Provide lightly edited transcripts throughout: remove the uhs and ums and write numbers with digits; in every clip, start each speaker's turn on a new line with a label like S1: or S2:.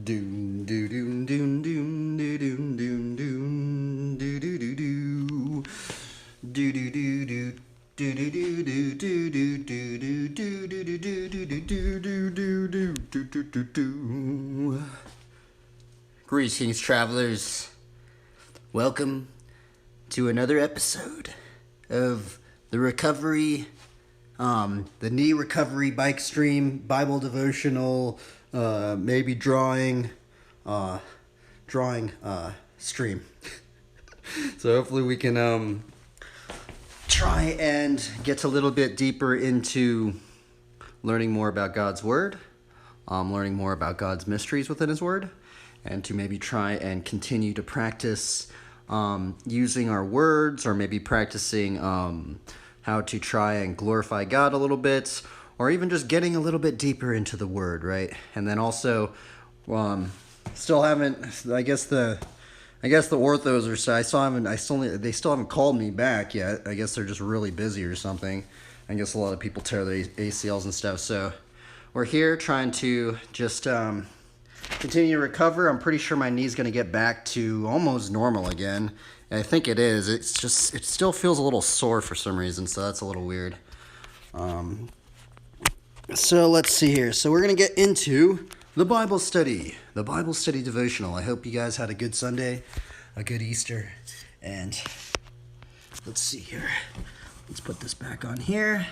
S1: Doom doo doom doom doom doo doom doom doom doo doo doo doo doo doo doo doo. Do do do do do do do do do do do do do do do do do do do do. Greetings, travelers. Welcome to another episode of the recovery, the knee recovery bike stream, Bible devotional, maybe drawing stream. So hopefully we can try and get a little bit deeper into learning more about God's Word, learning more about God's mysteries within His Word, and to maybe try and continue to practice using our words, or maybe practicing how to try and glorify God a little bit, or even just getting a little bit deeper into the Word, right? And then also, still haven't, I guess the orthos they still haven't called me back yet. I guess they're just really busy or something. I guess a lot of people tear their ACLs and stuff. So we're here trying to just continue to recover. I'm pretty sure my knee's going to get back to almost normal again. And I think it is. It still feels a little sore for some reason, so that's a little weird. So let's see here. So we're going to get into the Bible study devotional. I hope you guys had a good Sunday, a good Easter, and let's see here. Let's put this back on here,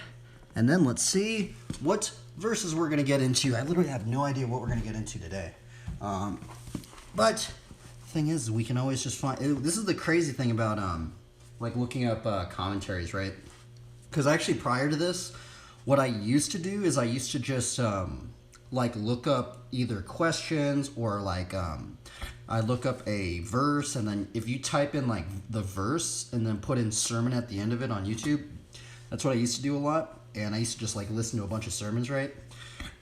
S1: and then let's see what verses we're going to get into. I literally have no idea what we're going to get into today. But the thing is, we can always just find. This is the crazy thing about like looking up commentaries, right? Because actually, prior to this, what I used to do is I used to just like look up either questions or like I look up a verse, and then if you type in like the verse and then put in sermon at the end of it on YouTube, that's what I used to do a lot. And I used to just like listen to a bunch of sermons, right?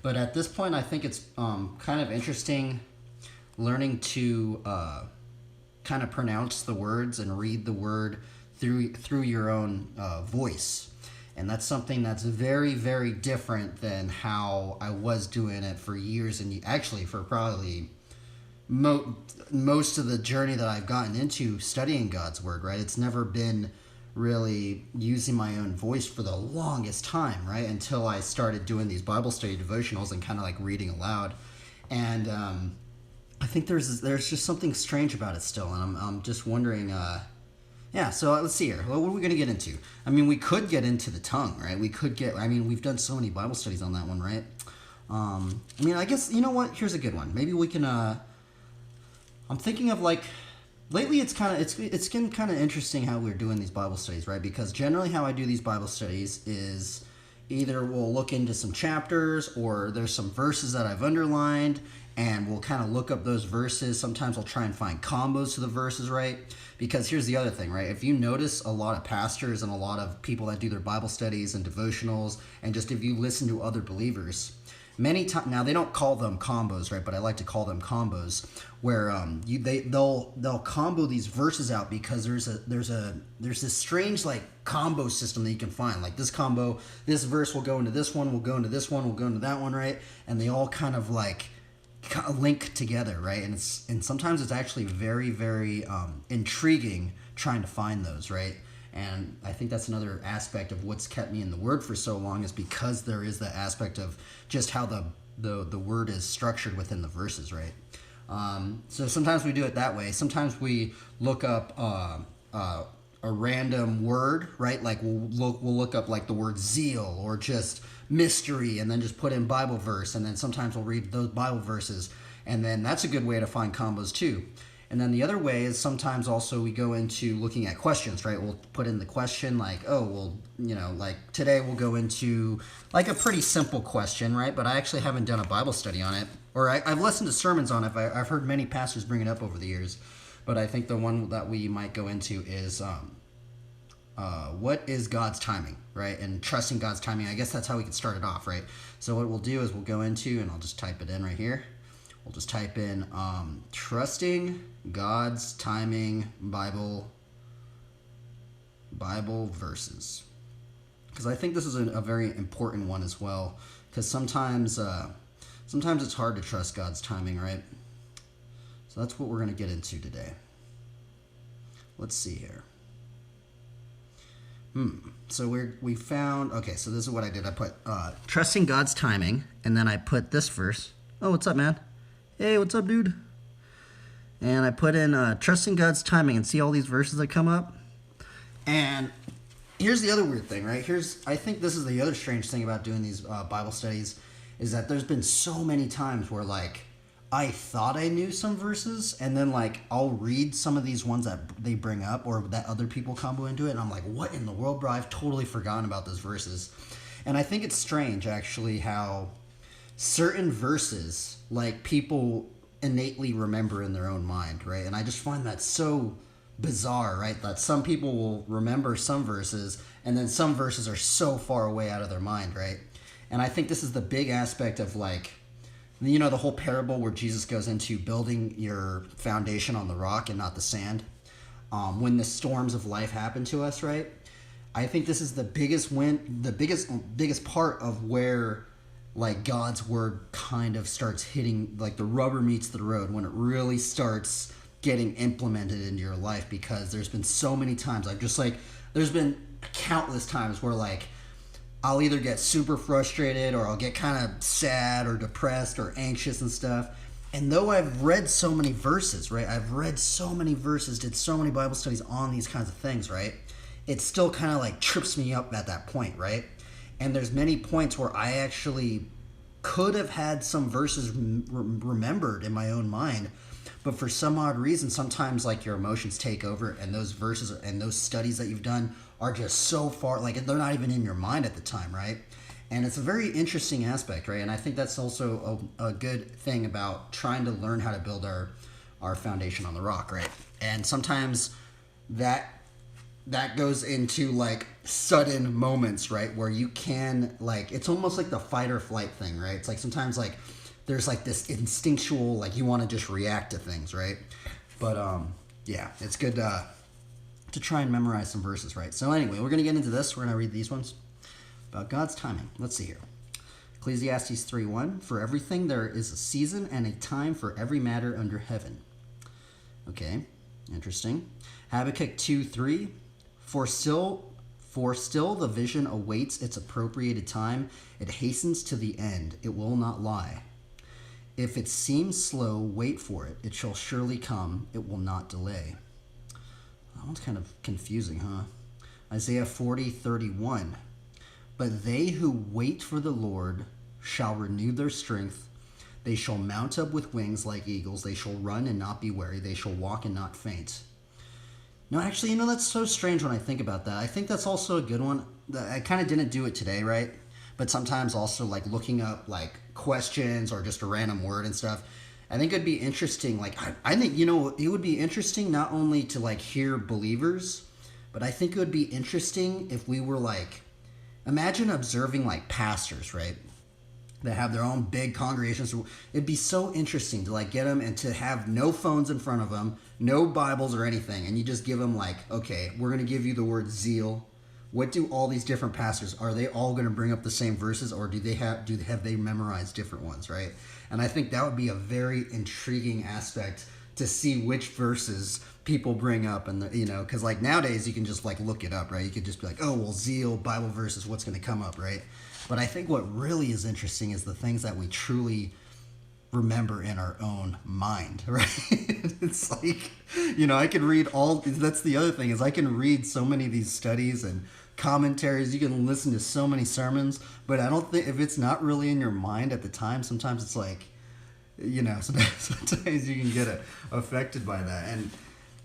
S1: But at this point, I think it's kind of interesting learning to kind of pronounce the words and read the word through your own voice. And that's something that's very, very different than how I was doing it for years, and actually for probably most of the journey that I've gotten into studying God's Word, right? It's never been really using my own voice for the longest time, right? Until I started doing these Bible study devotionals and kind of like reading aloud. And I think there's just something strange about it still, and I'm just wondering... Yeah, so let's see here. What are we going to get into? I mean, we could get into the tongue, right? We've done so many Bible studies on that one, right? I mean, I guess, you know what? Here's a good one. Maybe we can, I'm thinking of like, lately it's been kind of interesting how we're doing these Bible studies, right? Because generally how I do these Bible studies is either we'll look into some chapters, or there's some verses that I've underlined, and we'll kind of look up those verses. Sometimes I'll try and find combos to the verses, right? Because here's the other thing, right? If you notice a lot of pastors and a lot of people that do their Bible studies and devotionals, and just if you listen to other believers, many times, now they don't call them combos, right? But I like to call them combos, where they'll combo these verses out, because there's this strange like combo system that you can find. Like this combo, this verse will go into this one, will go into this one, will go into that one, right? And they all kind of like link together, right? And sometimes it's actually very, very intriguing trying to find those, right? And I think that's another aspect of what's kept me in the Word for so long, is because there is that aspect of just how the Word is structured within the verses, right? So sometimes we do it that way. Sometimes we look up a random word, right? Like we'll look up like the word zeal, or just mystery, and then just put in Bible verse, and then sometimes we'll read those Bible verses, and then that's a good way to find combos too. And then the other way is sometimes also we go into looking at questions, right? We'll put in the question like, oh, well, you know, like today we'll go into like a pretty simple question, right? But I actually haven't done a Bible study on it, or I've listened to sermons on it. I've heard many pastors bring it up over the years, but I think the one that we might go into is what is God's timing, right? And trusting God's timing. I guess that's how we can start it off, right? So what we'll do is we'll go into, and I'll just type it in right here. We'll just type in trusting God's timing Bible verses, because I think this is a very important one as well. Because sometimes it's hard to trust God's timing, right? So that's what we're going to get into today. Let's see here. So we found, okay, so this is what I did. I put trusting God's timing, and then I put this verse. Oh, what's up, man? Hey, what's up, dude? And I put in trusting God's timing, and see all these verses that come up? And here's the other weird thing, right? I think this is the other strange thing about doing these Bible studies, is that there's been so many times where, like, I thought I knew some verses, and then, like, I'll read some of these ones that they bring up or that other people combo into it, and I'm like, what in the world, bro? I've totally forgotten about those verses. And I think it's strange, actually, how certain verses, like, people innately remember in their own mind, right? And I just find that so bizarre, right? That some people will remember some verses, and then some verses are so far away out of their mind, right? And I think this is the big aspect of, like, you know, the whole parable where Jesus goes into building your foundation on the rock and not the sand. When the storms of life happen to us, right? I think this is the biggest part of where, like, God's word kind of starts hitting, like, the rubber meets the road, when it really starts getting implemented into your life, because there's been so many times, like, just like, there's been countless times where, like, I'll either get super frustrated or I'll get kind of sad or depressed or anxious and stuff. And though I've read so many verses, right? I've read so many verses, did so many Bible studies on these kinds of things, right? It still kind of like trips me up at that point, right? And there's many points where I actually could have had some verses remembered in my own mind, but for some odd reason, sometimes, like, your emotions take over, and those verses and those studies that you've done are just so far, like, they're not even in your mind at the time, right? And it's a very interesting aspect, right? And I think that's also a good thing about trying to learn how to build our foundation on the rock, right? And sometimes that goes into, like, sudden moments, right? Where you can, like, it's almost like the fight or flight thing, right? It's like sometimes, like, there's, like, this instinctual, like, you want to just react to things, right? But, yeah, it's good to try and memorize some verses, right? So anyway, we're going to get into this. We're going to read these ones about God's timing. Let's see here. Ecclesiastes 3:1, for everything there is a season and a time for every matter under heaven. Okay, interesting. Habakkuk 2:3, for still the vision awaits its appropriated time. It hastens to the end. It will not lie. If it seems slow, wait for it. It shall surely come. It will not delay. That one's kind of confusing, huh? Isaiah 40:31. But they who wait for the Lord shall renew their strength. They shall mount up with wings like eagles. They shall run and not be weary. They shall walk and not faint. No, actually, you know, that's so strange when I think about that. I think that's also a good one. I kind of didn't do it today, right? But sometimes also, like, looking up, like, questions or just a random word and stuff. I think it'd be interesting. Like, I think, you know, it would be interesting not only to, like, hear believers, but I think it would be interesting if we were, like, imagine observing, like, pastors, right? That have their own big congregations. It'd be so interesting to, like, get them and to have no phones in front of them, no Bibles or anything, and you just give them, like, okay, we're going to give you the word zeal. What do all these different pastors, are they all going to bring up the same verses, or do they have they memorized different ones, right? And I think that would be a very intriguing aspect to see which verses people bring up, and you know, because, like, nowadays you can just, like, look it up, right? You could just be like, oh, well, zeal, Bible verses, what's going to come up, right? But I think what really is interesting is the things that we truly remember in our own mind, right? It's like, you know, I can read that's the other thing, is I can read so many of these studies and commentaries. You can listen to so many sermons, but I don't think, if it's not really in your mind at the time, sometimes it's like, you know, sometimes you can get affected by that. And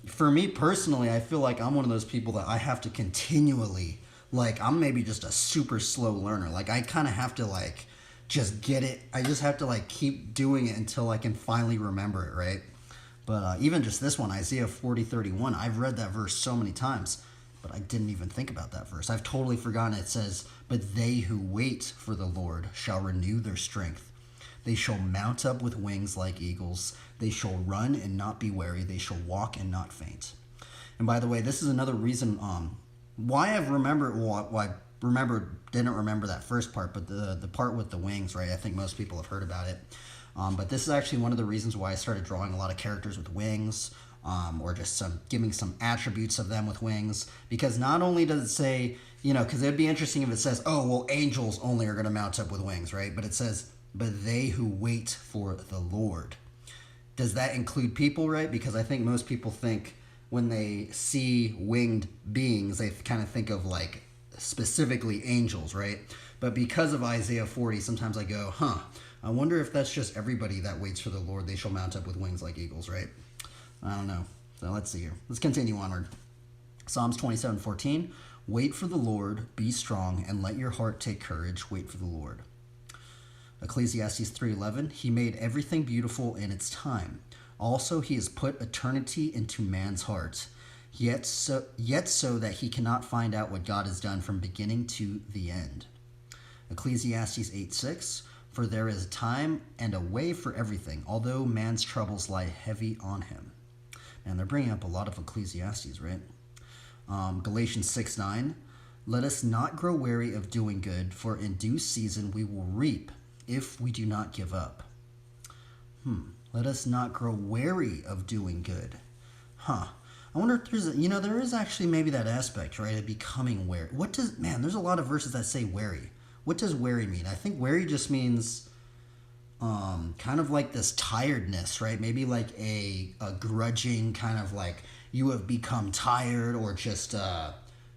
S1: for me personally, I feel like I'm one of those people that I have to continually, like, I'm maybe just a super slow learner. Like, I kind of have to, like, just get it. I just have to, like, keep doing it until I can finally remember it, right? But even just this one, Isaiah 40:31, I've read that verse so many times, but I didn't even think about that verse. I've totally forgotten. It says, but they who wait for the Lord shall renew their strength. They shall mount up with wings like eagles. They shall run and not be weary. They shall walk and not faint. And by the way, this is another reason why I've remembered, why didn't remember that first part, but the part with the wings, right? I think most people have heard about it. But this is actually one of the reasons why I started drawing a lot of characters with wings, or just giving some attributes of them with wings. Because not only does it say, because it'd be interesting if it says, oh, well, angels only are going to mount up with wings, right? But it says, but they who wait for the Lord. Does that include people, right? Because I think most people think when they see winged beings, they kind of think of like specifically angels, right? But because of Isaiah 40, sometimes I go, I wonder if that's just everybody that waits for the Lord. They shall mount up with wings like eagles, right? I don't know. So let's see here. Let's continue onward. Psalms 27:14. Wait for the Lord, be strong, and let your heart take courage. Wait for the Lord. Ecclesiastes 3:11. He made everything beautiful in its time. Also, he has put eternity into man's heart, yet so that he cannot find out what God has done from beginning to the end. Ecclesiastes 8:6. For there is a time and a way for everything, although man's troubles lie heavy on him. And they're bringing up a lot of Ecclesiastes, right? Galatians 6:9. Let us not grow weary of doing good, for in due season we will reap if we do not give up. Let us not grow weary of doing good. I wonder if there's there is actually maybe that aspect, right, of becoming weary. There's a lot of verses that say weary. What does weary mean? I think weary just means kind of like this tiredness, right? Maybe like a grudging kind of like you have become tired, or just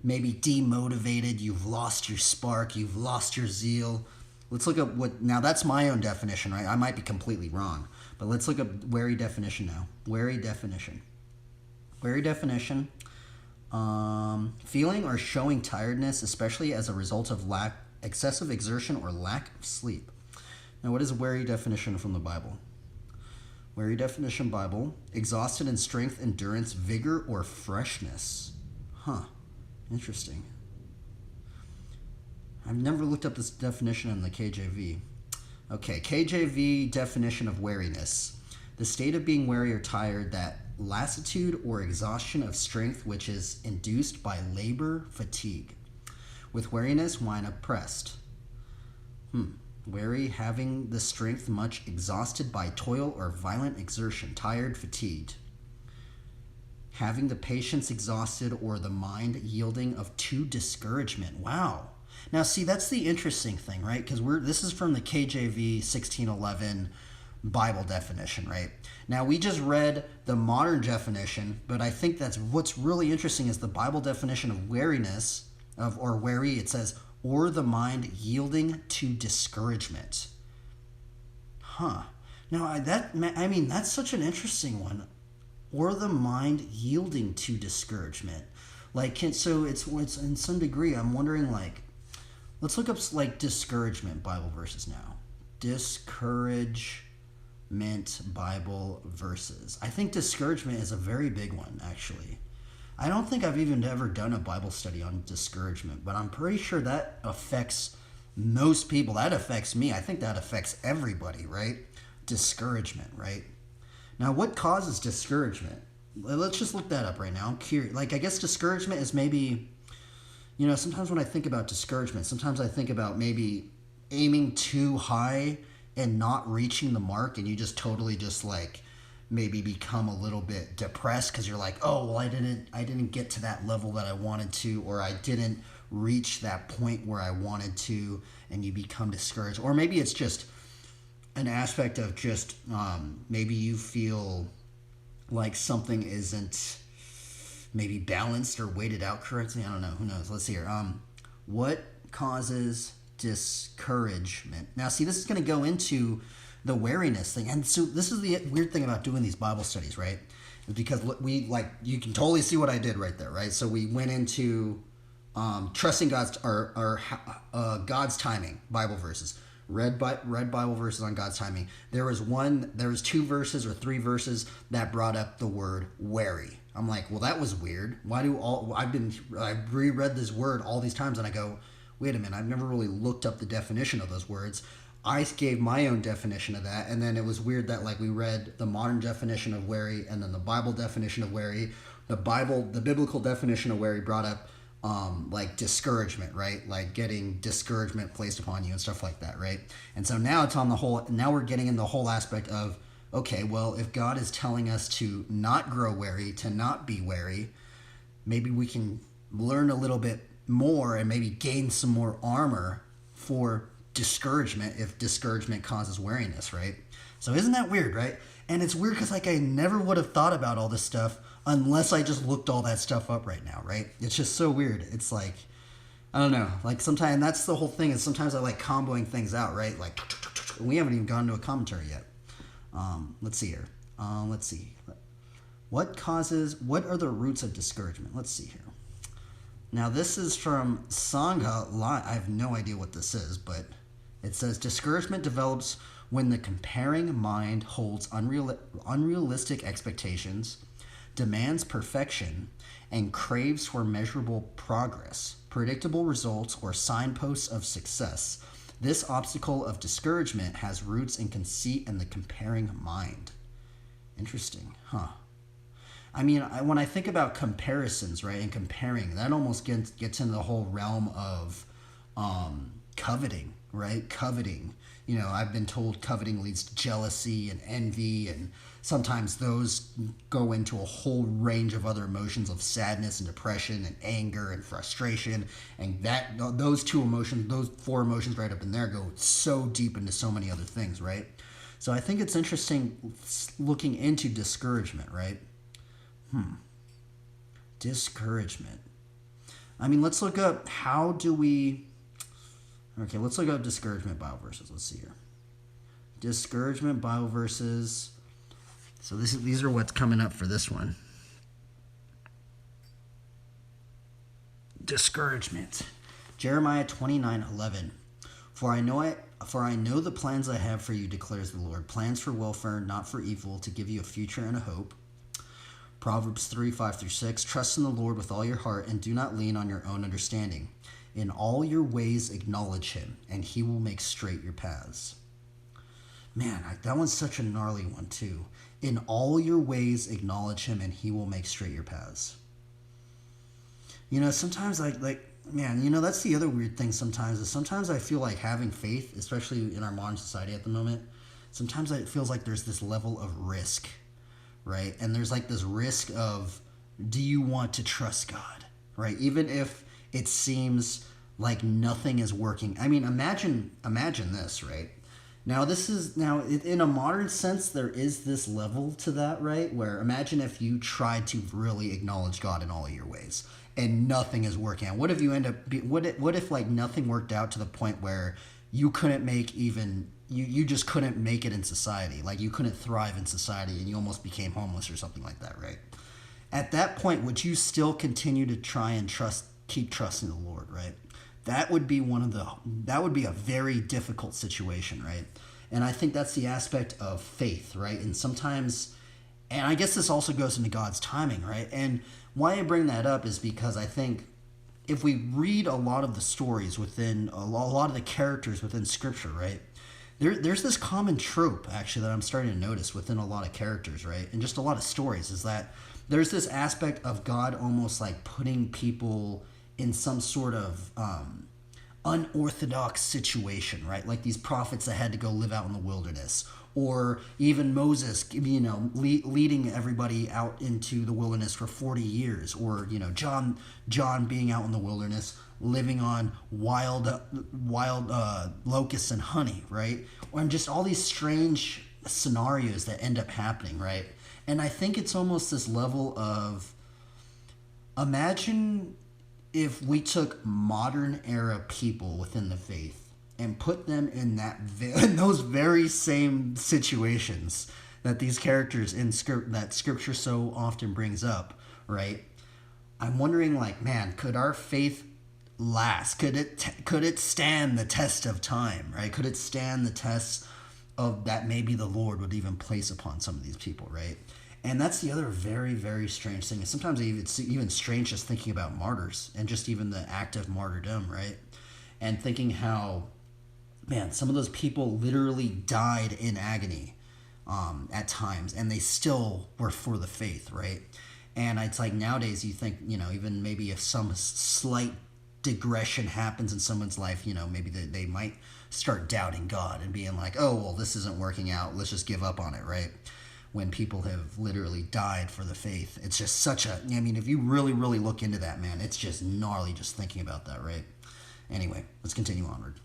S1: maybe demotivated. You've lost your spark. You've lost your zeal. Let's look up now that's my own definition, right? I might be completely wrong, but let's look up weary definition now. Weary definition. Feeling or showing tiredness, especially as a result of excessive exertion or lack of sleep. Now, what is a weary definition from the Bible? Weary definition Bible, exhausted in strength, endurance, vigor, or freshness. Interesting. I've never looked up this definition in the KJV. Okay, KJV definition of weariness. The state of being weary or tired, that lassitude or exhaustion of strength which is induced by labor, fatigue. With weariness, wine oppressed. Weary, having the strength much exhausted by toil or violent exertion, tired, fatigued. Having the patience exhausted or the mind yielding to discouragement. Wow. Now, see, that's the interesting thing, right? Because this is from the KJV 1611 Bible definition, right? Now, we just read the modern definition, but I think that's what's really interesting is the Bible definition of weariness, or weary. It says, or the mind yielding to discouragement. Now, that's such an interesting one. Or the mind yielding to discouragement. So it's in some degree, I'm wondering, let's look up discouragement Bible verses now. Discouragement Bible verses. I think discouragement is a very big one, actually. I don't think I've even ever done a Bible study on discouragement, but I'm pretty sure that affects most people. That affects me. I think that affects everybody, right? Discouragement, right? Now, what causes discouragement? Let's just look that up right now. I'm curious. I guess discouragement is maybe, sometimes when I think about discouragement, sometimes I think about maybe aiming too high and not reaching the mark, and you just totally just maybe become a little bit depressed because you're like, oh, well, I didn't get to that level that I wanted to, or I didn't reach that point where I wanted to, and you become discouraged. Or maybe it's just an aspect of just maybe you feel like something isn't maybe balanced or weighted out correctly. I don't know. Who knows? Let's see here. What causes discouragement? Now, see, this is going to go into the weariness thing. And so this is the weird thing about doing these Bible studies, right? Is because you can totally see what I did right there, right? So we went into trusting God's God's timing Bible verses. Read Bible verses on God's timing. There was 2 verses or 3 verses that brought up the word weary. I'm like, well, that was weird. I've reread this word all these times, and I go, wait a minute, I've never really looked up the definition of those words. I gave my own definition of that, and then it was weird that we read the modern definition of weary and then the Bible definition of weary. The biblical definition of weary brought up like discouragement, right? Like getting discouragement placed upon you and stuff like that, right? And so now it's on the whole, now we're getting in the whole aspect of, okay, well, if God is telling us to not grow weary, to not be weary, maybe we can learn a little bit more and maybe gain some more armor for discouragement if discouragement causes weariness, right? So isn't that weird, right? And it's weird because like I never would have thought about all this stuff unless I just looked all that stuff up right now, right? It's just so weird. It's like, I don't know, like sometimes that's the whole thing is sometimes I like comboing things out, right? Like we haven't even gone to a commentary yet. Let's see here. Let's see. What are the roots of discouragement? Let's see here. Now this is from Sangha Live. I have no idea what this is, but it says discouragement develops when the comparing mind holds unrealistic expectations, demands perfection, and craves for measurable progress, predictable results, or signposts of success. This obstacle of discouragement has roots in conceit and the comparing mind. Interesting, huh? I mean, when I think about comparisons, right, and comparing, that almost gets into the whole realm of coveting, right? Coveting. You know, I've been told coveting leads to jealousy and envy, and sometimes those go into a whole range of other emotions of sadness and depression and anger and frustration, and those two emotions, those four emotions right up in there go so deep into so many other things, right? So I think it's interesting looking into discouragement, right? Discouragement. I mean, let's look up let's look up discouragement Bible verses. Let's see here. Discouragement Bible verses. So these are what's coming up for this one. Discouragement. Jeremiah 29:11. For I know the plans I have for you, declares the Lord, plans for welfare, not for evil, to give you a future and a hope. Proverbs 3:5-6. Trust in the Lord with all your heart and do not lean on your own understanding. In all your ways acknowledge him, and he will make straight your paths. Man, that one's such a gnarly one too. In all your ways acknowledge him, and he will make straight your paths. You know, sometimes man, you know, that's the other weird thing sometimes is sometimes I feel like having faith, especially in our modern society at the moment, sometimes it feels like there's this level of risk, right? And there's like this risk of, do you want to trust God, right? Even if it seems like nothing is working. I mean, imagine this, right? Now, in a modern sense, there is this level to that, right? Where imagine if you tried to really acknowledge God in all of your ways and nothing is working out. What if you what if like nothing worked out to the point where you couldn't make you just couldn't make it in society, like you couldn't thrive in society and you almost became homeless or something like that, right? At that point, would you still continue to try and keep trusting the Lord, right? That would be a very difficult situation, right? And I think that's the aspect of faith, right? And I guess this also goes into God's timing, right? And why I bring that up is because I think if we read a lot of the stories within a lot of the characters within Scripture, right? There's this common trope, actually, that I'm starting to notice within a lot of characters, right? And just a lot of stories is that there's this aspect of God almost like putting people in some sort of unorthodox situation, right? Like these prophets that had to go live out in the wilderness, or even Moses, you know, leading everybody out into the wilderness for 40 years, or, you know, John being out in the wilderness, living on wild locusts and honey, right? And just all these strange scenarios that end up happening, right? And I think it's almost this level of, imagine if we took modern era people within the faith and put them in those very same situations that these characters that Scripture so often brings up, right? I'm wondering, like, man, could our faith last? Could it stand the test of time, right? Could it stand the test of that maybe the Lord would even place upon some of these people, right? And that's the other very, very strange thing. And sometimes it's even strange just thinking about martyrs and just even the act of martyrdom, right? And thinking how, man, some of those people literally died in agony at times, and they still were for the faith, right? And it's like nowadays you think, even maybe if some slight digression happens in someone's life, maybe they might start doubting God and being like, oh, well, this isn't working out. Let's just give up on it, right? When people have literally died for the faith. It's just if you really, really look into that, man, it's just gnarly just thinking about that, right? Anyway, let's continue onward.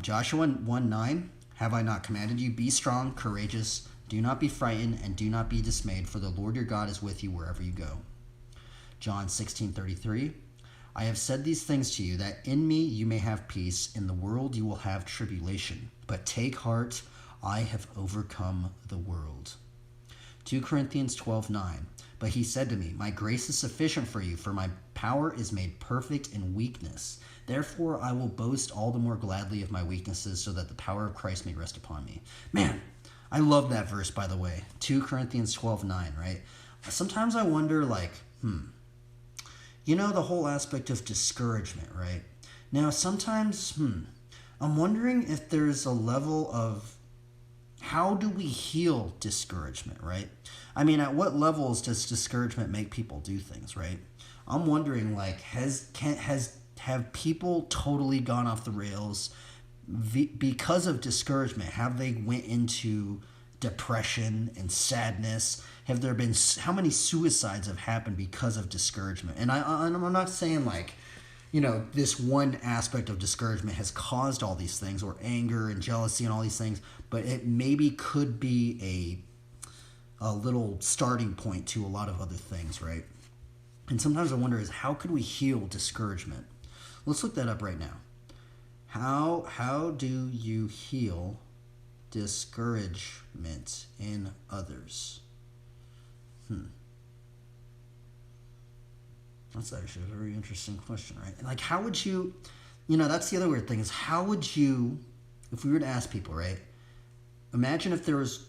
S1: Joshua 1:9, have I not commanded you? Be strong, courageous, do not be frightened, and do not be dismayed, for the Lord your God is with you wherever you go. John 16:33, I have said these things to you, that in me you may have peace. In the world you will have tribulation. But take heart, I have overcome the world. 2 Corinthians 12:9, but he said to me, my grace is sufficient for you, for my power is made perfect in weakness. Therefore I will boast all the more gladly of my weaknesses, so that the power of Christ may rest upon me. Man, I love that verse, by the way. 2 Corinthians 12:9, right? Sometimes I wonder, the whole aspect of discouragement, right? Now, sometimes, I'm wondering if there's a level of how do we heal discouragement, right? I mean, at what levels does discouragement make people do things, right? I'm wondering, have people totally gone off the rails because of discouragement? Have they went into depression and sadness? Have there been, how many suicides have happened because of discouragement? And I'm not saying this one aspect of discouragement has caused all these things, or anger and jealousy and all these things, but it maybe could be a little starting point to a lot of other things, right? And sometimes I wonder how could we heal discouragement? Let's look that up right now. How do you heal discouragement in others? That's actually a very interesting question, right? How would you, that's the other weird thing, is how would you, if we were to ask people, right? Imagine if there was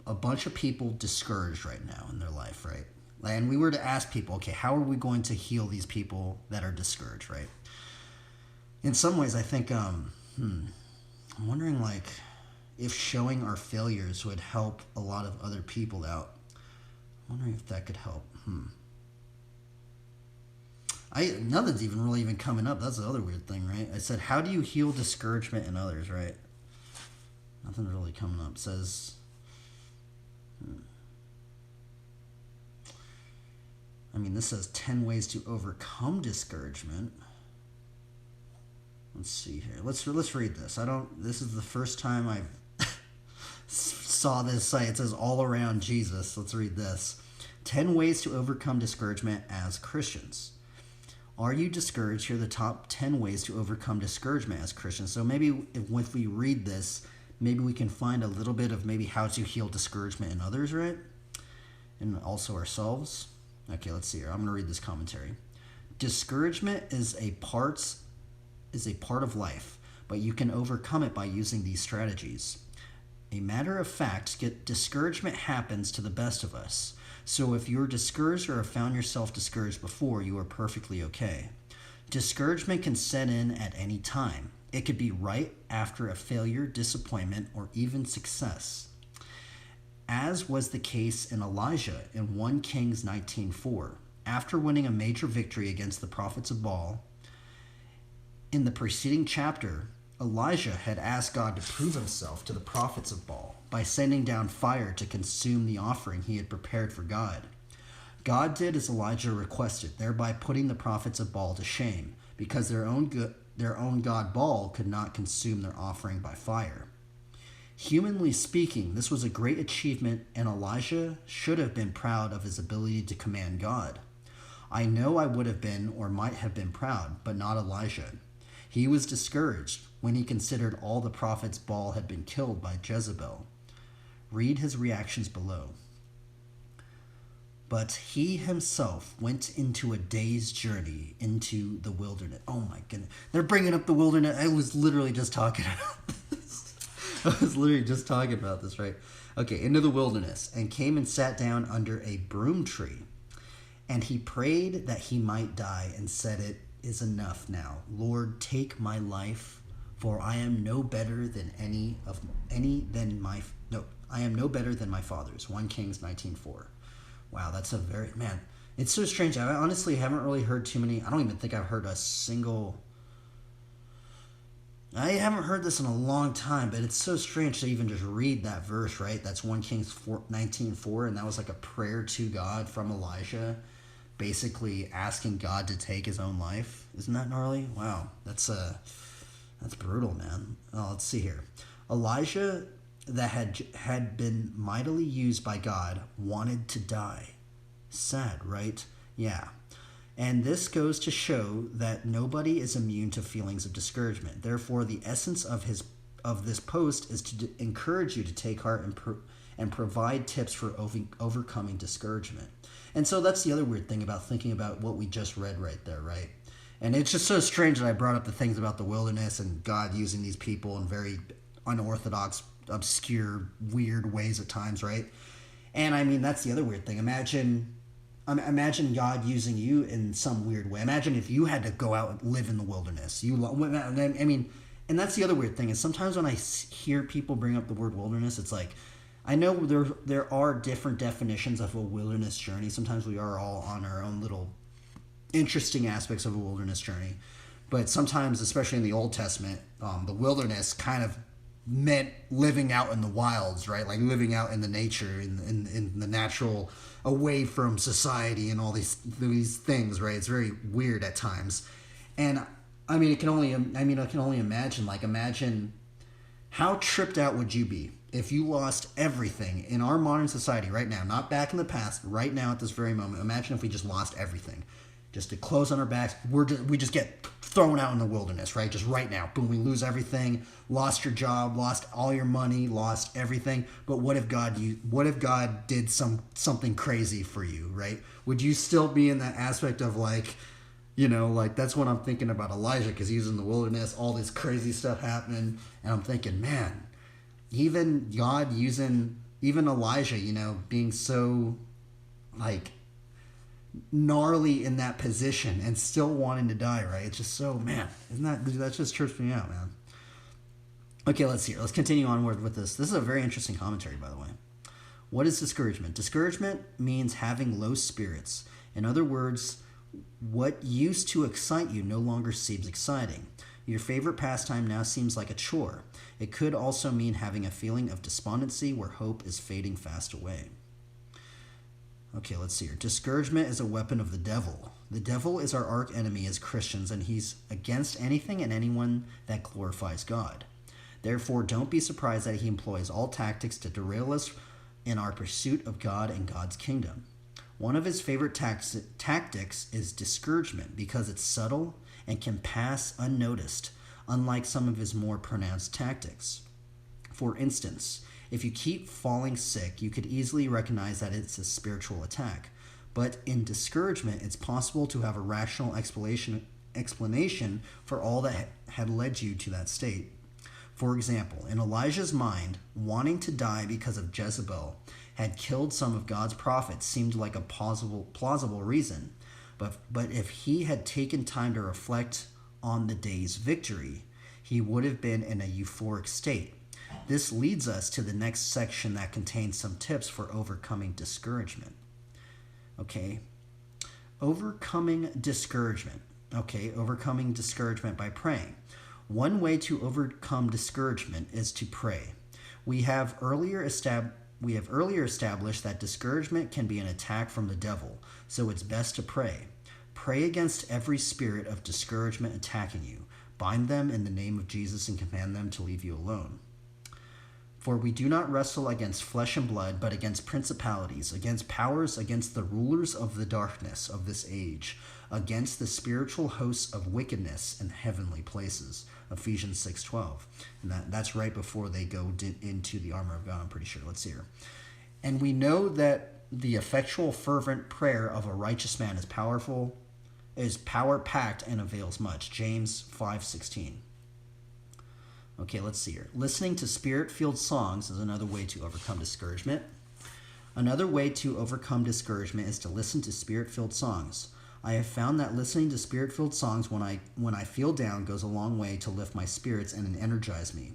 S1: a bunch of people discouraged right now in their life, right? And we were to ask people, okay, how are we going to heal these people that are discouraged, right? In some ways, I think, I'm wondering, if showing our failures would help a lot of other people out. I'm wondering if that could help. Nothing's even coming up. That's the other weird thing, right? I said, how do you heal discouragement in others, right? Nothing's really coming up. It says, this says 10 ways to overcome discouragement. Let's see here. Let's read this. This is the first time I've saw this site. It says all around Jesus. Let's read this. 10 ways to overcome discouragement as Christians. Are you discouraged? Here are the top 10 ways to overcome discouragement as Christians. So maybe if we read this, maybe we can find a little bit of maybe how to heal discouragement in others, right? And also ourselves. Okay, let's see here. I'm going to read this commentary. Discouragement is a part of life, but you can overcome it by using these strategies. A matter of fact, discouragement happens to the best of us. So if you're discouraged or have found yourself discouraged before, you are perfectly okay. Discouragement can set in at any time. It could be right after a failure, disappointment, or even success. As was the case in Elijah in 1 Kings 19:4. After winning a major victory against the prophets of Baal, in the preceding chapter, Elijah had asked God to prove himself to the prophets of Baal by sending down fire to consume the offering he had prepared for God. God did as Elijah requested, thereby putting the prophets of Baal to shame, because their own god Baal could not consume their offering by fire. Humanly speaking, this was a great achievement, and Elijah should have been proud of his ability to command God. I know I would have been or might have been proud, but not Elijah. He was discouraged when he considered all the prophets Baal had been killed by Jezebel. Read his reactions below. But he himself went into a day's journey into the wilderness. Oh my goodness. They're bringing up the wilderness. I was literally just talking about this. Right? Okay, into the wilderness, and came and sat down under a broom tree. And he prayed that he might die, and said, it is enough now. Lord, take my life, for I am no better than I am no better than my fathers. 1 Kings 19:4. Wow, that's a very, man, it's so strange. I honestly haven't really heard too many. I don't even think I've heard a single. I haven't heard this in a long time, but it's so strange to even just read that verse, right? That's 1 Kings 19:4, and that was like a prayer to God from Elijah, basically asking God to take his own life. Isn't that gnarly? Wow, that's brutal, man. Oh, let's see here. Elijah, that had been mightily used by God, wanted to die. Sad, right? Yeah. And this goes to show that nobody is immune to feelings of discouragement. Therefore, the essence of this post is to encourage you to take heart and provide tips for overcoming discouragement. And so that's the other weird thing about thinking about what we just read right there, right? And it's just so strange that I brought up the things about the wilderness and God using these people in very unorthodox, obscure, weird ways at times, right? And I mean, that's the other weird thing. Imagine God using you in some weird way. Imagine if you had to go out and live in the wilderness. I mean, and that's the other weird thing is sometimes when I hear people bring up the word wilderness, it's like, I know there are different definitions of a wilderness journey. Sometimes we are all on our own little interesting aspects of a wilderness journey. But sometimes, especially in the Old Testament, the wilderness kind of meant living out in the wilds, right? Like living out in the nature, in the natural, away from society and all these things, right? It's very weird at times. And I can only imagine, imagine how tripped out would you be if you lost everything in our modern society right now, not back in the past, right now at this very moment. Imagine if we just lost everything. Just the clothes on our backs, we just get thrown out in the wilderness, right? Just right now, boom, we lose everything, lost your job, lost all your money, lost everything. But what if God did something crazy for you, right? Would you still be in that aspect of that's what I'm thinking about Elijah, because he's in the wilderness, all this crazy stuff happening, and I'm thinking, man, even God using Elijah, being so gnarly in that position and still wanting to die, right? It's just so, man, that just trips me out, man. Okay, let's continue onward with this. This is a very interesting commentary, by the way. What is discouragement? Discouragement means having low spirits. In other words, what used to excite you no longer seems exciting. Your favorite pastime now seems like a chore. It could also mean having a feeling of despondency where hope is fading fast away. Okay, let's see here. Discouragement is a weapon of the devil. The devil is our arch enemy as Christians, and he's against anything and anyone that glorifies God. Therefore, don't be surprised that he employs all tactics to derail us in our pursuit of God and God's kingdom. One of his favorite tactics is discouragement because it's subtle and can pass unnoticed, unlike some of his more pronounced tactics. For instance, if you keep falling sick, you could easily recognize that it's a spiritual attack. But in discouragement, it's possible to have a rational explanation for all that had led you to that state. For example, in Elijah's mind, wanting to die because of Jezebel had killed some of God's prophets seemed like a plausible reason. But if he had taken time to reflect on the day's victory, he would have been in a euphoric state. This leads us to the next section that contains some tips for overcoming discouragement. Okay, overcoming discouragement. Okay, overcoming discouragement by praying. One way to overcome discouragement is to pray. We have earlier established that discouragement can be an attack from the devil, so it's best to pray. Pray against every spirit of discouragement attacking you. Bind them in the name of Jesus and command them to leave you alone. For we do not wrestle against flesh and blood, but against principalities, against powers, against the rulers of the darkness of this age, against the spiritual hosts of wickedness in heavenly places. Ephesians 6:12. And that's right before they go into the armor of God, I'm pretty sure. Let's see here. And we know that the effectual fervent prayer of a righteous man is power-packed and avails much. James 5:16. Okay, let's see here. Listening to spirit-filled songs is another way to overcome discouragement. Another way to overcome discouragement is to listen to spirit-filled songs. I have found that listening to spirit-filled songs when I feel down goes a long way to lift my spirits and energize me.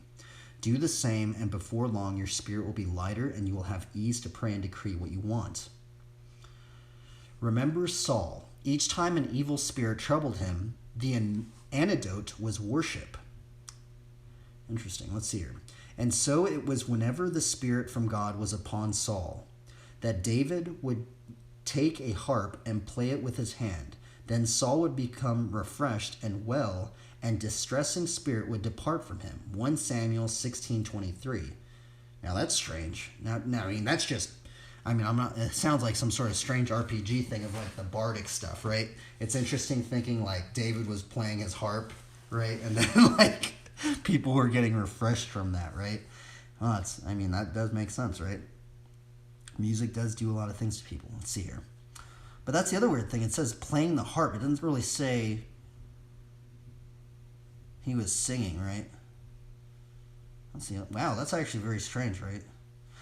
S1: Do the same, and before long your spirit will be lighter and you will have ease to pray and decree what you want. Remember Saul. Each time an evil spirit troubled him, the antidote was worship. Interesting. Let's see here. And so it was whenever the Spirit from God was upon Saul, that David would take a harp and play it with his hand. Then Saul would become refreshed and well, and distressing spirit would depart from him. 1 Samuel 16:23. Now that's strange. Now, I mean, that's just, I'm not, it sounds like some sort of strange RPG thing of like the bardic stuff, right? It's interesting thinking like David was playing his harp, right? And then like people were getting refreshed from that, right? Oh, that does make sense, right? Music does do a lot of things to people. Let's see here. But that's the other weird thing. It says playing the harp. It doesn't really say he was singing, right? Let's see. Wow, that's actually very strange, right?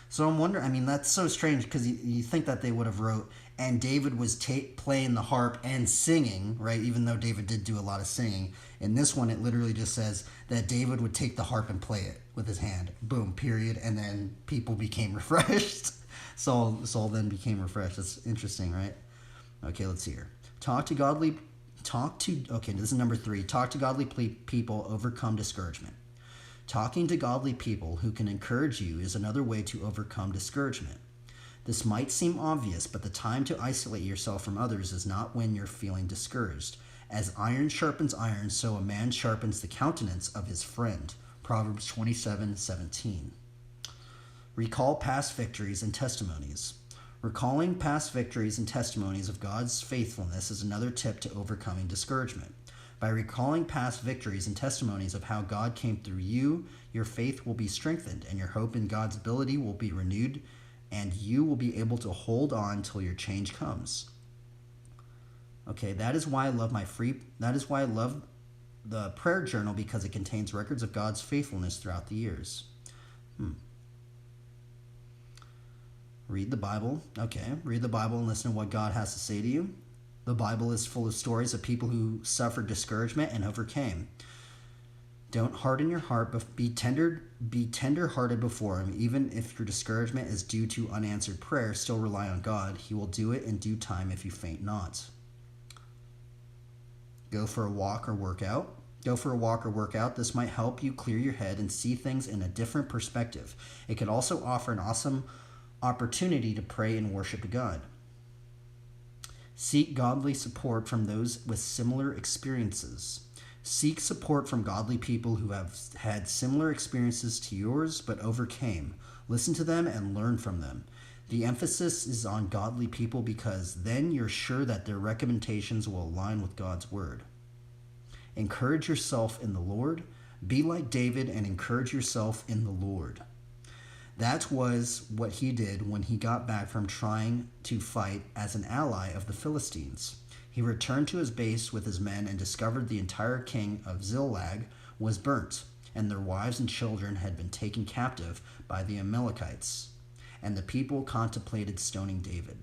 S1: So I'm wondering, that's so strange because you think that they would have wrote, and David was playing the harp and singing, right? Even though David did do a lot of singing. In this one, it literally just says that David would take the harp and play it with his hand. Boom, period. And then people became refreshed. Saul then became refreshed. That's interesting, right? Okay, let's see here. Okay, this is number 3. Talk to godly people, overcome discouragement. Talking to godly people who can encourage you is another way to overcome discouragement. This might seem obvious, but the time to isolate yourself from others is not when you're feeling discouraged. As iron sharpens iron, so a man sharpens the countenance of his friend. Proverbs 27:17. Recall past victories and testimonies. Recalling past victories and testimonies of God's faithfulness is another tip to overcoming discouragement. By recalling past victories and testimonies of how God came through you, your faith will be strengthened and your hope in God's ability will be renewed, and you will be able to hold on till your change comes. Okay, that is why I love the prayer journal, because it contains records of God's faithfulness throughout the years. Read the Bible. Okay, read the Bible and listen to what God has to say to you. The Bible is full of stories of people who suffered discouragement and overcame. Don't harden your heart, but be tender-hearted before Him. Even if your discouragement is due to unanswered prayer, still rely on God. He will do it in due time if you faint not. Go for a walk or work out. This might help you clear your head and see things in a different perspective. It could also offer an awesome opportunity to pray and worship God. Seek godly support from those with similar experiences. Seek support from godly people who have had similar experiences to yours but overcame. Listen to them and learn from them. The emphasis is on godly people because then you're sure that their recommendations will align with God's word. Encourage yourself in the Lord. Be like David and encourage yourself in the Lord. That was what he did when he got back from trying to fight as an ally of the Philistines. He returned to his base with his men and discovered the entire king of Ziklag was burnt, and their wives and children had been taken captive by the Amalekites. And the people contemplated stoning David.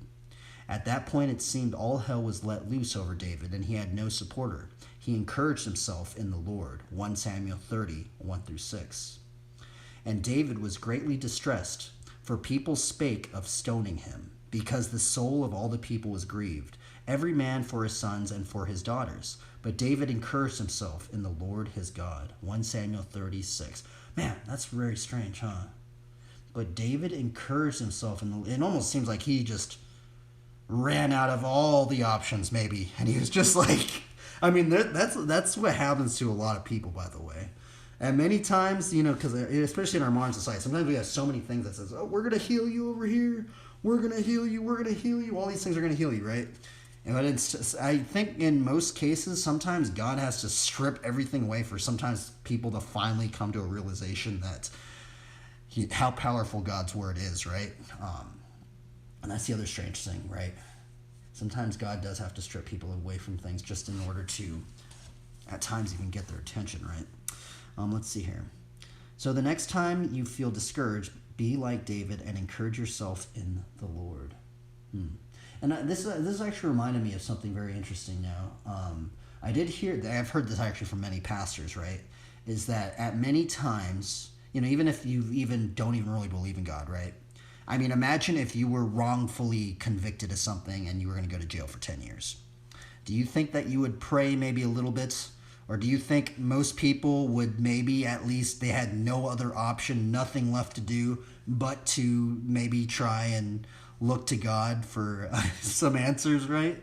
S1: At that point, it seemed all hell was let loose over David, and he had no supporter. He encouraged himself in the Lord. 1 Samuel 30, 1-6. And David was greatly distressed, for people spake of stoning him, because the soul of all the people was grieved, every man for his sons and for his daughters. But David encouraged himself in the Lord his God. 1 Samuel 36. Man, that's very strange, huh? But David encouraged himself in the... It almost seems like he just ran out of all the options, maybe. And he was just like... that's what happens to a lot of people, by the way. And many times, because especially in our modern society, sometimes we have so many things that says, oh, we're going to heal you over here. We're going to heal you. We're going to heal you. All these things are going to heal you, right? But it's just, I think in most cases, sometimes God has to strip everything away for sometimes people to finally come to a realization that how powerful God's word is, right? And that's the other strange thing, right? Sometimes God does have to strip people away from things just in order to, at times, even get their attention, right? Let's see here. So the next time you feel discouraged, be like David and encourage yourself in the Lord. And this actually reminded me of something very interesting now. I've heard this actually from many pastors, right? Is that at many times, even if you don't even really believe in God, right? I mean, imagine if you were wrongfully convicted of something and you were going to go to jail for 10 years. Do you think that you would pray maybe a little bit? Or do you think most people would maybe at least they had no other option, nothing left to do but to maybe try and look to God for some answers, right?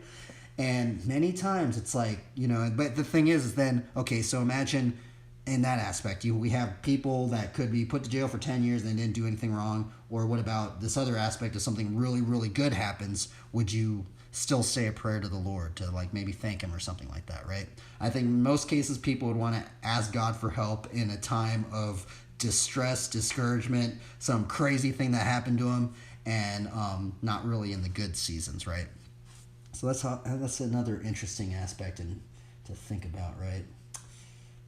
S1: And many times it's like, but the thing is then, okay, so imagine in that aspect, we have people that could be put to jail for 10 years and they didn't do anything wrong. Or what about this other aspect of something really, really good happens? Would you still say a prayer to the Lord to like maybe thank him or something like that, right? I think in most cases people would want to ask God for help in a time of distress, discouragement, some crazy thing that happened to them, and not really in the good seasons, right? So that's another interesting aspect and to think about, right?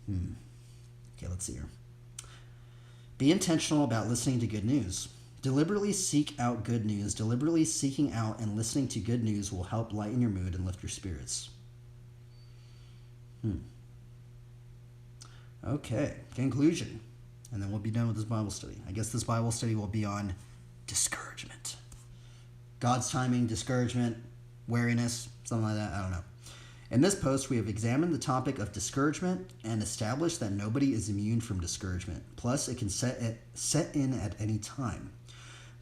S1: Okay, let's see here. Be intentional about listening to good news. Deliberately seek out good news. Deliberately seeking out and listening to good news will help lighten your mood and lift your spirits. Okay, conclusion. And then we'll be done with this Bible study. I guess this Bible study will be on discouragement. God's timing, discouragement, weariness, something like that. I don't know. In this post, we have examined the topic of discouragement and established that nobody is immune from discouragement. Plus, it can set in at any time.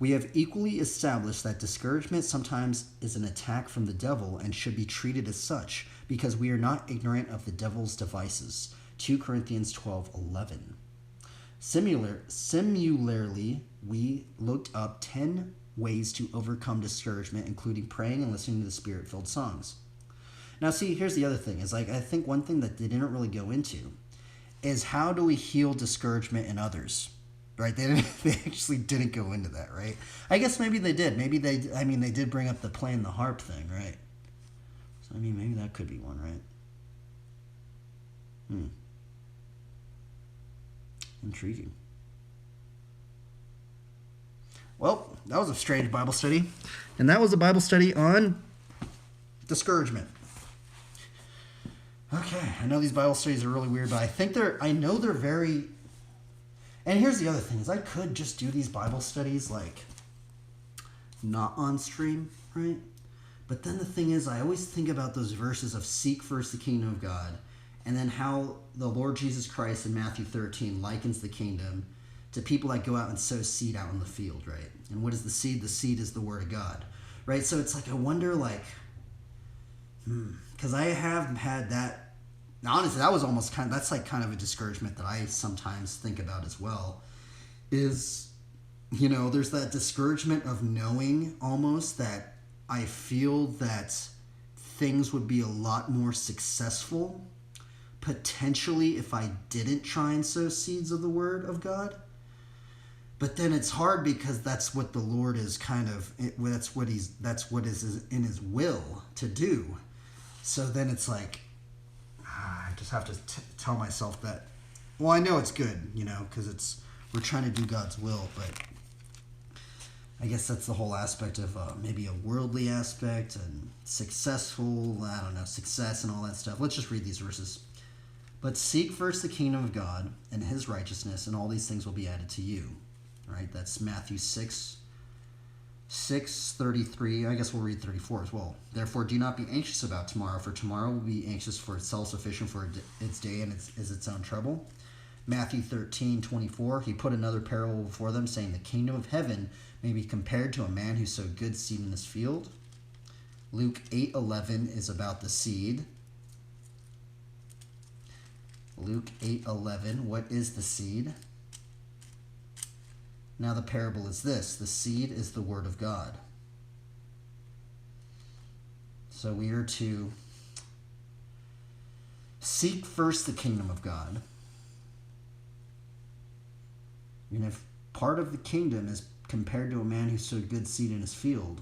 S1: We have equally established that discouragement sometimes is an attack from the devil and should be treated as such because we are not ignorant of the devil's devices. 2 Corinthians 12:11. Similarly, we looked up 10 ways to overcome discouragement, including praying and listening to the Spirit-filled songs. Now, see, here's the other thing. Is like I think one thing that they didn't really go into is how do we heal discouragement in others, right? They actually didn't go into that, right? I guess maybe they did. Maybe they did bring up the playing the harp thing, right? So, maybe that could be one, right? Intriguing. Well, that was a strange Bible study. And that was a Bible study on discouragement. Okay, I know these Bible studies are really weird, but I know they're very... And here's the other thing, is I could just do these Bible studies, like, not on stream, right? But then the thing is, I always think about those verses of seek first the kingdom of God, and then how the Lord Jesus Christ in Matthew 13 likens the kingdom to people that go out and sow seed out in the field, right? And what is the seed? The seed is the word of God, right? So it's like, I wonder, like... Because I have had that, honestly, that was almost that's like kind of a discouragement that I sometimes think about as well, is, there's that discouragement of knowing almost that I feel that things would be a lot more successful, potentially, if I didn't try and sow seeds of the word of God. But then it's hard because that's what the Lord is that's what is in his will to do. So then it's like, I just have to tell myself that, well, I know it's good, because we're trying to do God's will, but I guess that's the whole aspect of maybe a worldly aspect and successful, success and all that stuff. Let's just read these verses. But seek first the kingdom of God and his righteousness, and all these things will be added to you. Right? That's Matthew 6:33. I guess we'll read 34 as well. Therefore, do not be anxious about tomorrow, for tomorrow will be anxious for itself, sufficient for its day and is its own trouble. Matthew 13:24. He put another parable before them, saying, the kingdom of heaven may be compared to a man who sowed good seed in his field. Luke 8:11 is about the seed. Luke 8:11. What is the seed? Now the parable is this. The seed is the word of God. So we are to seek first the kingdom of God. And if part of the kingdom is compared to a man who sowed good seed in his field,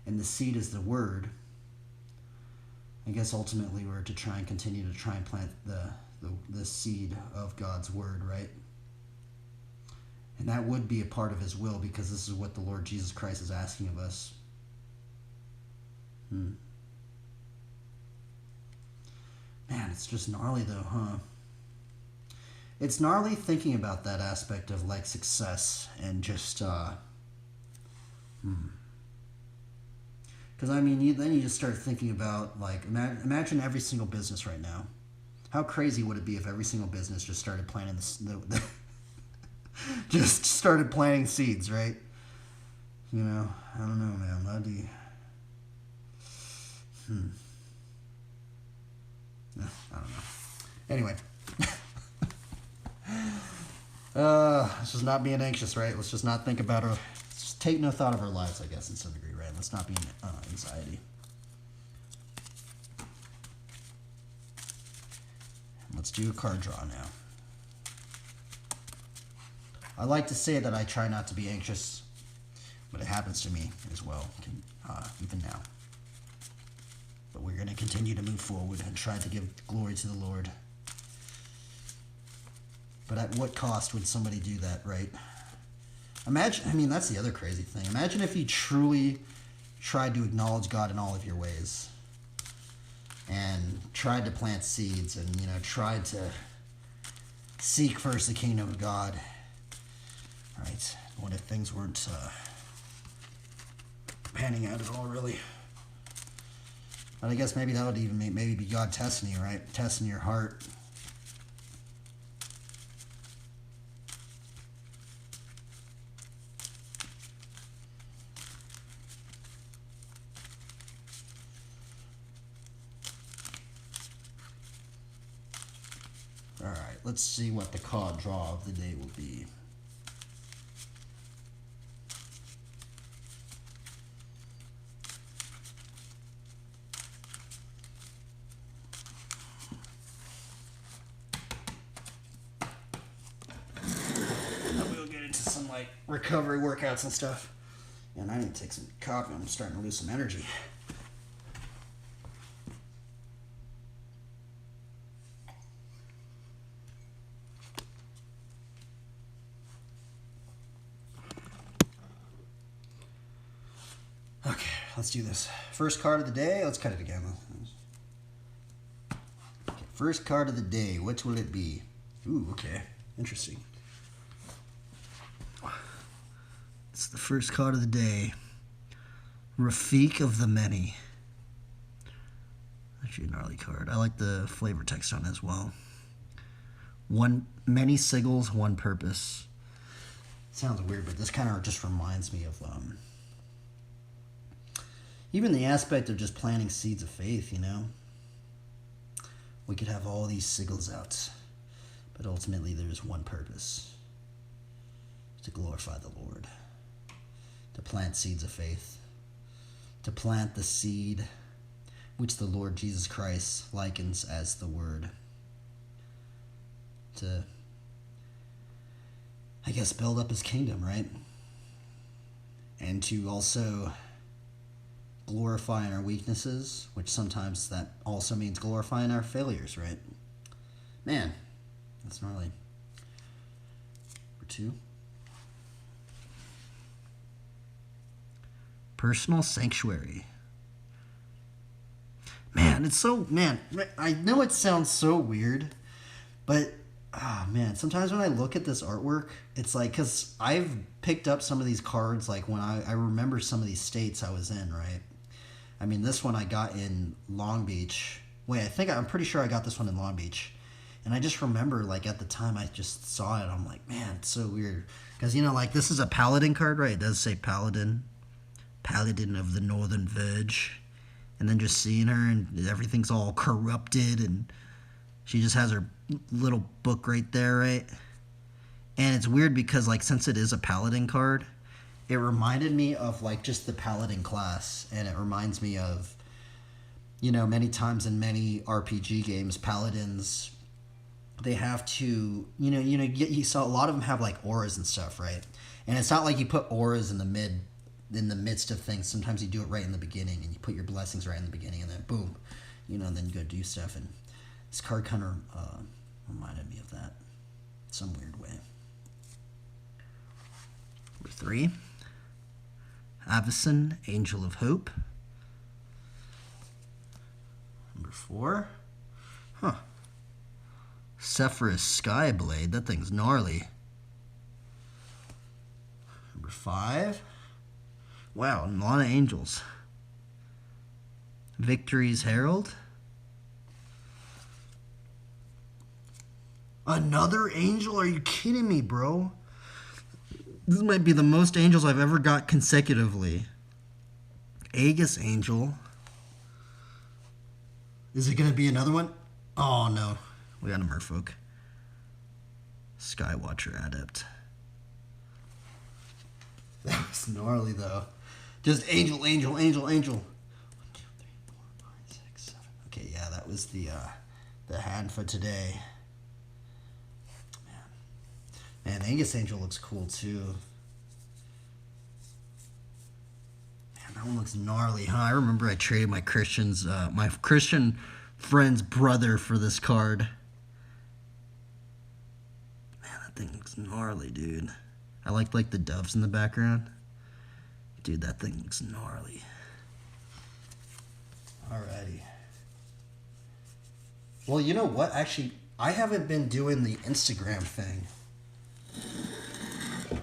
S1: and the seed is the word, I guess ultimately we're to try and continue to try and plant the seed of God's word, right? And that would be a part of his will, because this is what the Lord Jesus Christ is asking of us. Man, it's just gnarly though, huh? It's gnarly thinking about that aspect of like success and just Because, I mean, then you just start thinking about, like, imagine every single business right now. How crazy would it be if every single business just started planting just started planting seeds, right? You know, I don't know, man. That'd be... I don't know. Anyway. Let's just not being anxious, right? Let's just not think about let's just take no thought of our lives, I guess, in some degree, right? Let's not be in anxiety. Let's do a card draw now. I like to say that I try not to be anxious, but it happens to me as well, even now. But we're going to continue to move forward and try to give glory to the Lord. But at what cost would somebody do that, right? Imagine, I mean, that's the other crazy thing. Imagine if you truly tried to acknowledge God in all of your ways and tried to plant seeds and, you know, tried to seek first the kingdom of God, right? What if things weren't panning out at all, really? But I guess maybe that would even maybe be God testing you, right? Testing your heart. All right, let's see what the card draw of the day will be. And then we'll get into some like recovery workouts and stuff. And I need to take some coffee. I'm starting to lose some energy. Okay, let's do this. First card of the day. Let's cut it again. Okay, first card of the day. Which will it be? Ooh, okay. Interesting. It's the first card of the day. Rafiq of the Many. Actually a gnarly card. I like the flavor text on it as well. Many sigils, one purpose. Sounds weird, but this kind of just reminds me of... even the aspect of just planting seeds of faith, you know? We could have all these sigils out, but ultimately there's one purpose. To glorify the Lord. To plant seeds of faith. To plant the seed which the Lord Jesus Christ likens as the Word. To, I guess, build up His kingdom, right? And to also... glorifying our weaknesses, which sometimes that also means glorifying our failures, right? Man, that's gnarly. Number 2. Personal sanctuary. Man, it's so... Man, I know it sounds so weird, but... Ah, man, sometimes when I look at this artwork, it's like... Because I've picked up some of these cards, like when I remember some of these states I was in, right? I mean, this one I got in Long Beach. Wait, I'm pretty sure I got this one in Long Beach. And I just remember, like, at the time I just saw it, I'm like, man, it's so weird. Because, you know, like, this is a Paladin card, right? It does say Paladin. Paladin of the Northern Verge. And then just seeing her, and everything's all corrupted, and she just has her little book right there, right? And it's weird because, like, since it is a Paladin card... it reminded me of, like, just the Paladin class, and it reminds me of, you know, many times in many RPG games, Paladins, they have to, you saw a lot of them have, like, auras and stuff, right? And it's not like you put auras in the midst of things. Sometimes you do it right in the beginning, and you put your blessings right in the beginning, and then boom, and then you go do stuff, and this card kind of reminded me of that in some weird way. Number 3. Avison, Angel of Hope. Number 4. Sephiroth Skyblade. That thing's gnarly. Number 5. Wow, a lot of angels. Victory's Herald. Another angel? Are you kidding me, bro? This might be the most angels I've ever got consecutively. Aegis Angel. Is it going to be another one? Oh, no. We got a merfolk. Skywatcher Adept. That was gnarly, though. Just angel, angel, angel, angel. 1, 2, 3, 4, 5, 6, 7. Okay, yeah, that was the hand for today. Man, Aegis Angel looks cool, too. Man, that one looks gnarly, huh? I remember I traded my Christian friend's brother for this card. Man, that thing looks gnarly, dude. I like the doves in the background. Dude, that thing looks gnarly. Alrighty. Well, you know what? Actually, I haven't been doing the Instagram thing.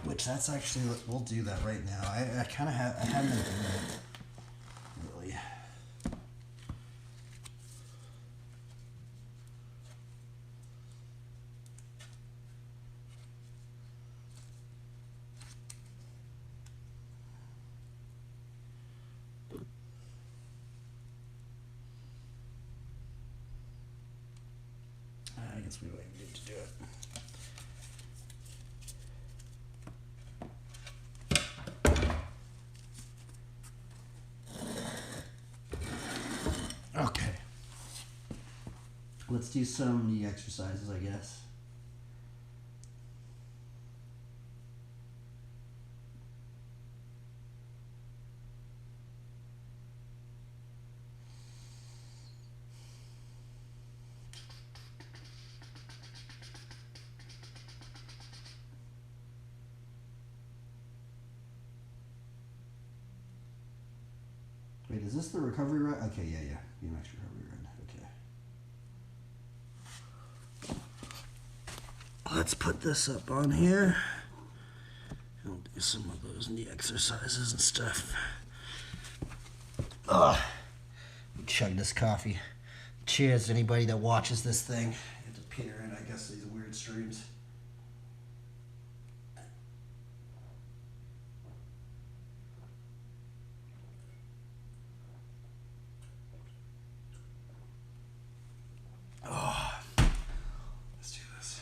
S1: Which that's actually, we'll do that right now. I kind of have, I haven't been doing it. Really. I guess we wouldn't need to do it. Okay. Let's do some knee exercises, I guess. Wait, is this the recovery ride? Okay, yeah. BMX recovery ride. Okay. Let's put this up on here. I'll do some of those knee exercises and stuff. Chug this coffee. Cheers to anybody that watches this thing. I have to peer in, I guess, these weird streams. Let's do this.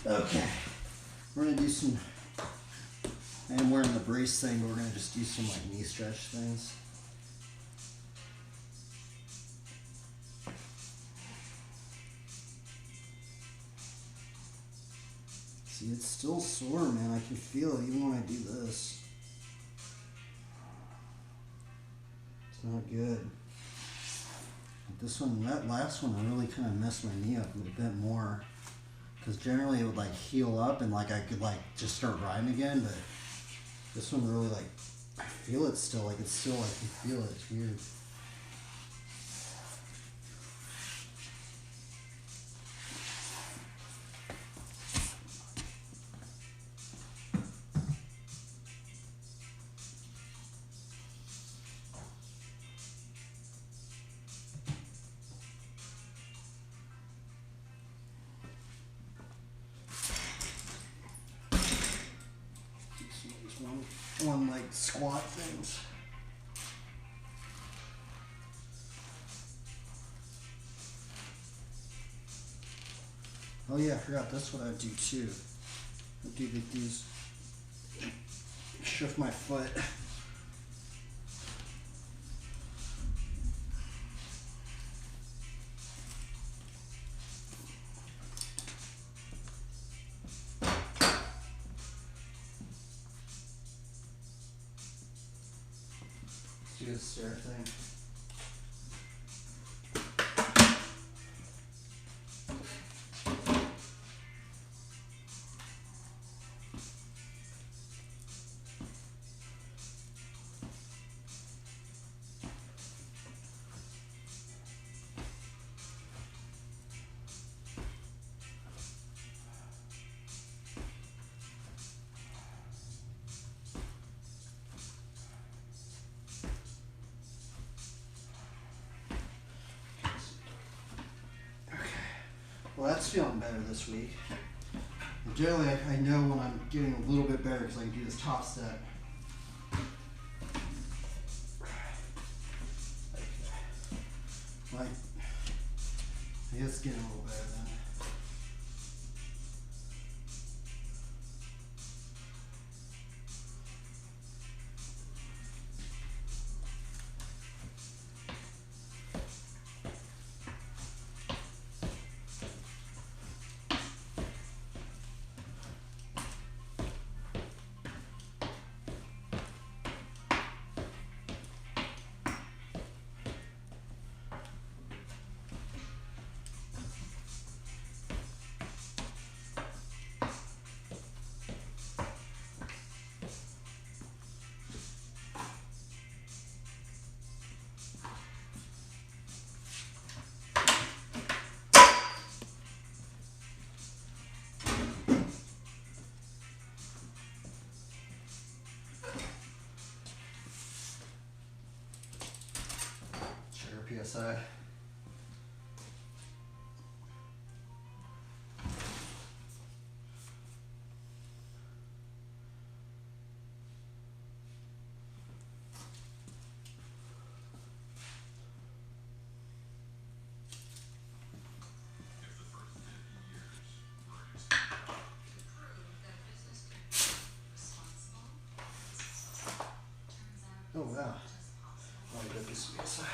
S1: Okay, we're gonna do some, I am wearing the brace thing, but we're gonna just do some like knee stretch things. See, it's still sore, man. I can feel it even when I do this. It's not good. But this one, that last one really kind of messed my knee up a bit more. Because generally it would like heal up and like I could like just start riding again, but this one really like, I feel it still, like it's still, like you feel it, it's weird. on like squat things. Oh yeah, I forgot that's what I do too. I do like these, shift my foot. Let's do the stair thing. Well, that's feeling better this week. And generally, I know when I'm getting a little bit better because I can do this top step. Like, I guess it's getting a little better then. PSI. Oh wow. I'll get this PSI.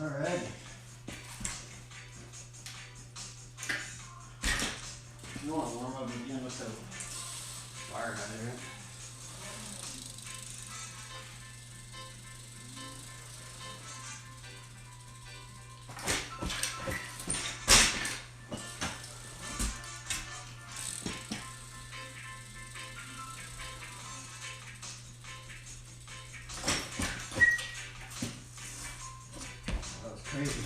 S1: All right. You want to warm up again with the fire hydrant. Crazy.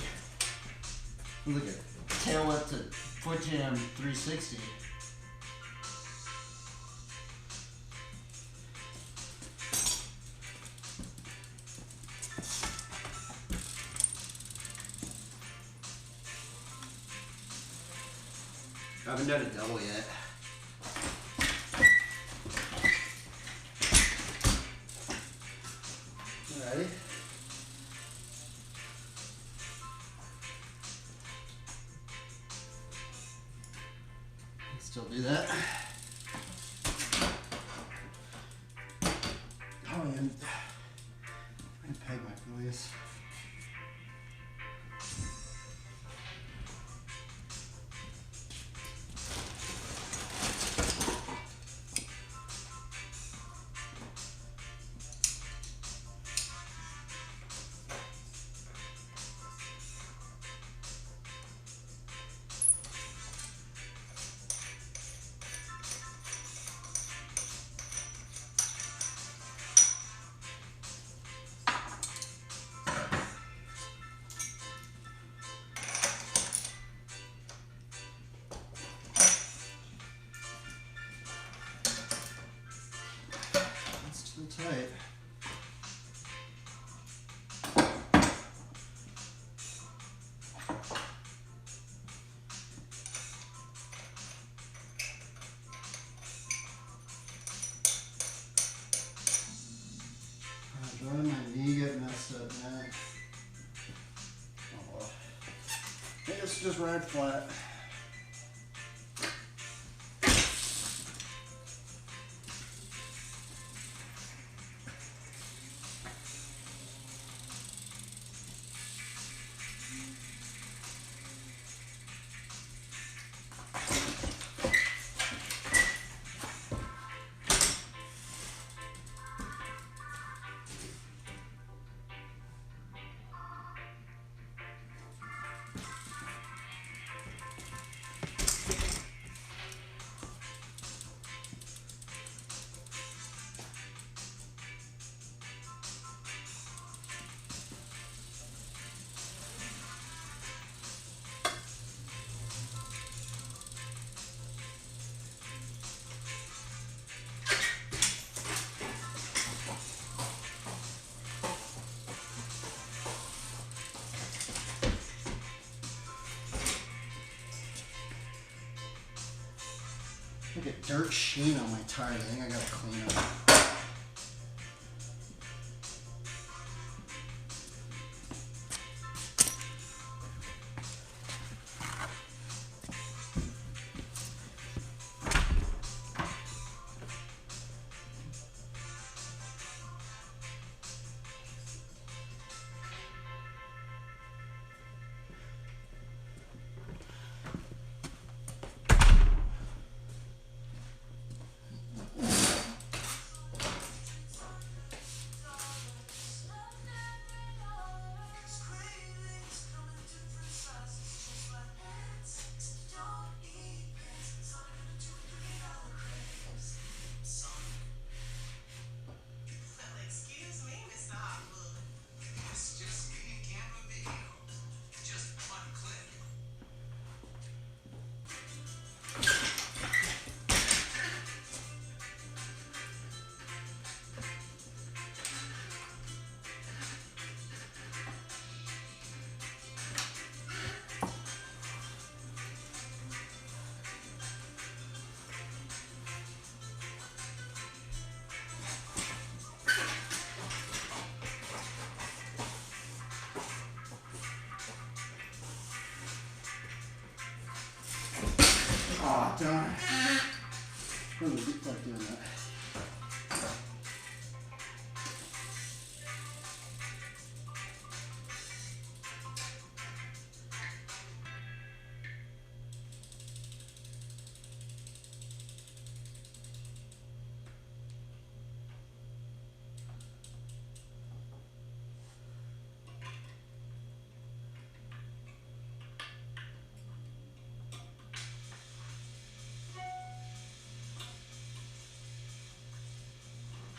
S1: Look at tail up to foot jam 360. I haven't done a double yet. Alrighty. Still do that. Oh, and I peg my voice. So tight. Why did my knee get messed up, man? Oh well. I guess just ride flat. Like a dirt sheen on my tire. I think I gotta clean up. Oh, darn. I really like doing that.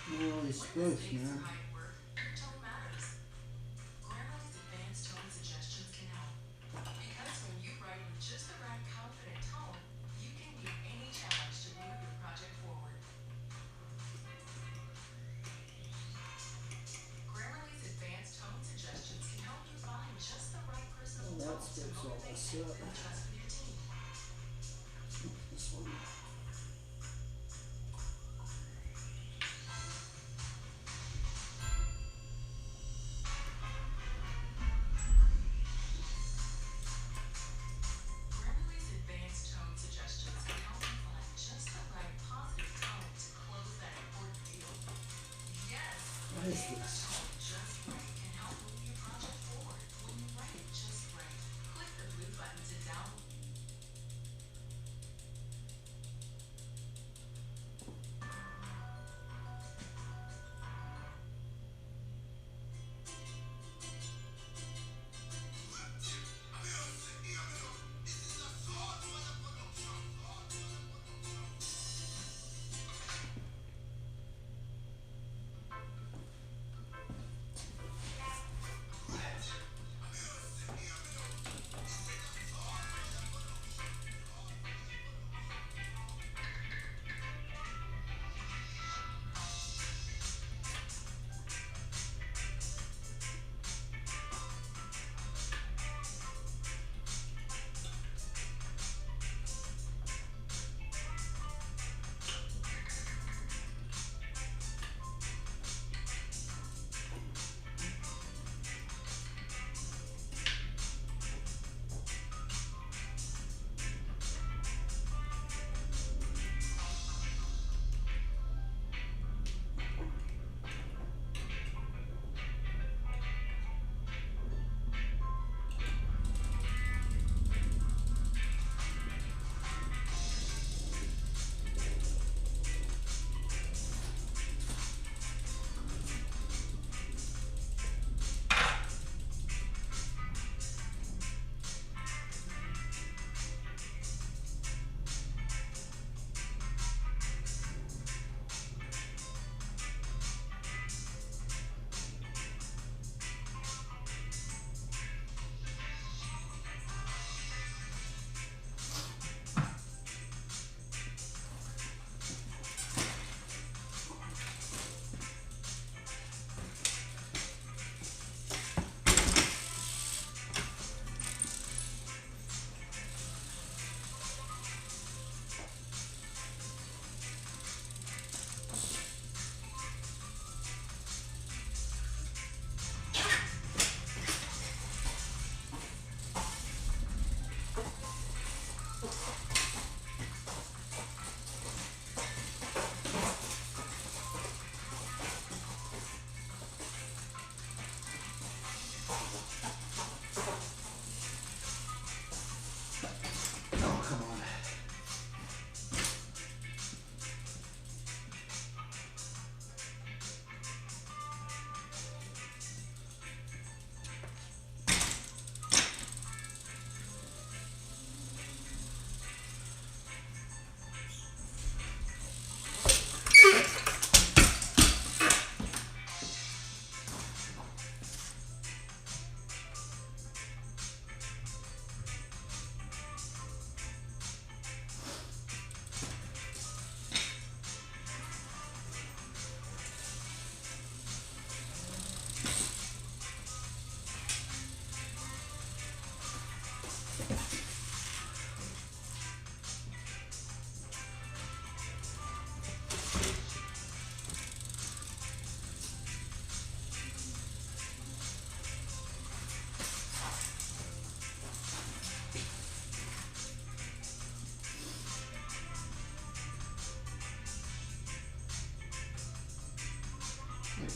S1: All these spokes, man. That spoke's all messed up. This one. What is this?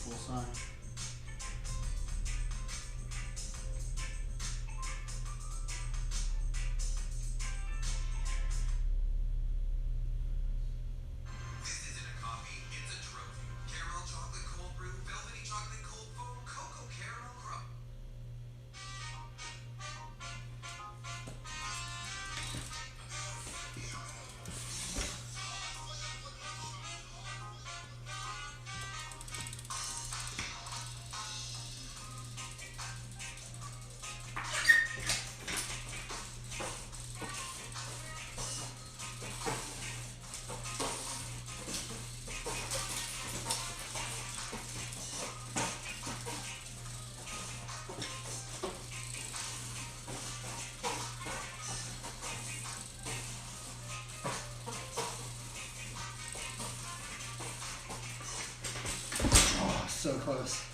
S1: beautiful sign. So close.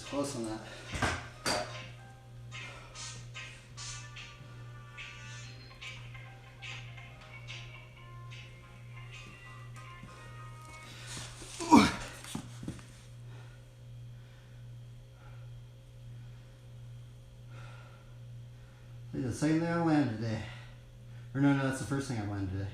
S1: Close on that. The second thing I landed today. Or no, that's the first thing I landed today.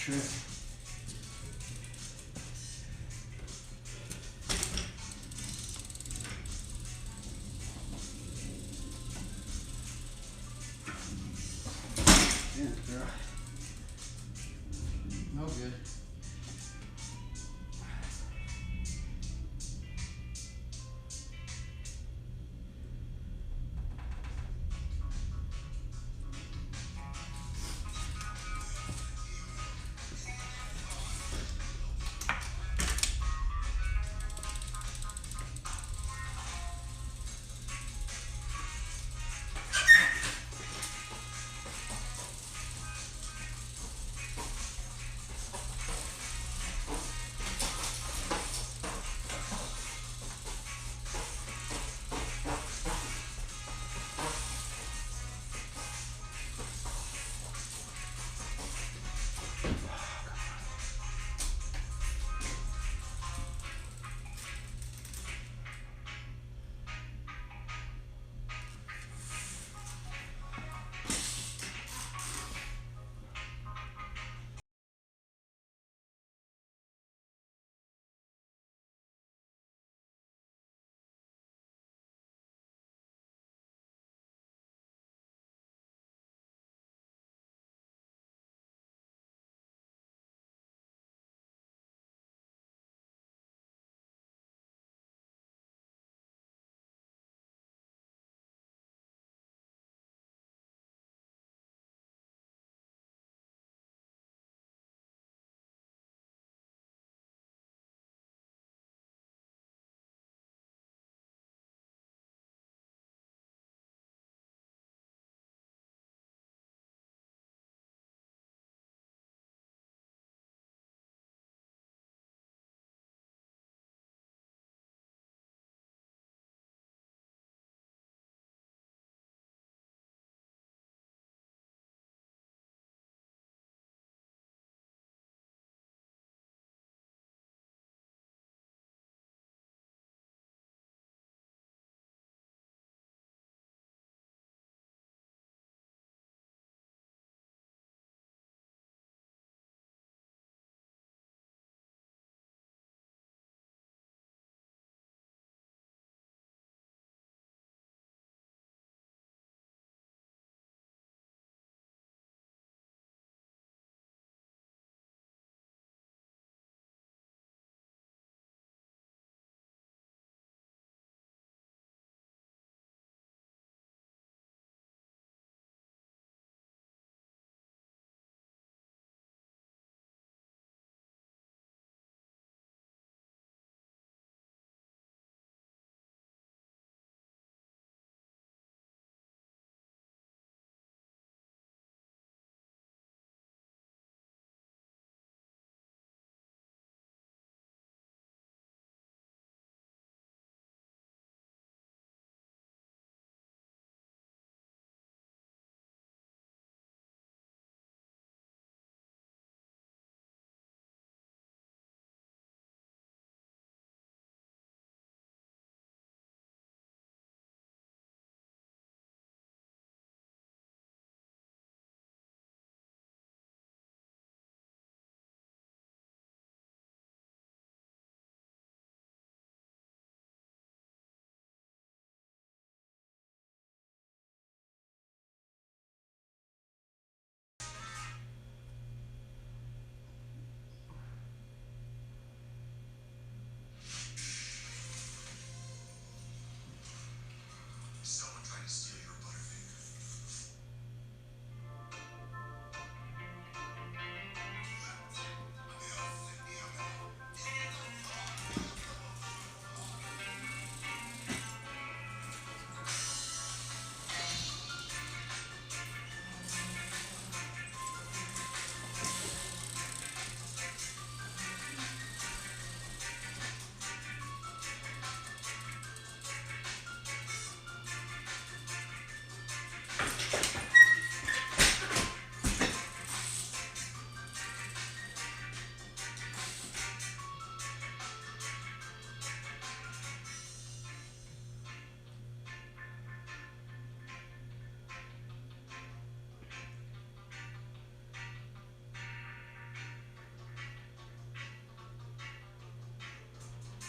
S1: trip. Yeah, girl. No good.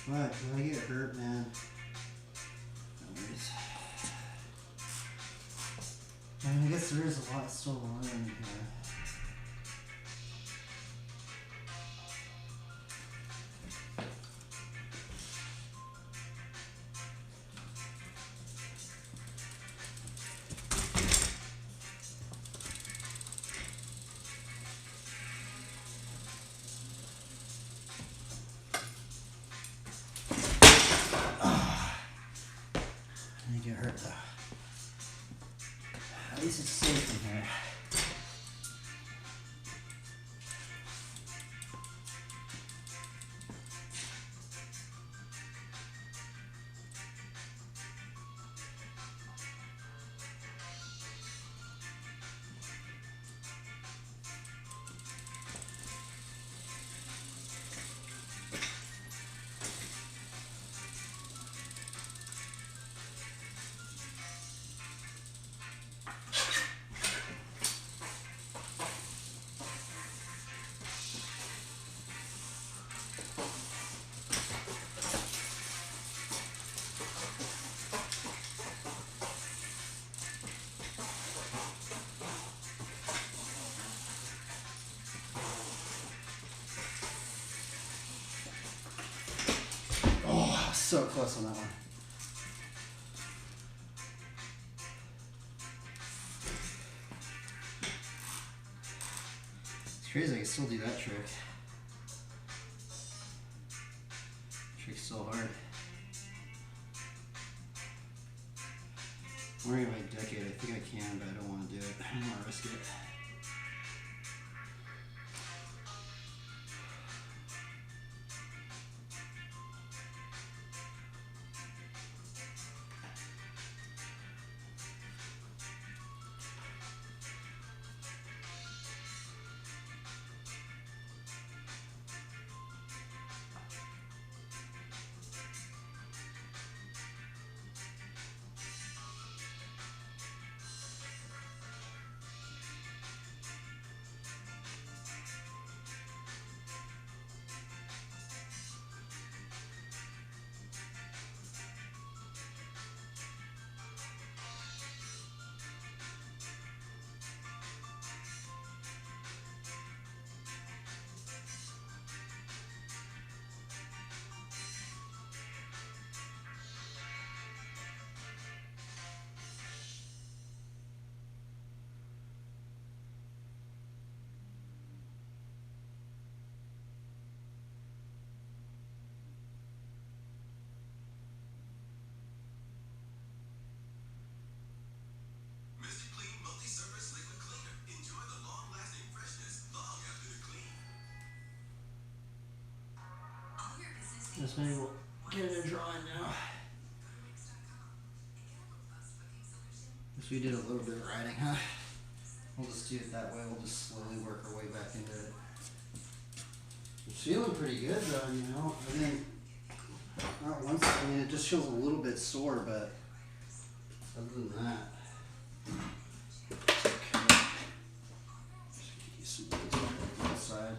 S1: But when I get hurt, man. I guess there is a lot still going on here. I get hurt though. At least it's safe in here. So close on that one. It's crazy I can still do that trick. Trick's so hard. I'm worrying about a decade. I think I can, but I don't want to do it. I don't want to risk it. Just maybe we'll get it a drawing now. Guess we did a little bit of writing, huh? We'll just do it that way. We'll just slowly work our way back into it. It's feeling pretty good though, you know. I mean, not once. I mean, it just feels a little bit sore, but other than that, it's okay. Just use some of this on the side.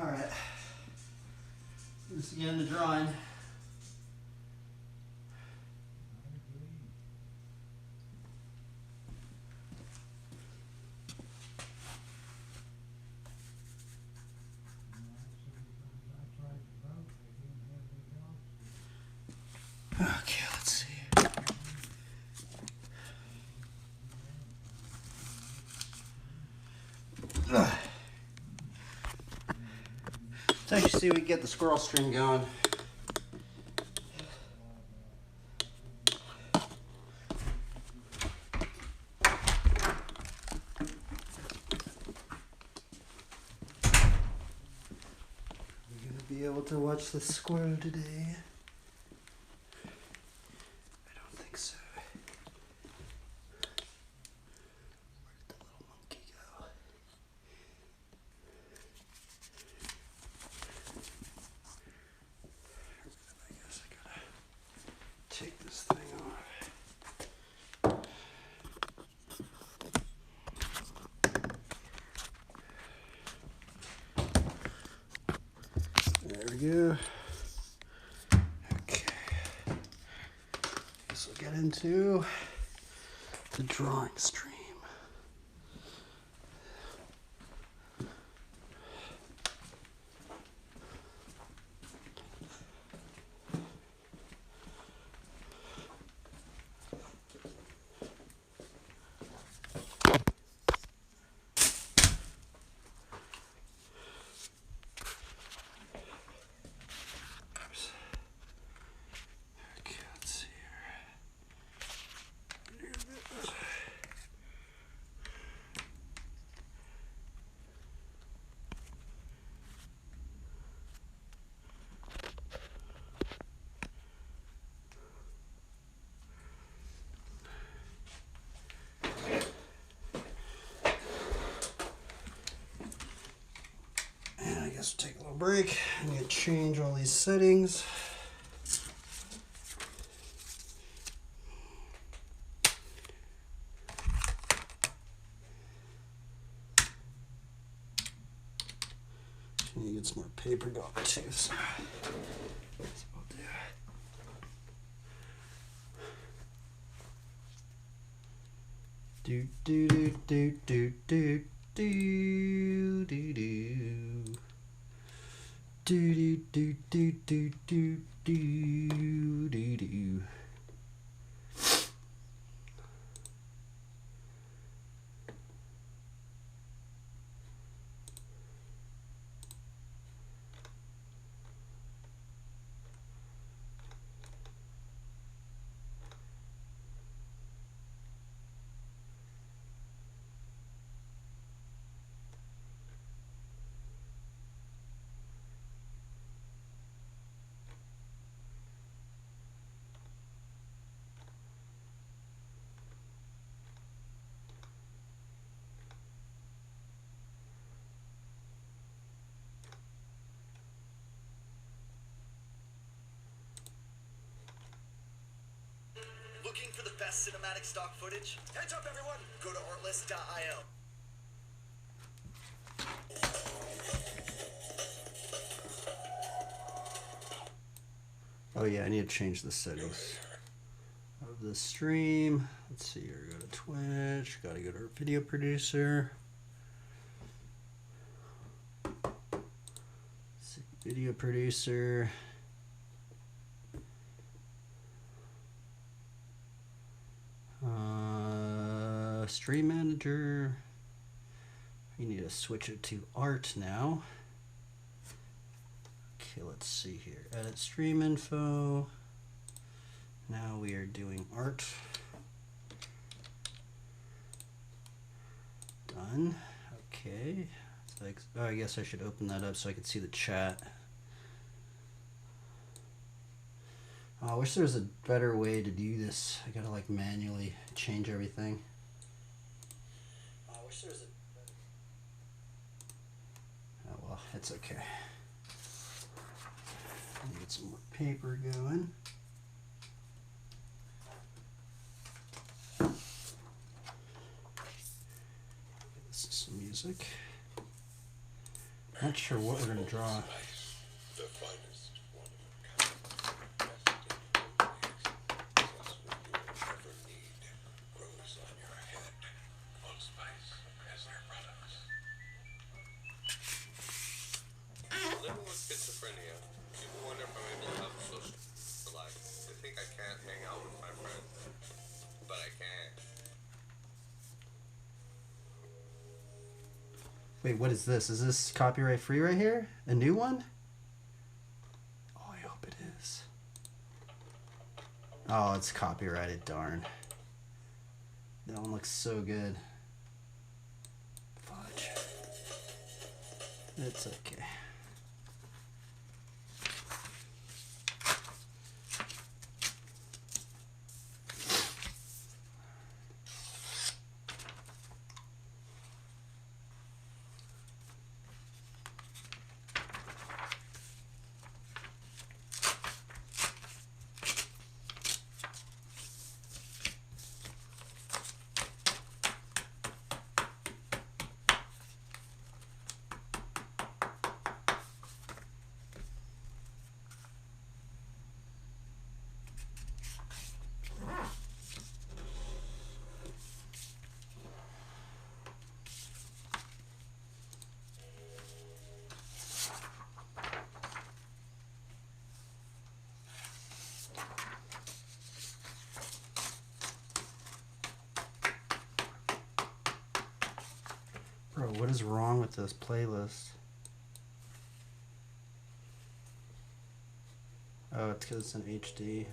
S1: Alright. This again, the drawing. Okay, let's see. Let's actually see if we can get the squirrel string going. We're gonna be able to watch the squirrel today. I don't think so. Where did the little monkey go? I guess I gotta take this thing off. There we go. Okay. Guess we'll get into the drawing stream. Okay, let's see here. And I guess we'll take a little break. I'm gonna change all these settings. You get some more paper going too. So that's what we'll do. Do do do do do do do do. Do do do do do do do do do.
S2: Looking for the best cinematic stock footage? Heads up, everyone! Go to artlist.io.
S1: Oh yeah, I need to change the settings of the stream. Let's see here, go to Twitch, gotta go to our video producer. Let's see, video producer. Stream manager. You need to switch it to art now. Okay, let's see here. Edit stream info. Now we are doing art. Done. Okay. So I guess I should open that up so I can see the chat. Oh, I wish there was a better way to do this. I gotta like manually change everything. Oh, I wish there was a better... Oh well, it's okay. Get some more paper going. This is some music. Not sure what we're gonna draw.
S3: The finest one of a kind. Just what you will ever need grows on your head. Old Spice has their products. Living with schizophrenia, people wonder if I'm able to have a social life. They think I can't hang out with my friends, but I can.
S1: Wait, what is this? Is this copyright free right here? A new one? Oh, I hope it is. Oh, it's copyrighted, darn. That one looks so good. Fudge. It's okay. Bro, what is wrong with this playlist? Oh, it's because it's in HD.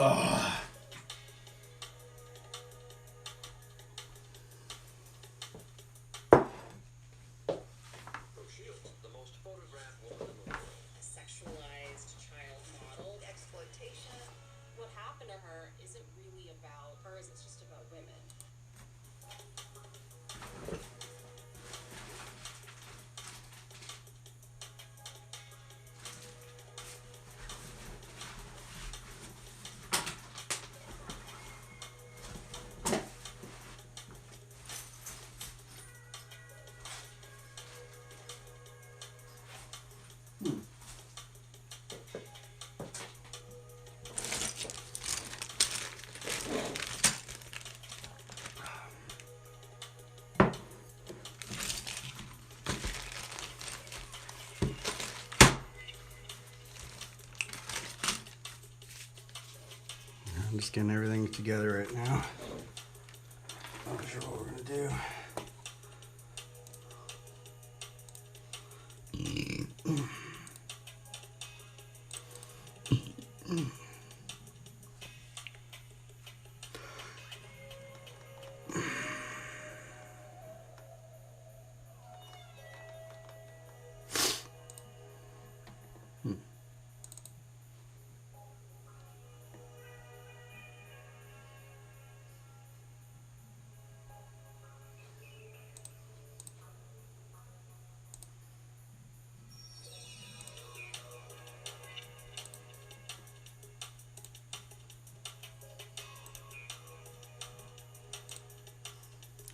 S1: Ugh.
S3: The most photographed woman in the world.
S4: A sexualized child model. Exploitation.
S5: What happened to her isn't really about hers, it's just about women.
S1: I'm just getting everything together right now. Not sure what we're gonna do.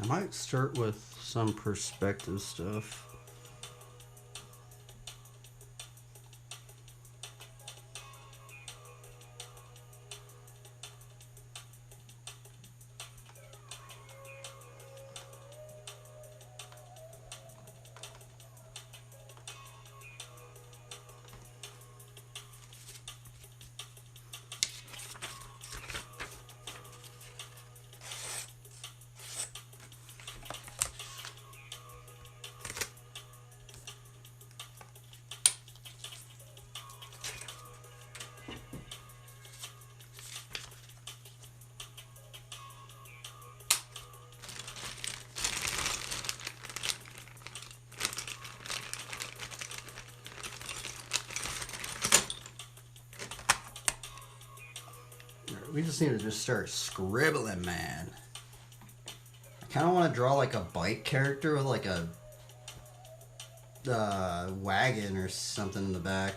S1: I might start with some perspective stuff. We just need to just start scribbling, man. I kind of want to draw like a bike character with like a wagon or something in the back.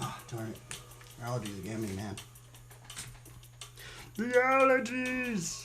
S1: Oh, darn it. Allergies again, me, man. The allergies!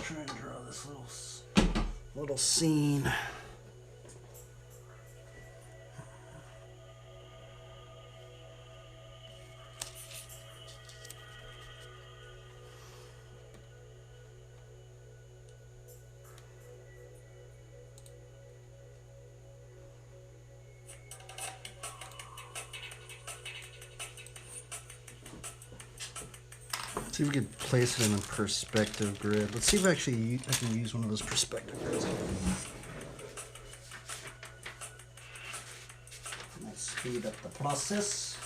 S1: Try and draw this little scene. See if we could place it in a perspective grid. Let's see if actually I can use one of those perspective grids. Might speed up the process.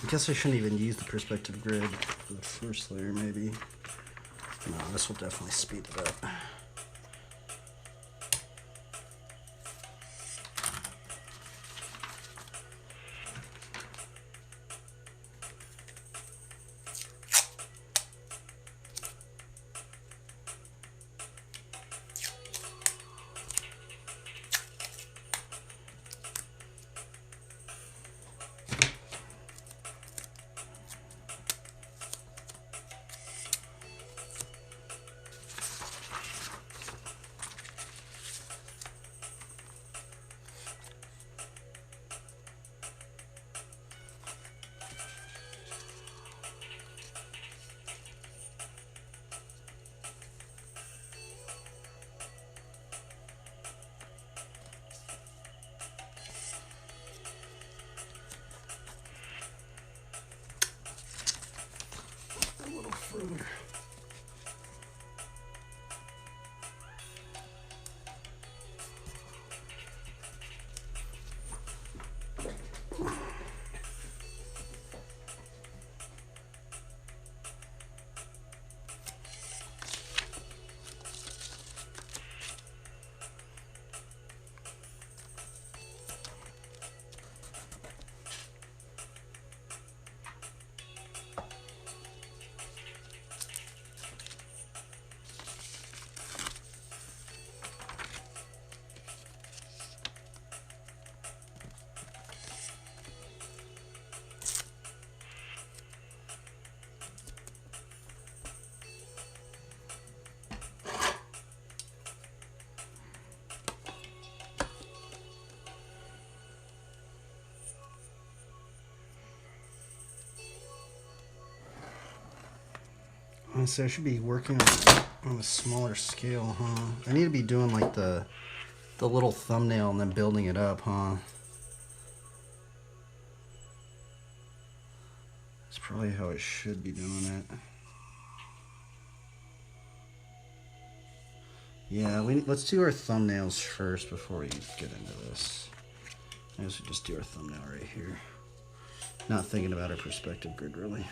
S1: I guess I shouldn't even use the perspective grid for the first layer, maybe. No, this will definitely speed it up. A little further. Honestly, I should be working on a smaller scale, huh? I need to be doing like the little thumbnail and then building it up, huh? That's probably how I should be doing it. Yeah, let's do our thumbnails first before we get into this. I guess we just do our thumbnail right here. Not thinking about our perspective grid, really.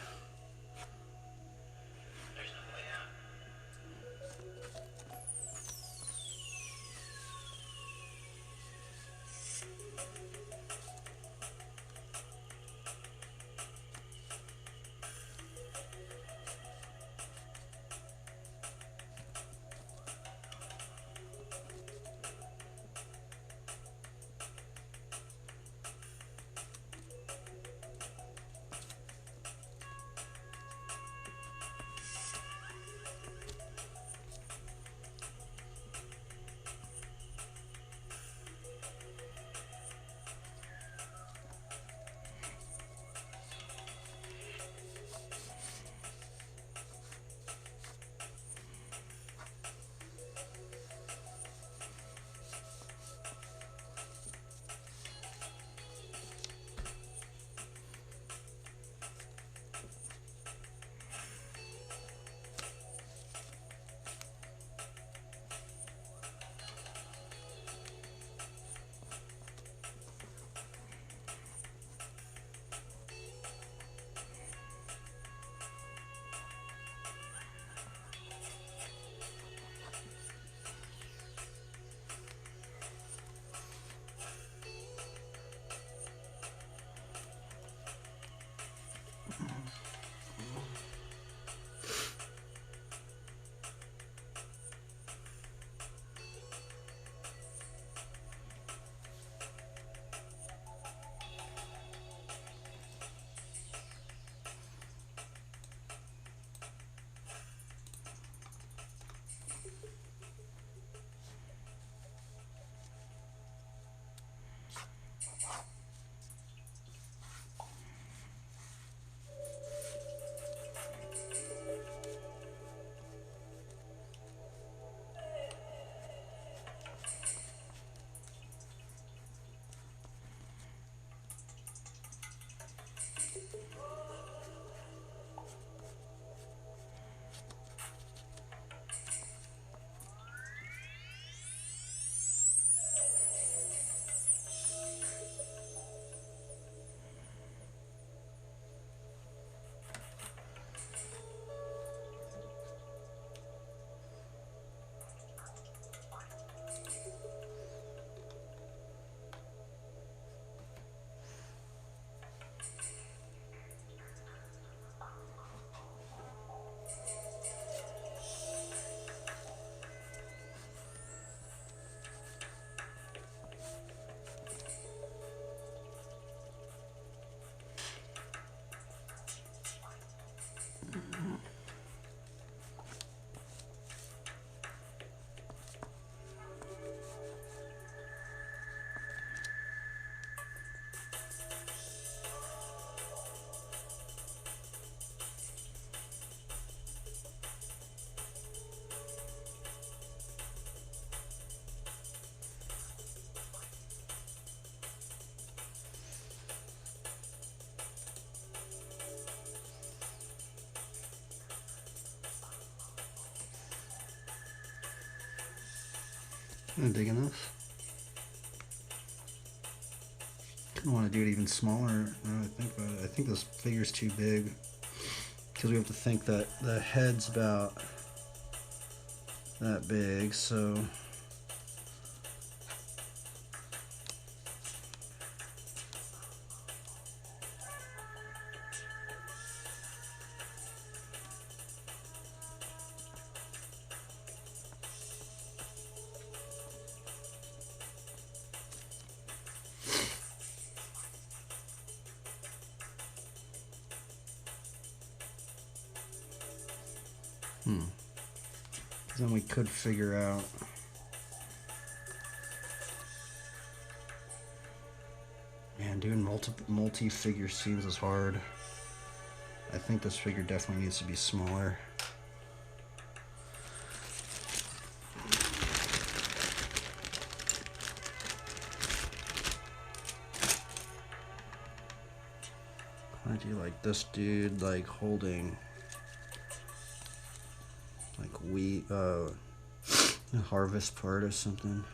S1: Kind of digging this. Kind of want to do it even smaller. Now I think about it. I think this figure's too big because we have to think that the head's about that big. So then we could figure out. Man, doing multi-figure scenes is hard. I think this figure definitely needs to be smaller. I do like this dude, like holding like wheat, a harvest part or something.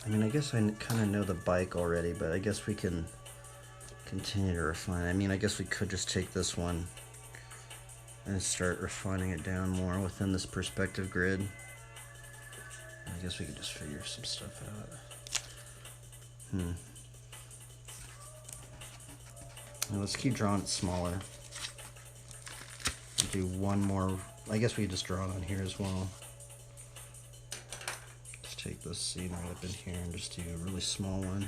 S1: I mean, I guess I kind of know the bike already, but I guess we can continue to refine. I mean, I guess we could just take this one and start refining it down more within this perspective grid. I guess we could just figure some stuff out. Now let's keep drawing it smaller. Do one more. I guess we just draw it on here as well. Just take this scene right up in here and just do a really small one.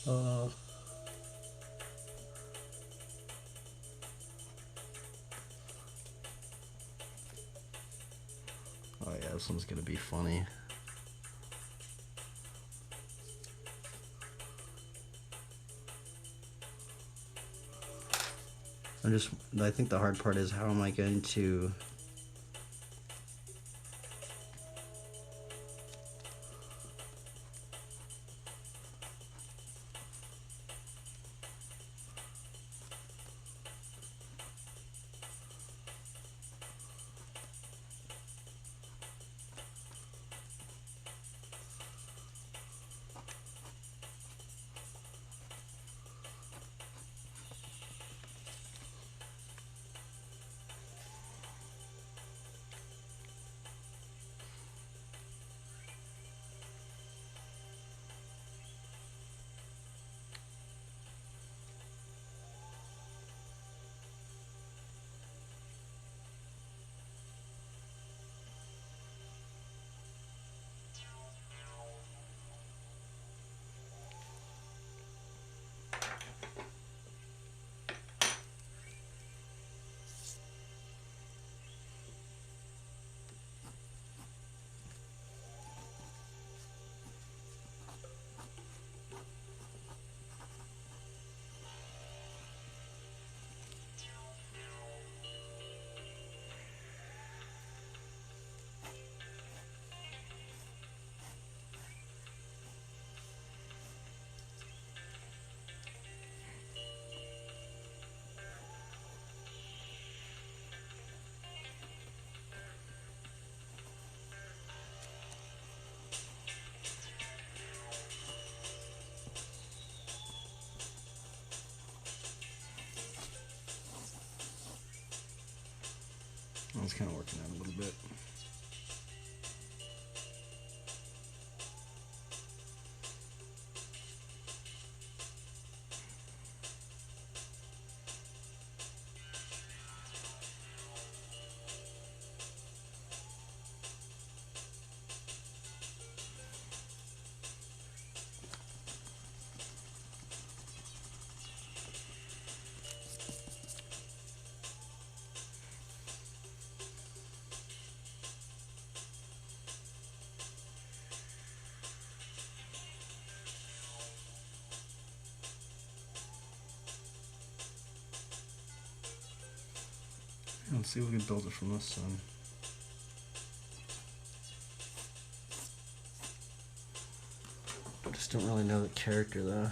S1: Oh yeah, this one's gonna be funny. I think the hard part is how am I going to
S6: I was kind of working on it a little bit. Let's see if we can build it from this side. I just don't really know the character though.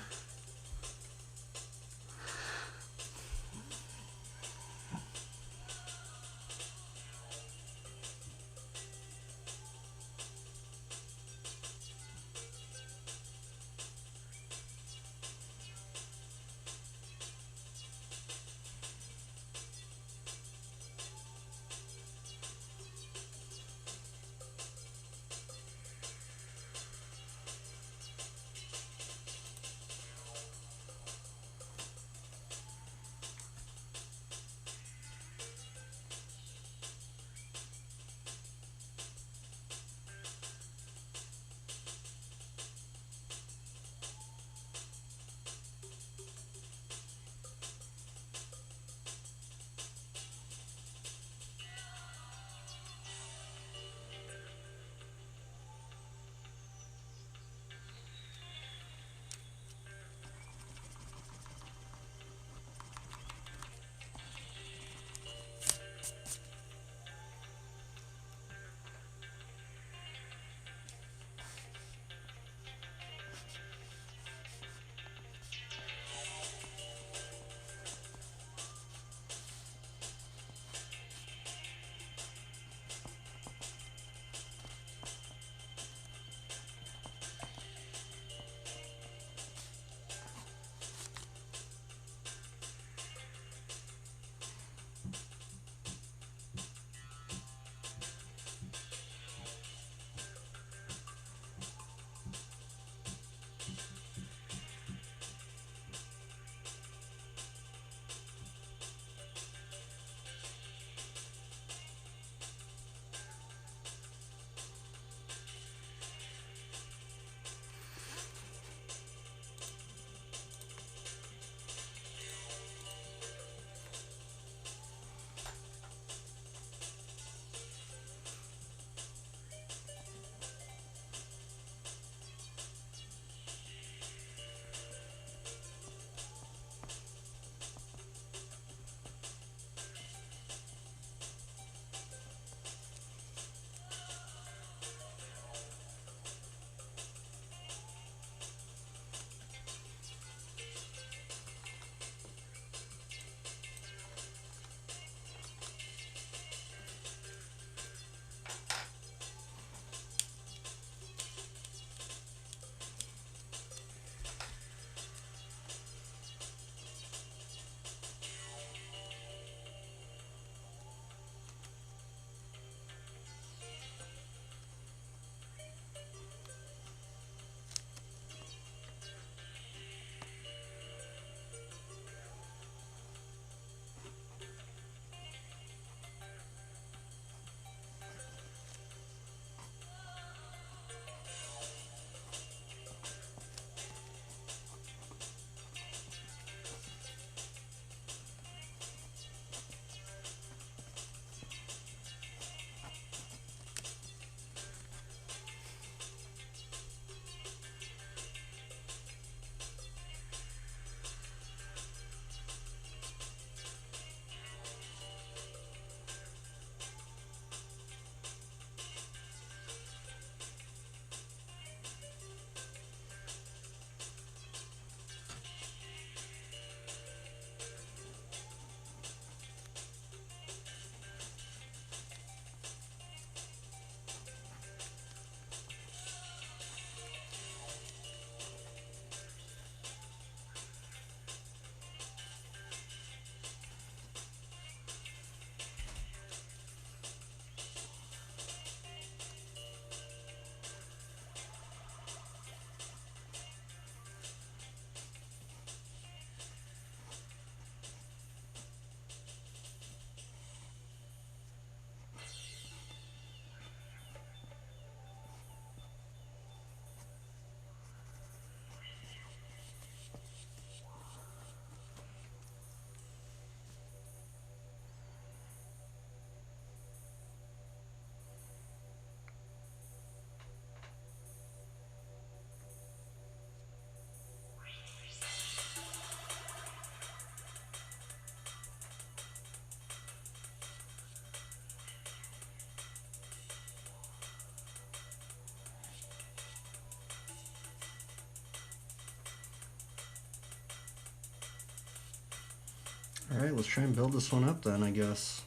S6: Alright, let's try and build this one up then, I guess.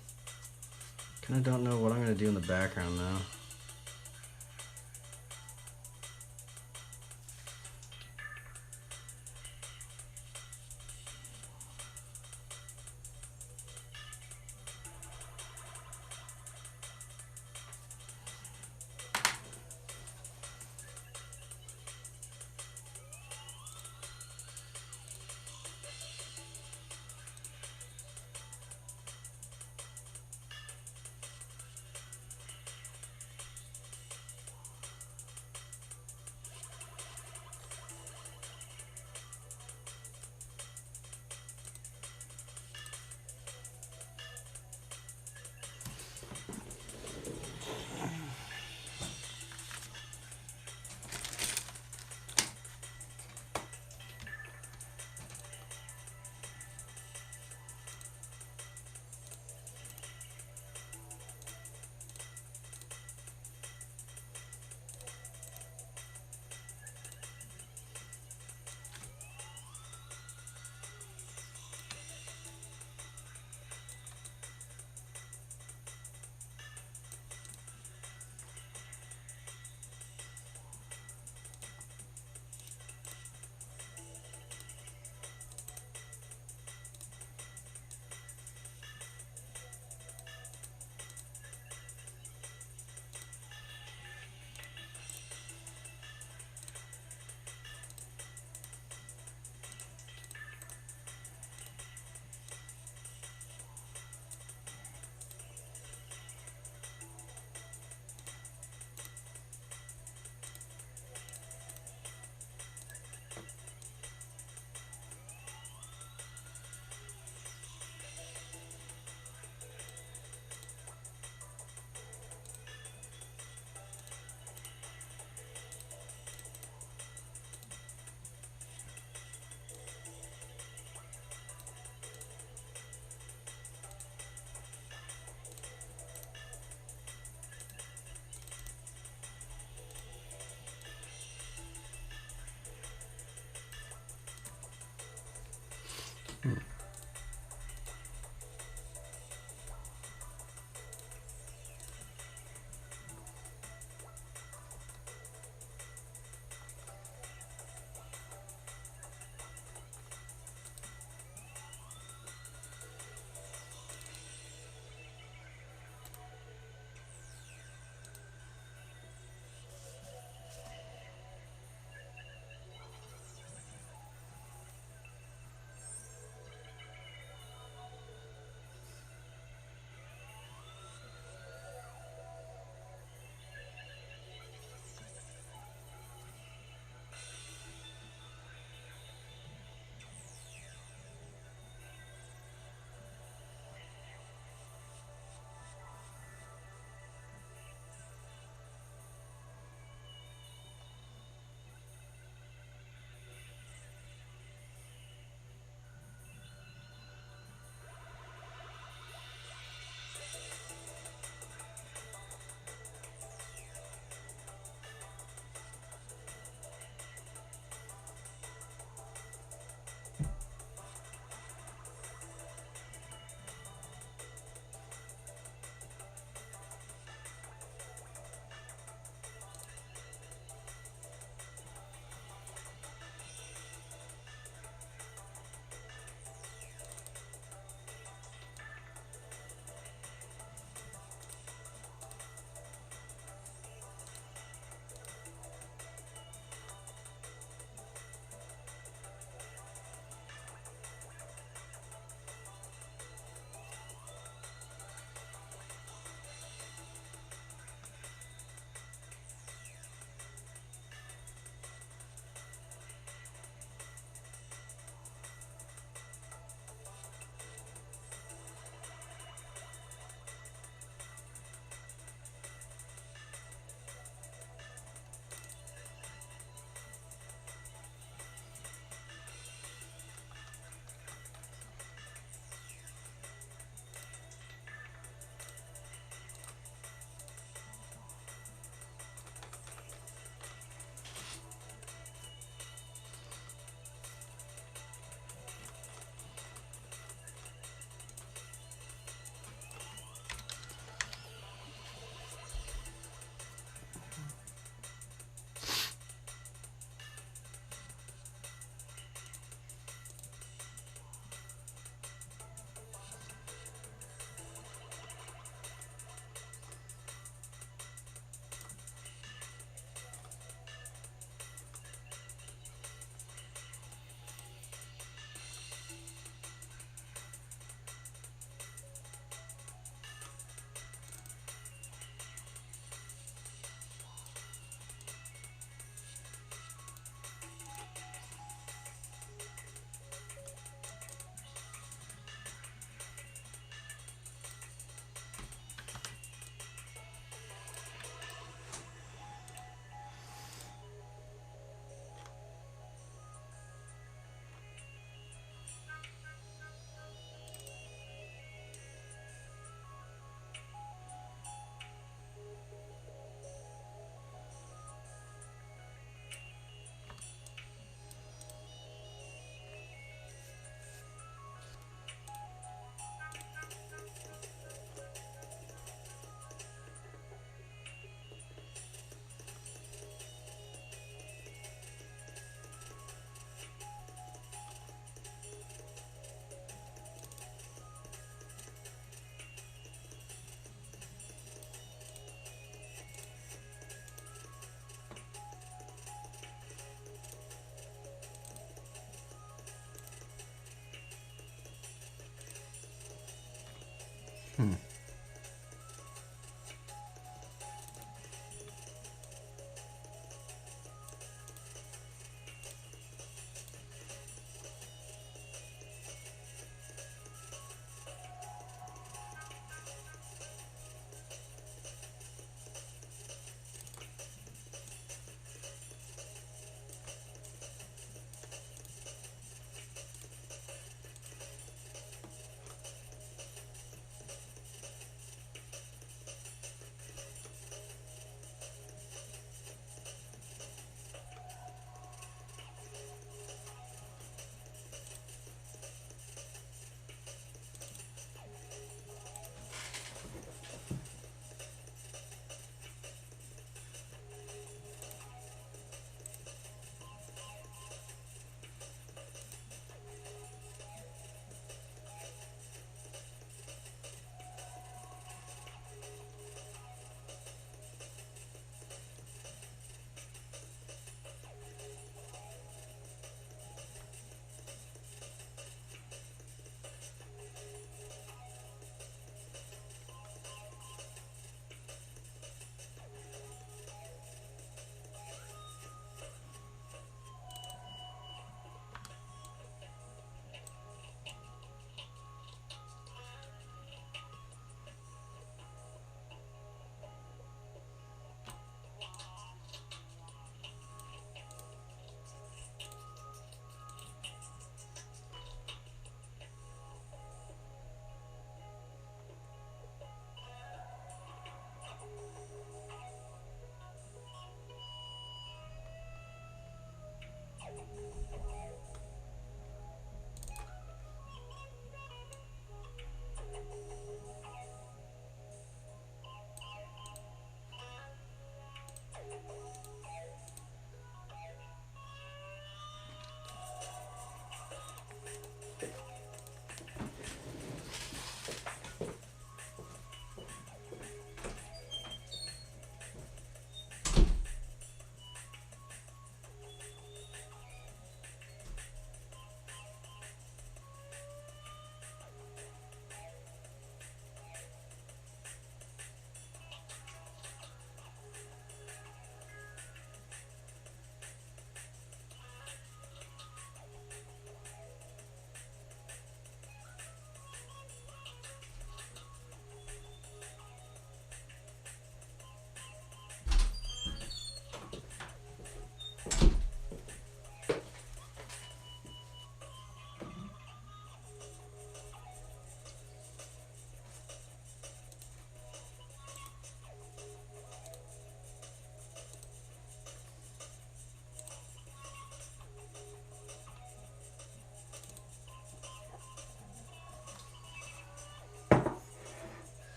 S6: Kinda don't know what I'm gonna do in the background though.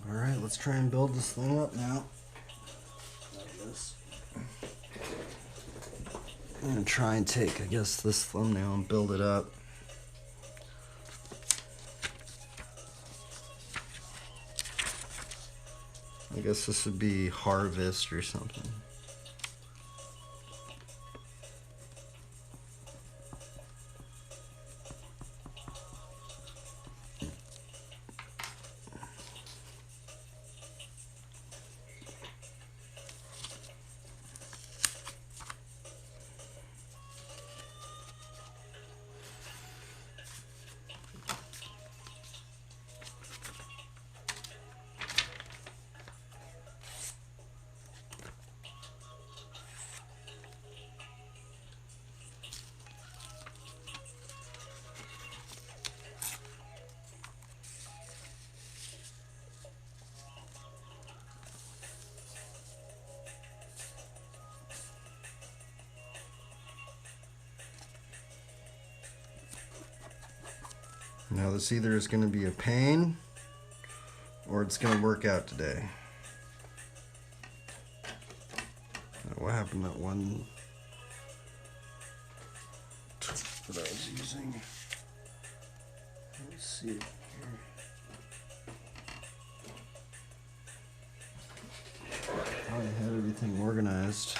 S6: Alright, let's try and build this thing up now. I'm going to try and take, I guess, this thumbnail and build it up. I guess this would be Harvest or something. Now this either is going to be a pain or it's going to work out today. Now, what happened to that one tool that I was using? Let's see it here. I had everything organized.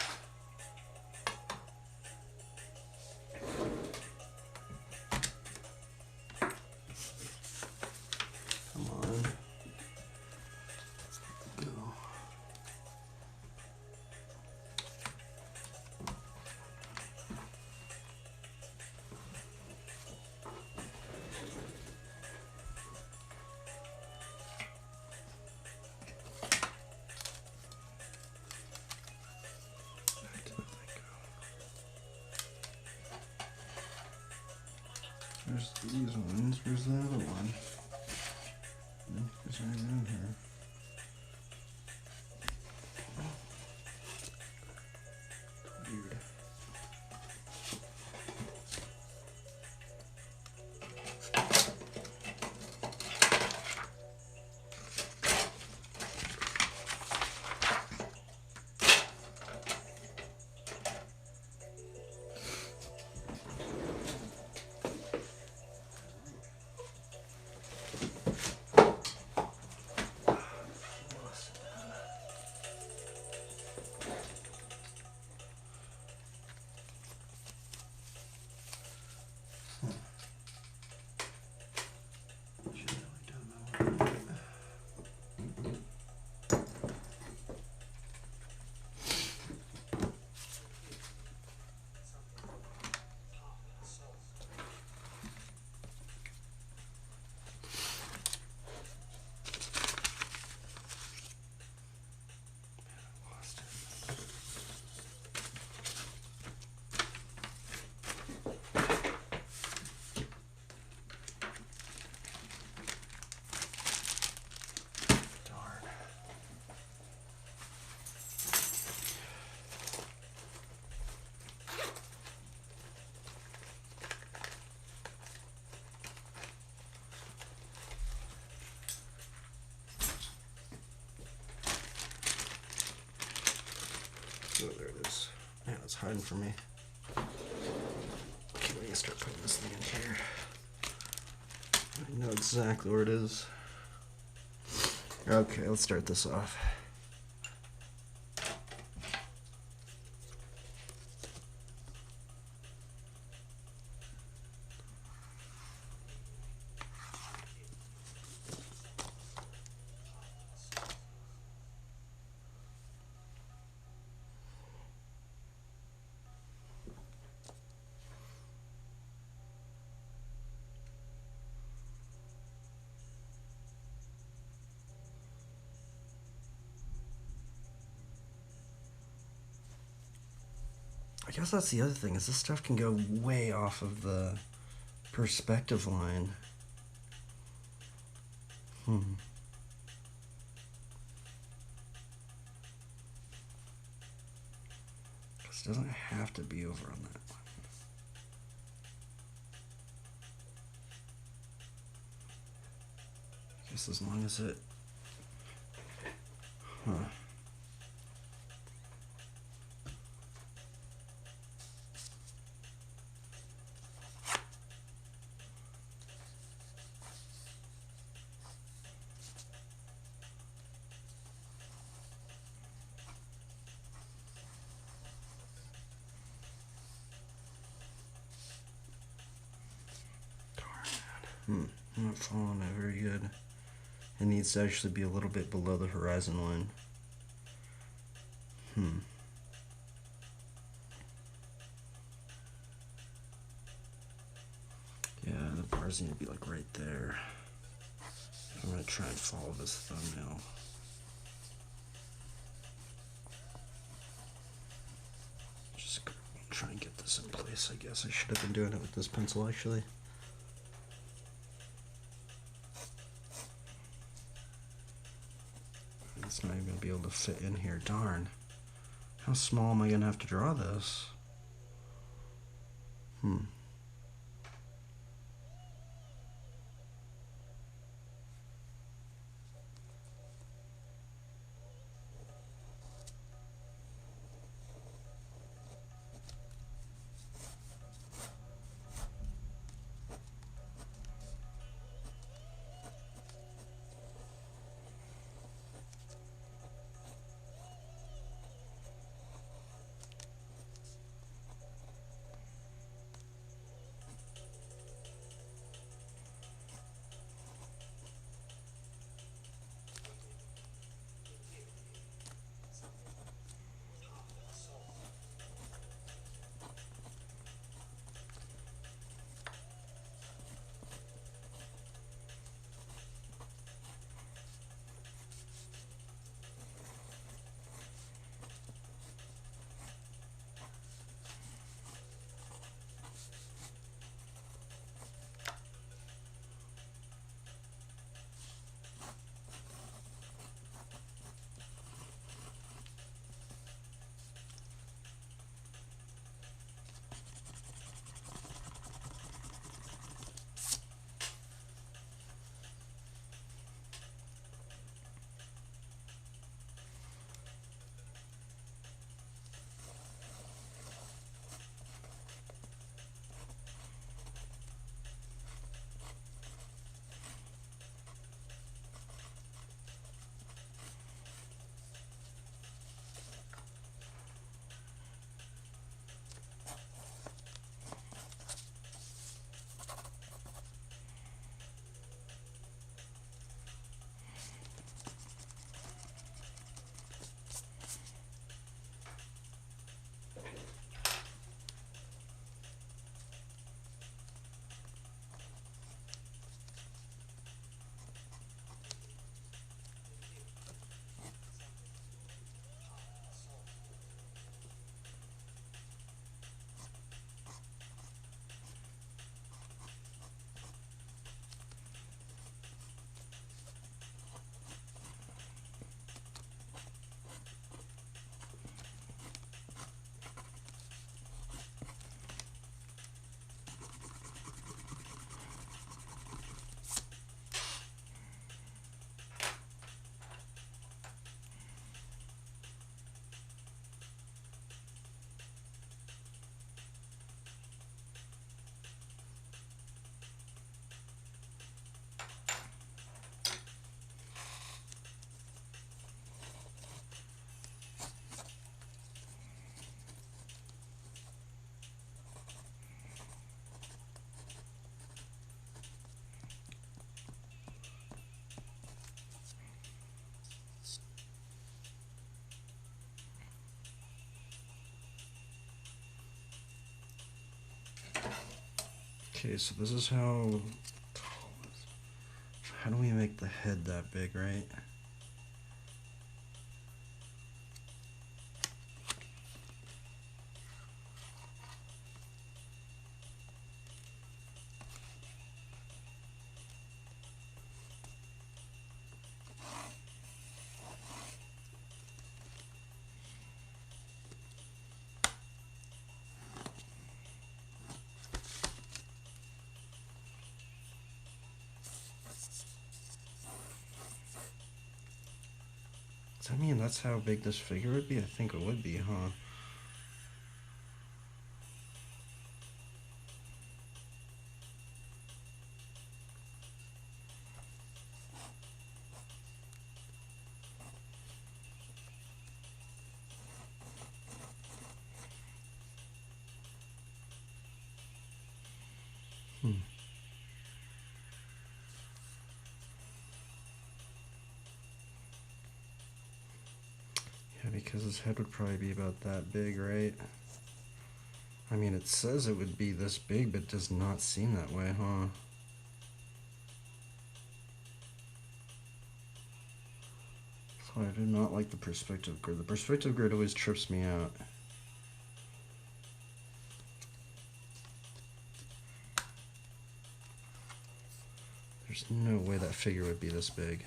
S6: Come on. Go. There's these ones. Where's the other one? It's right in here. Weird. Oh, there it is. Man, it's hiding from me. Okay, let me start putting this thing in here. I know exactly where it is. Okay, let's start this off. I guess that's the other thing, is this stuff can go way off of the perspective line. Because it doesn't have to be over on that one. I guess as long as it... I'm not following that very good. It needs to actually be a little bit below the horizon line. Yeah, the bars need to be like right there. I'm gonna try and follow this thumbnail. Just try and get this in place, I guess. I should have been doing it with this pencil, actually. It's not even gonna be able to fit in here, darn. How small am I gonna have to draw this? Okay, so this is how tall is. How do we make the head that big, right? Does that mean that's how big this figure would be? I think it would be, huh? Yeah, because his head would probably be about that big, right? I mean, it says it would be this big, but it does not seem that way, huh? So I do not like the perspective grid. The perspective grid always trips me out. There's no way that figure would be this big.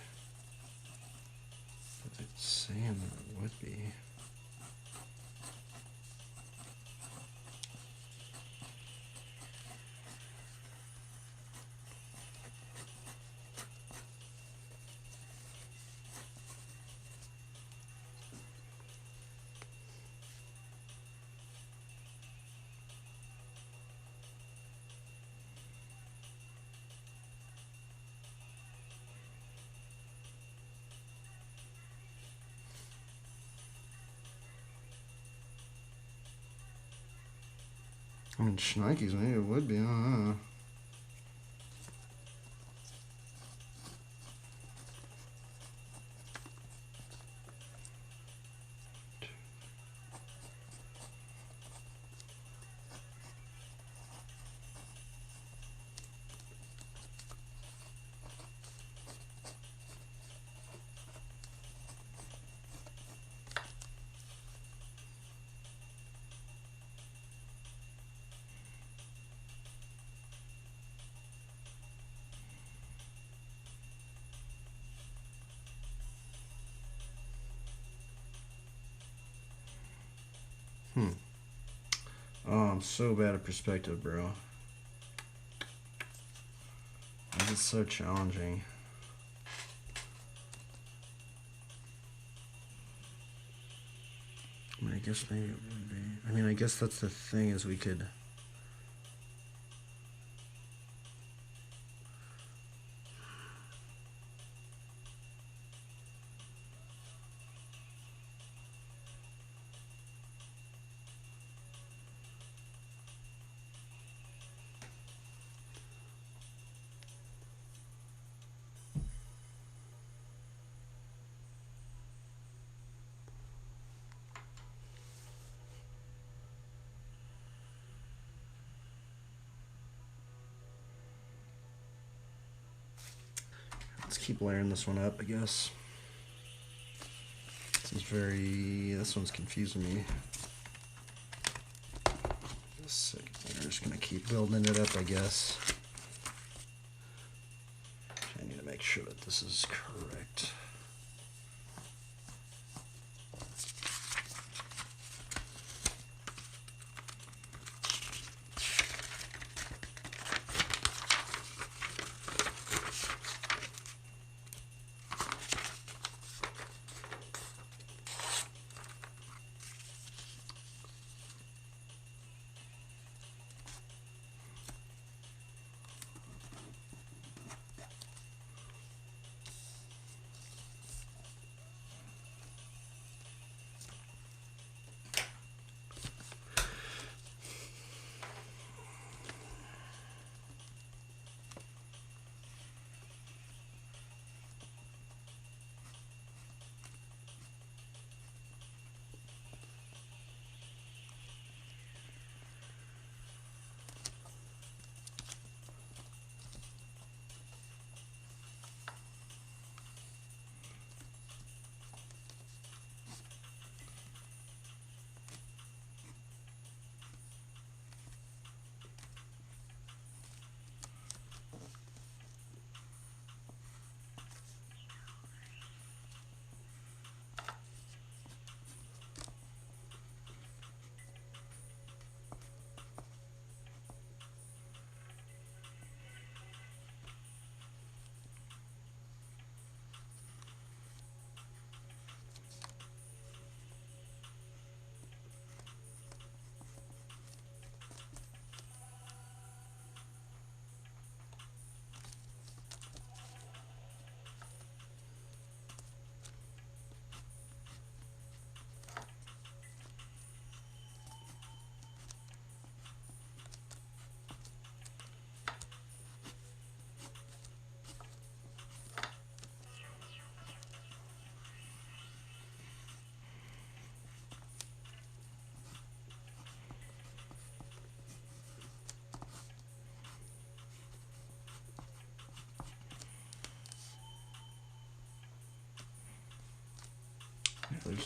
S6: But it's saying that it would be. I mean, Schneike's maybe it would be, I don't know. Oh, I'm so bad at perspective, bro. This is so challenging. I mean, I guess maybe it would be. I mean, I guess that's the thing, is we could. Let's keep layering this one up, I guess. This one's confusing me. Just a second, we're just gonna keep building it up, I guess. I need to make sure that this is correct.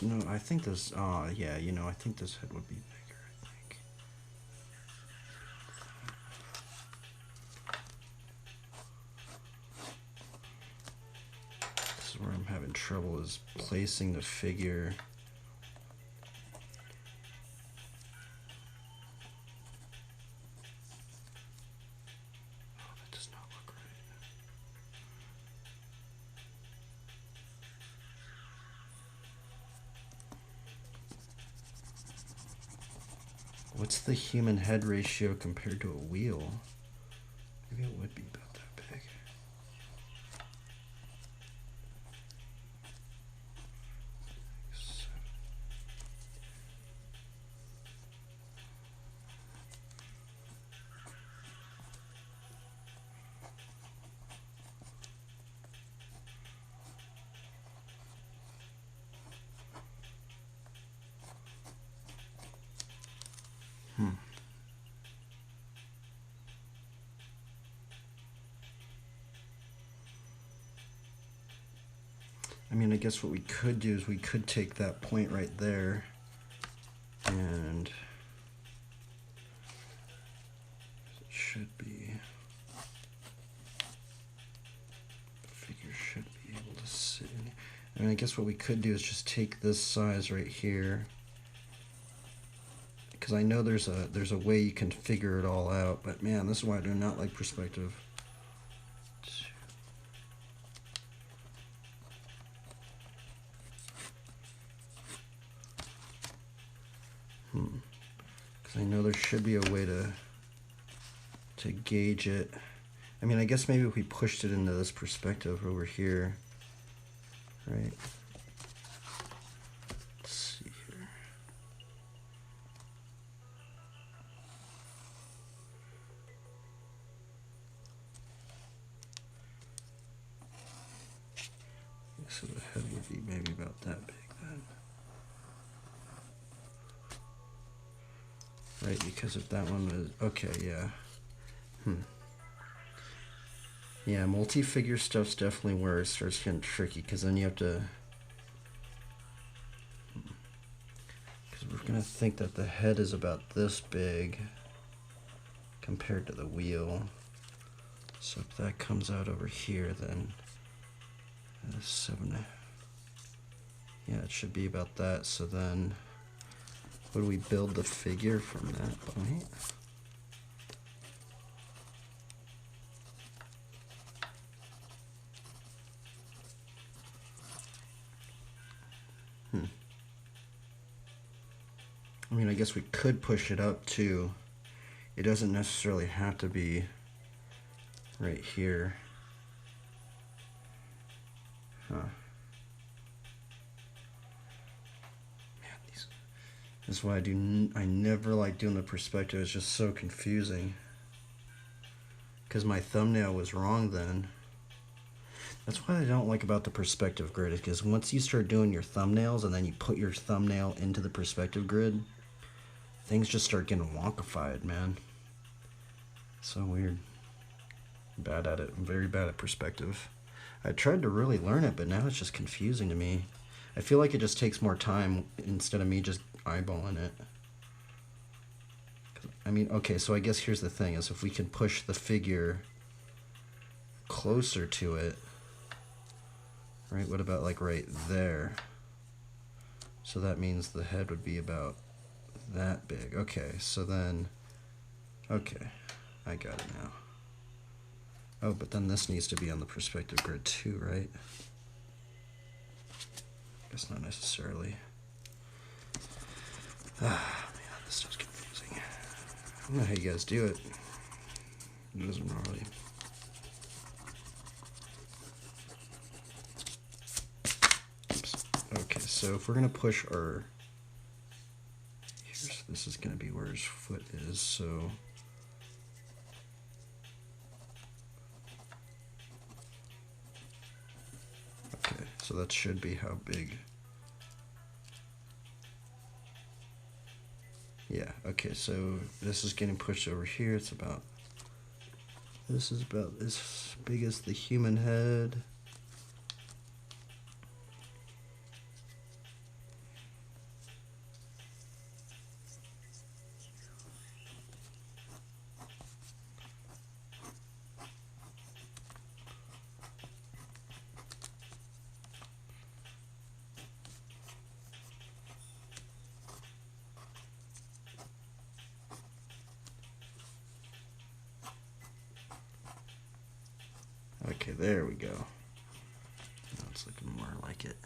S6: no, I think this, yeah, you know, I think this head would be bigger, I think. This is where I'm having trouble, is placing the figure. Oh, that does not look right. What's the human head ratio compared to a wheel? Maybe it would be about that big. I mean, I guess what we could do is we could take that point right there and it should be, the figure should be able to sit in. I mean, I guess what we could do is just take this size right here, because I know there's a way you can figure it all out, but man, this is why I do not like perspective. Because I know there should be a way to gauge it. I mean, I guess maybe if we pushed it into this perspective over here, right? Let's see here. So the head would be maybe about that big then. Right, because if that one was, okay, yeah. Yeah, multi-figure stuff's definitely where it starts getting tricky, because then you have to, because we're going to think that the head is about this big compared to the wheel. So if that comes out over here, then 7, yeah, it should be about that. So then, what do we build the figure from that point? I mean, I guess we could push it up too. It doesn't necessarily have to be right here. Huh. Man, this is why I never like doing the perspective. It's just so confusing. Because my thumbnail was wrong then. That's what I don't like about the perspective grid, because once you start doing your thumbnails and then you put your thumbnail into the perspective grid, things just start getting wonkified, man. So weird. Bad at it. I'm very bad at perspective. I tried to really learn it, but now it's just confusing to me. I feel like it just takes more time instead of me just eyeballing it. I mean, okay, so I guess here's the thing, is if we can push the figure closer to it, right, what about like right there? So that means the head would be about that big. Okay, so then, okay, I got it now. Oh, but then this needs to be on the perspective grid too, right? Guess not necessarily. Ah, man, this stuff's confusing. I don't know how you guys do it. It doesn't really. Oops. Okay, so if we're gonna push our, this is gonna be where his foot is, so. Okay, so that should be how big. Yeah, okay, so this is getting pushed over here. It's about, this is about as big as the human head. Okay, there we go. Now it's looking more like it.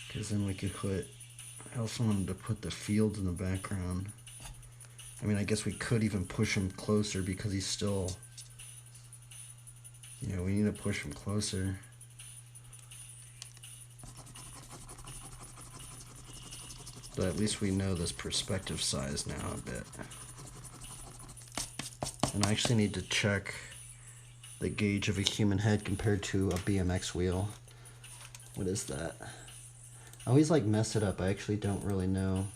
S6: Because then we could put, I also wanted to put the fields in the background. I mean, I guess we could even push him closer because he's still, you know, we need to push him closer. But at least we know this perspective size now a bit. And I actually need to check the gauge of a human head compared to a BMX wheel. What is that? I always like mess it up. I actually don't really know.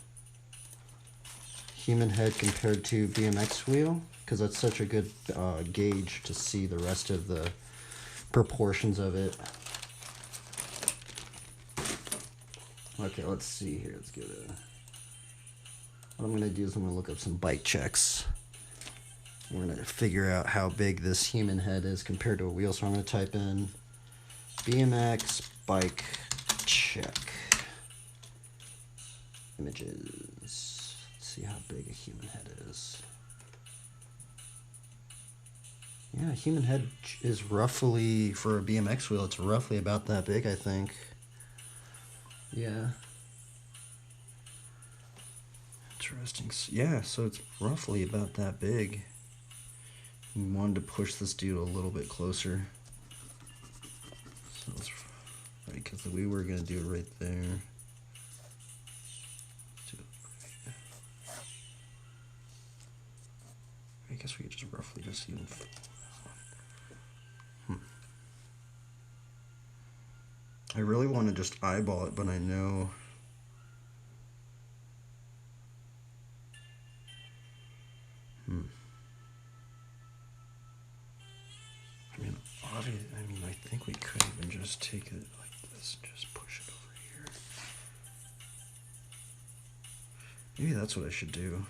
S6: Human head compared to BMX wheel, because that's such a good gauge to see the rest of the proportions of it. Okay, let's see here. Let's give it a... What I'm going to do is I'm going to look up some bike checks. We're going to figure out how big this human head is compared to a wheel. So I'm going to type in BMX bike check. Images. Let's see how big a human head is. Yeah, a human head is roughly, for a BMX wheel, it's roughly about that big, I think. Yeah. Interesting. Yeah, so it's roughly about that big. We wanted to push this dude a little bit closer. So let's, right, because we were going to do it right there. I guess we could just roughly just even... I really want to just eyeball it, but I know... I think we could even just take it like this and just push it over here. Maybe that's what I should do.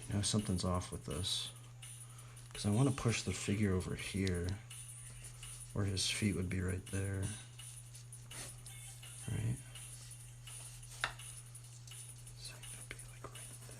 S6: You know, something's off with this. Because I want to push the figure over here, where his feet would be right there. Right? So it'd be like right there.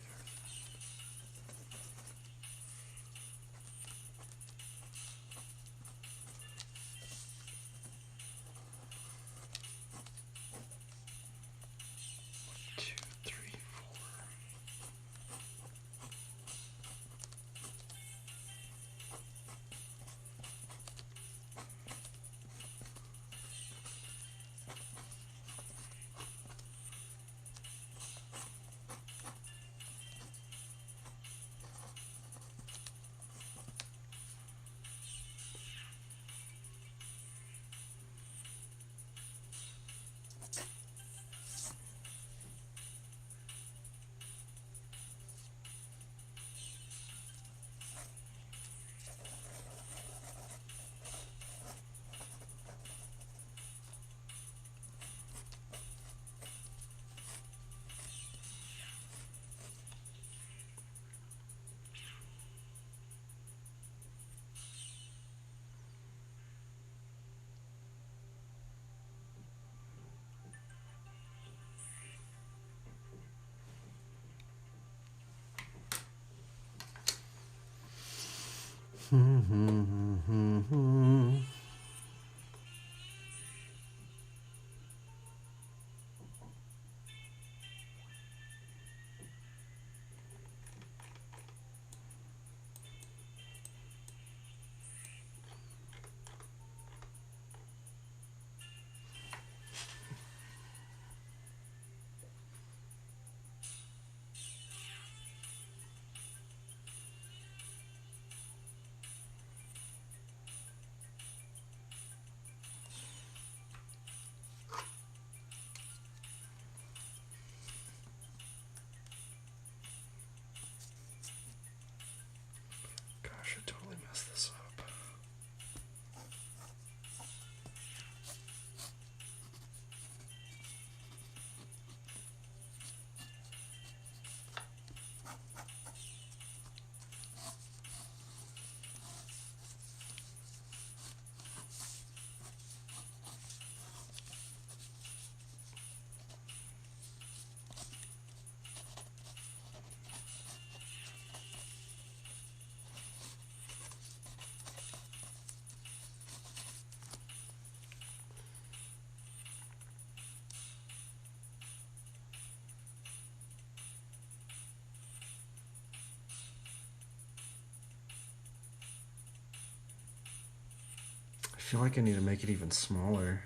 S6: feel like I need to make it even smaller.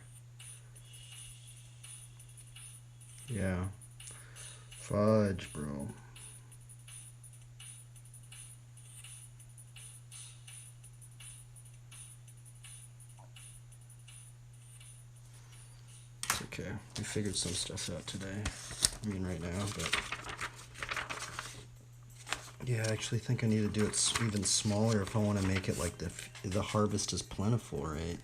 S6: Yeah. Fudge, bro. It's okay. We figured some stuff out today. I mean, right now, but... Yeah, I actually think I need to do it even smaller if I want to make it like the harvest is plentiful, right?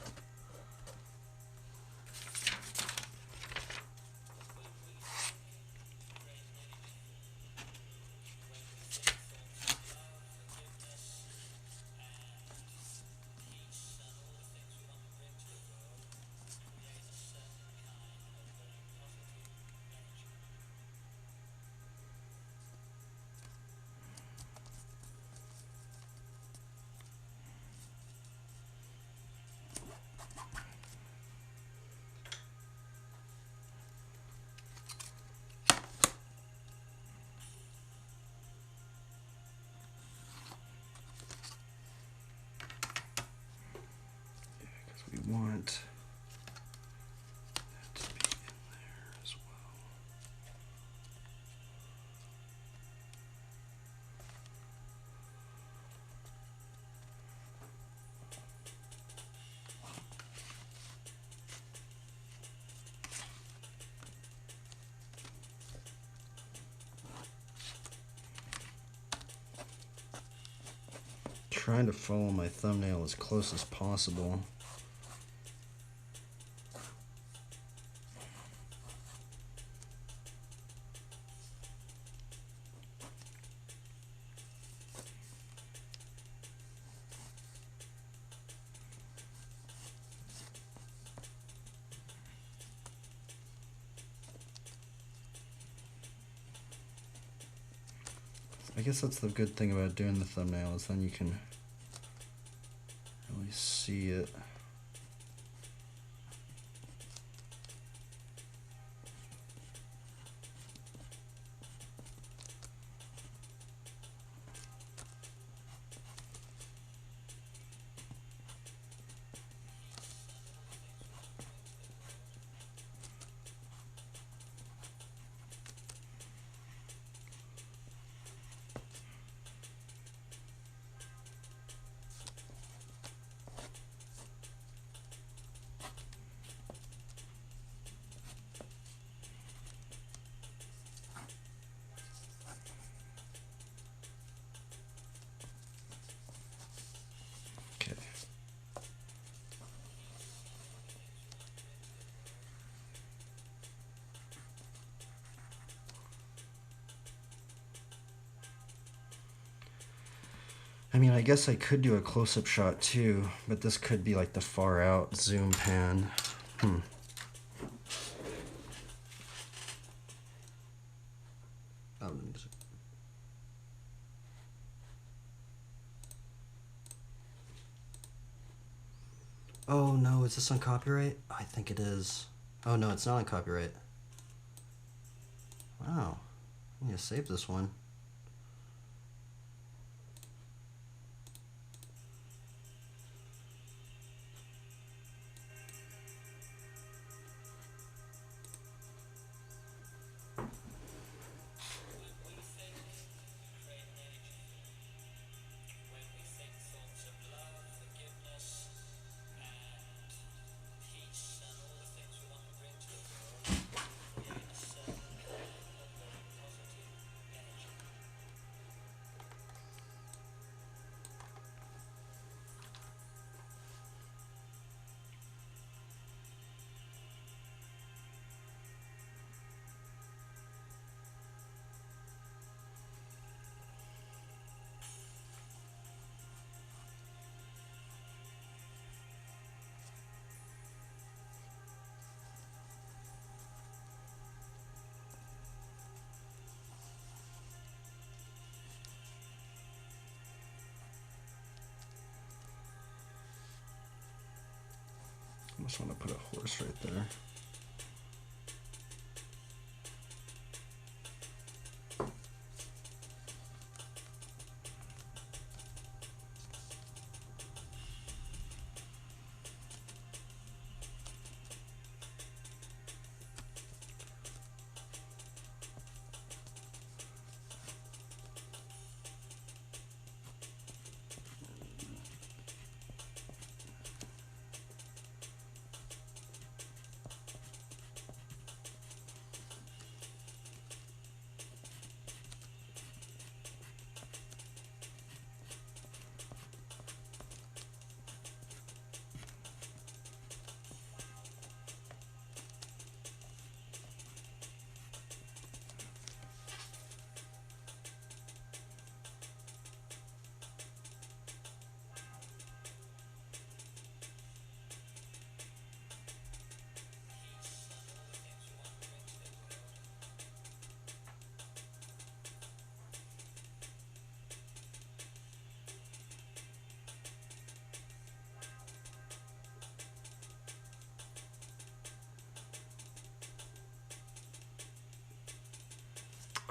S6: We want that to be in there as well. Trying to follow my thumbnail as close as possible. I guess that's the good thing about doing the thumbnail, is then you can really see it. Okay. I mean, I guess I could do a close-up shot too, but this could be like the far out zoom pan. Oh no, is this on copyright? I think it is. Oh no, it's not on copyright. Wow, I need to save this one. I just want to put a horse right there.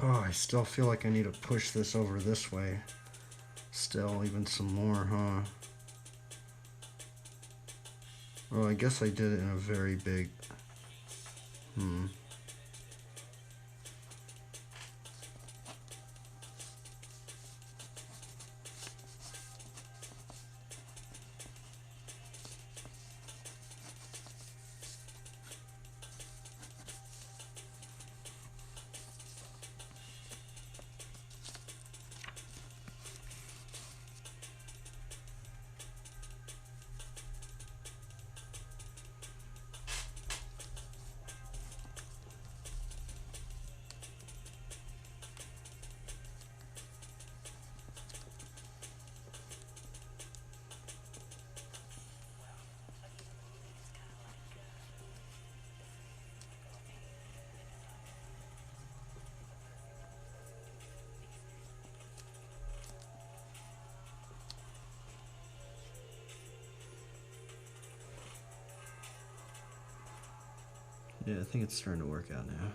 S6: Oh, I still feel like I need to push this over this way. Still, even some more, huh? Well, I guess I did it in a very big... Yeah, I think it's starting to work out now.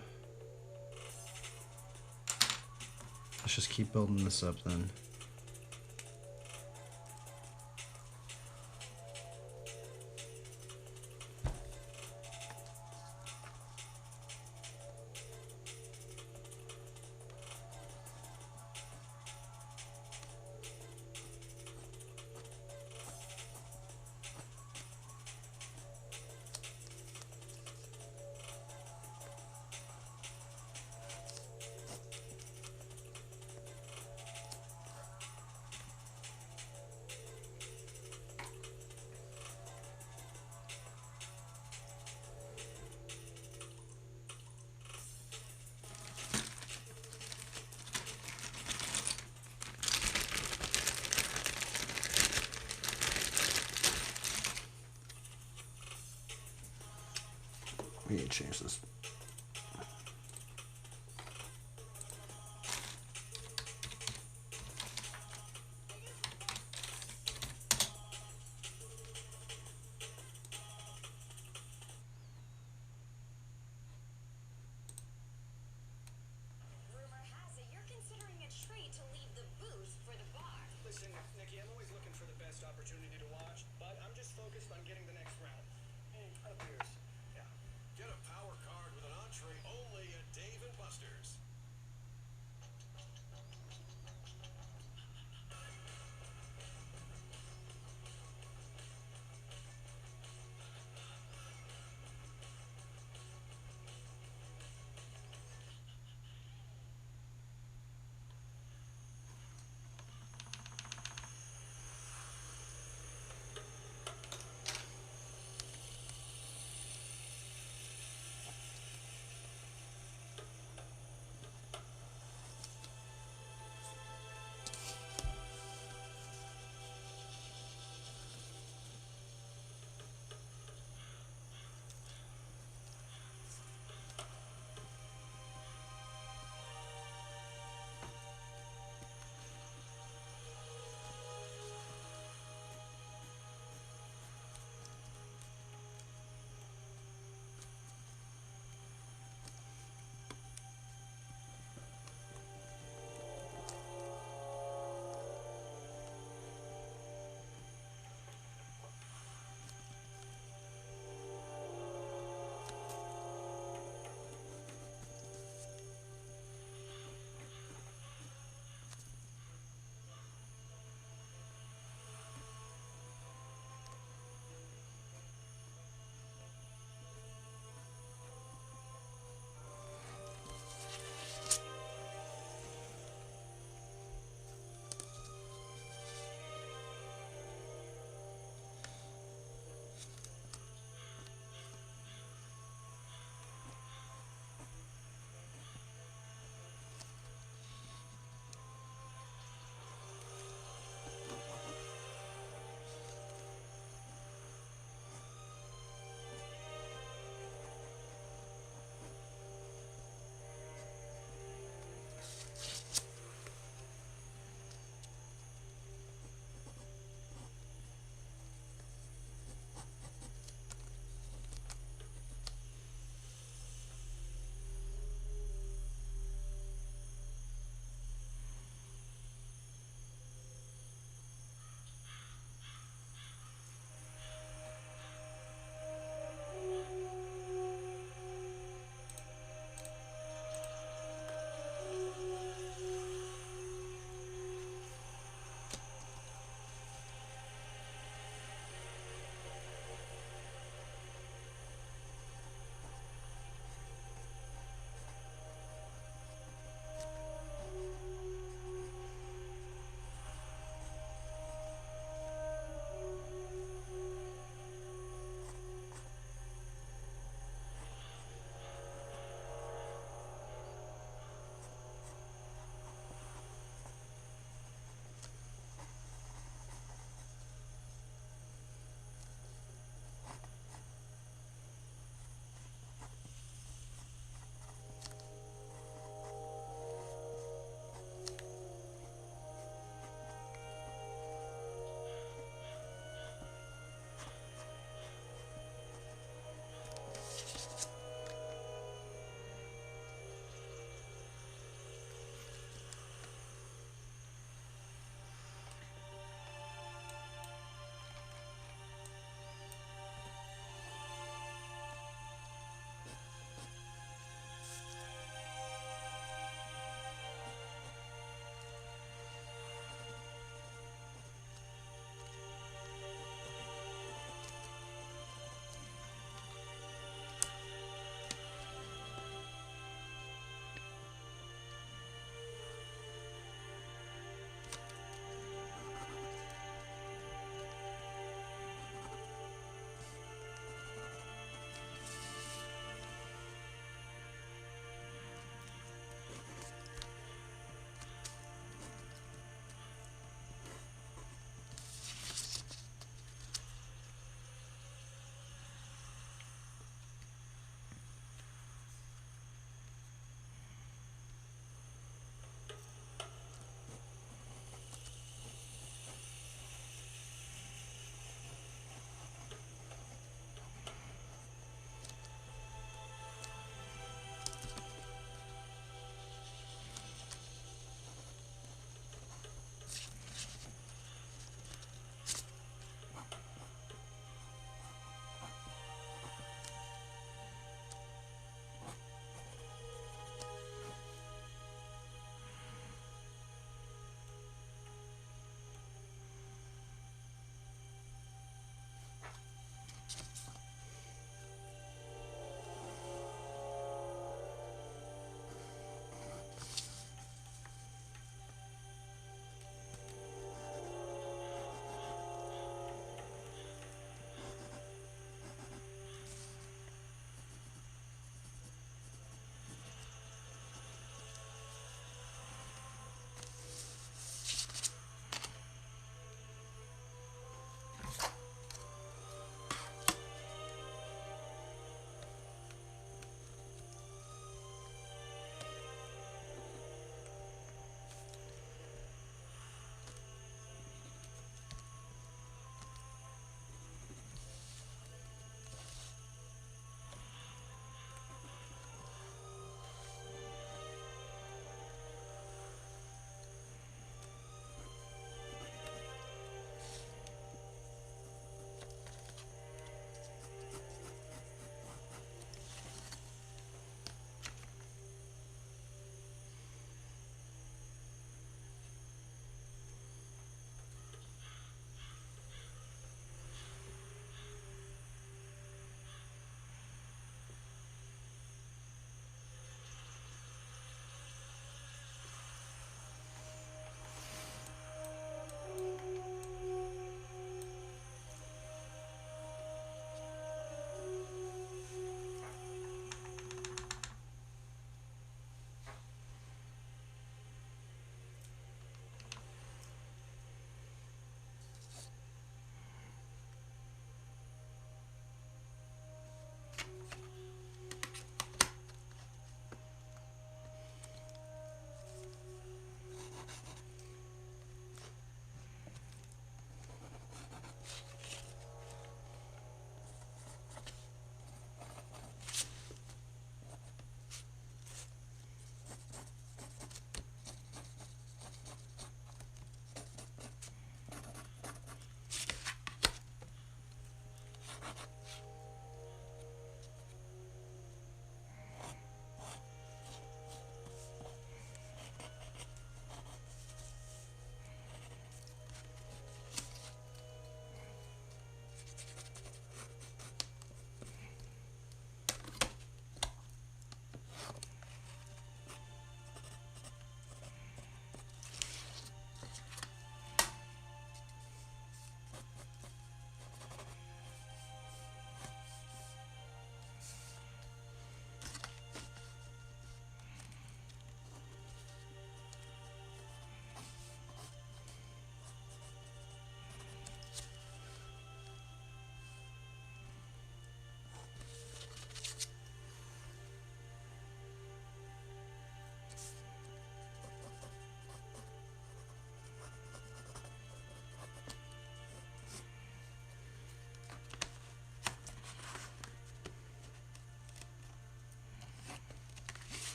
S6: Let's just keep building this up then. We need to change this.
S4: Rumor has it you're considering a trade to leave the booth for the bar.
S2: Listen, Nikki, I'm always looking for the best opportunity to watch, but I'm just focused on getting the next round. Up yours. Yeah.
S7: Get a power card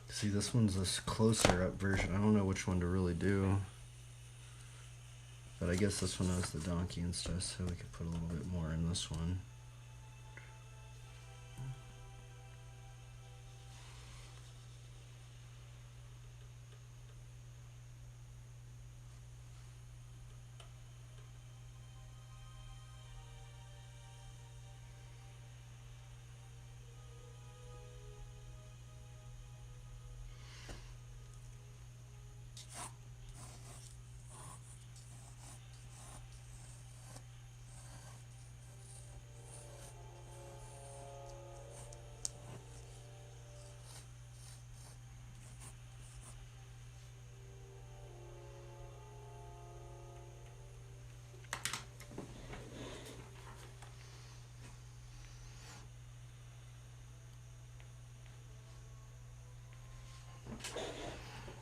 S6: See, this one's this closer up version. I don't know which one to really do. But I guess this one has the donkey and stuff, so we could put a little bit more in this one.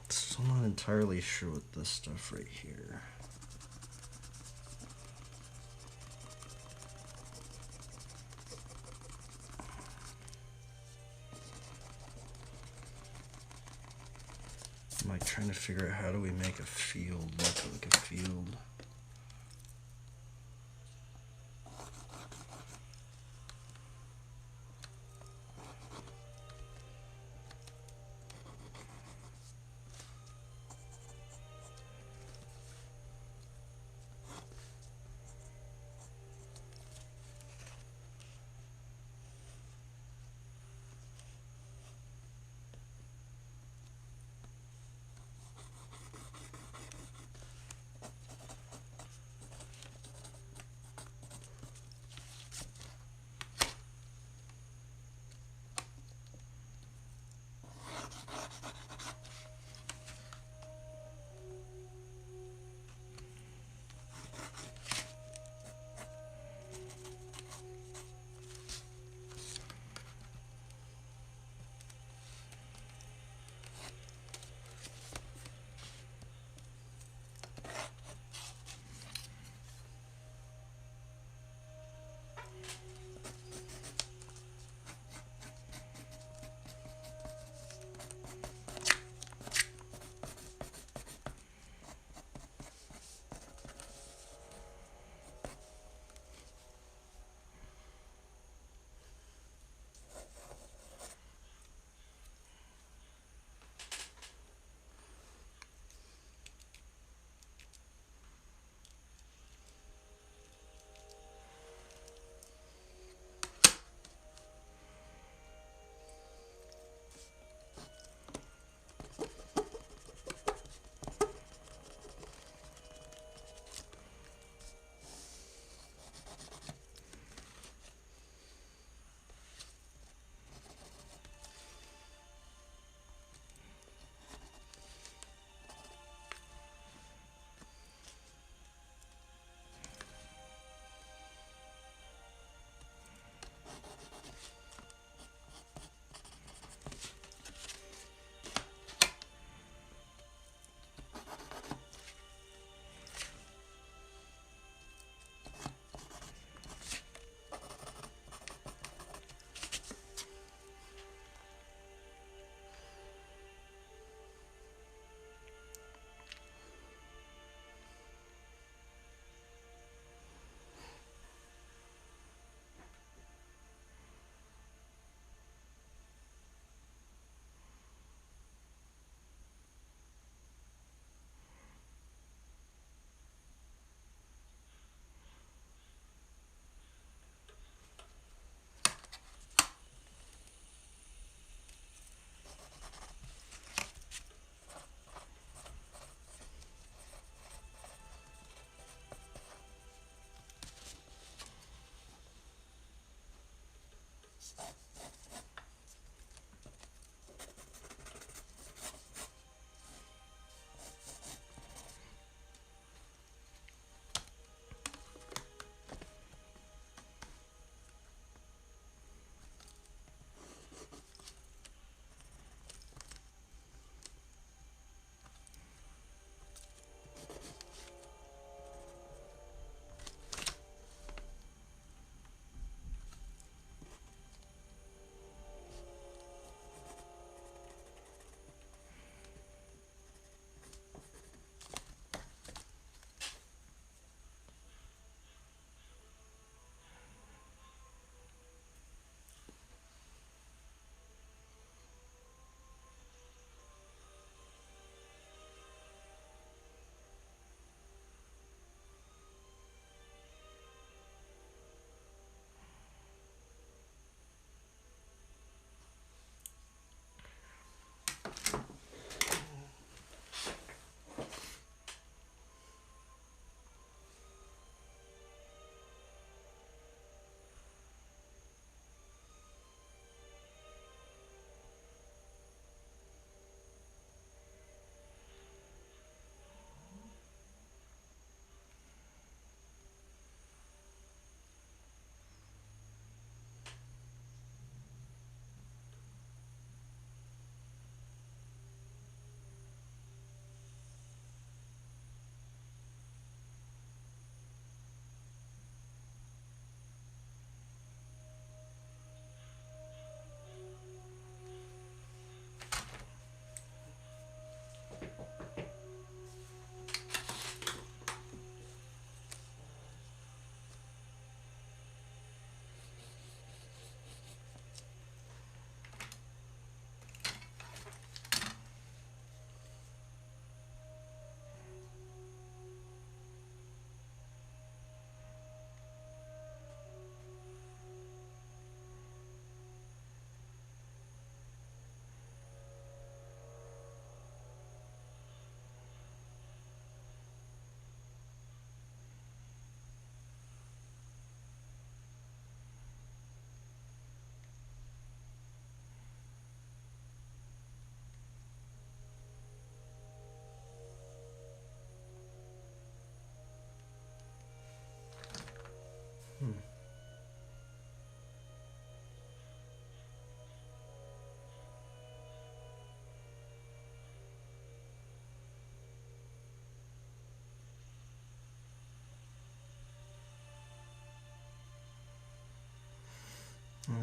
S6: So I'm not entirely sure with this stuff right here. I'm like trying to figure out how do we make a field look like a field.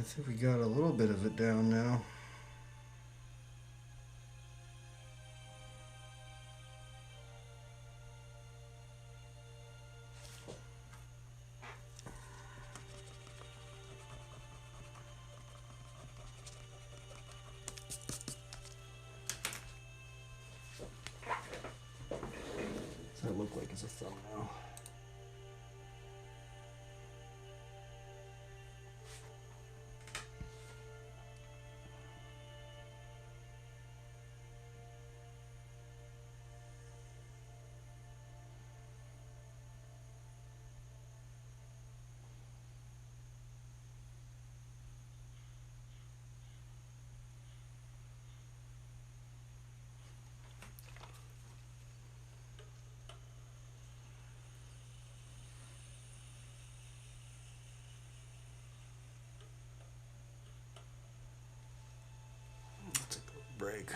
S6: I think we got a little bit of it down now. What's that look like as a thumbnail? Break.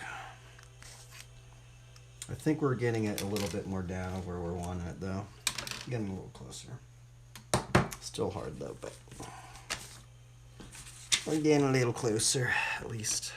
S6: I think we're getting it a little bit more down where we're wanting it though. Getting a little closer. Still hard though, but we're getting a little closer at least.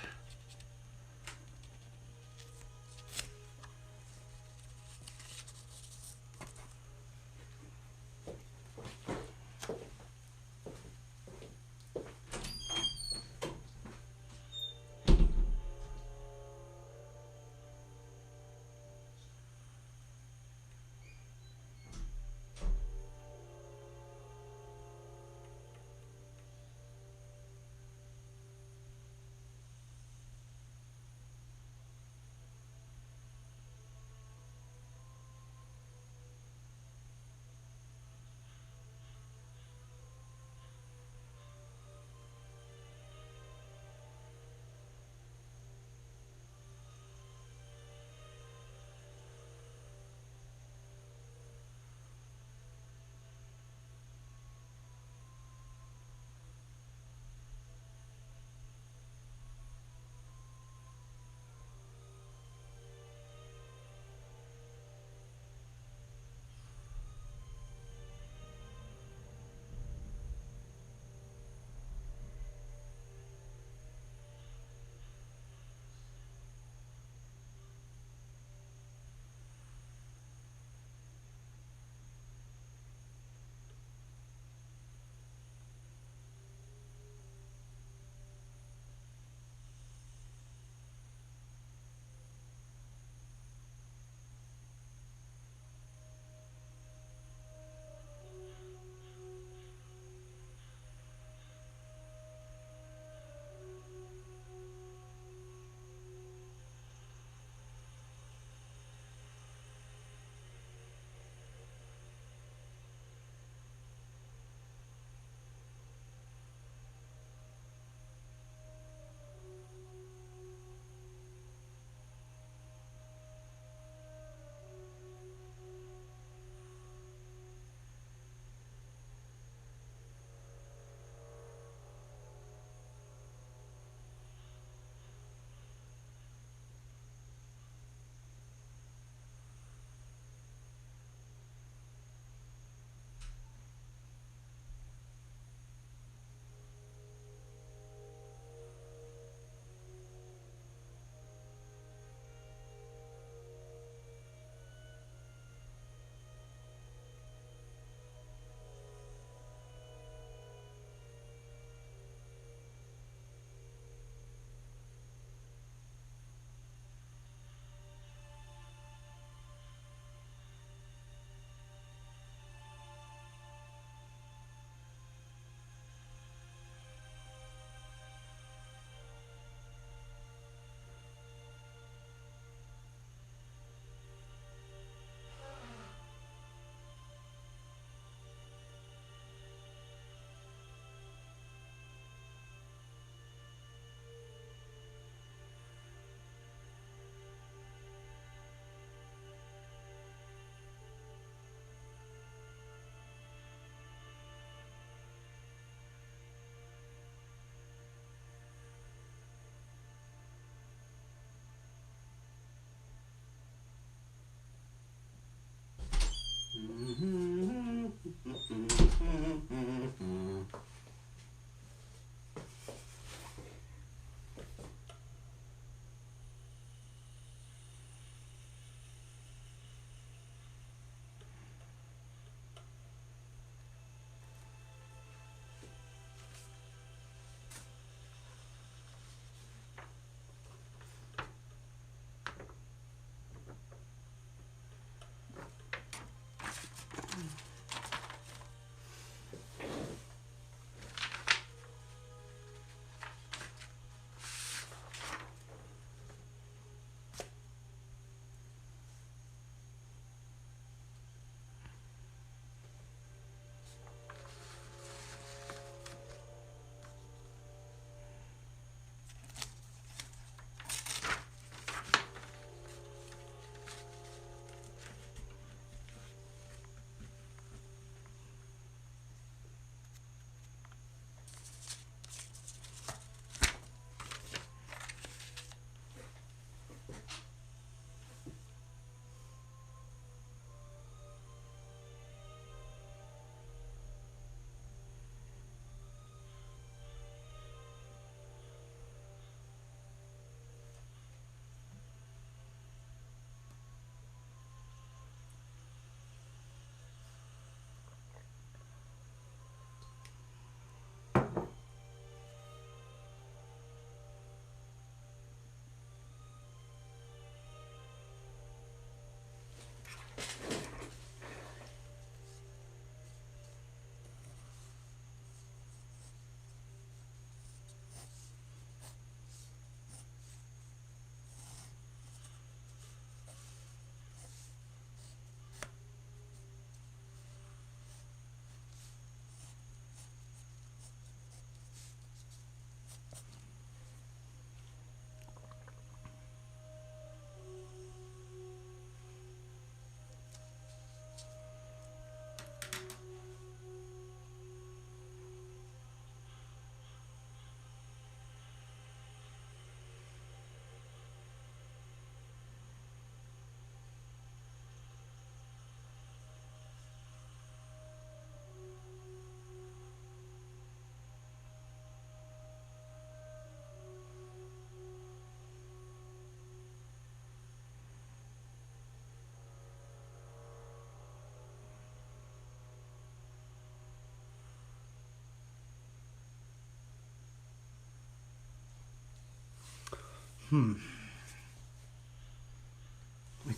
S6: Like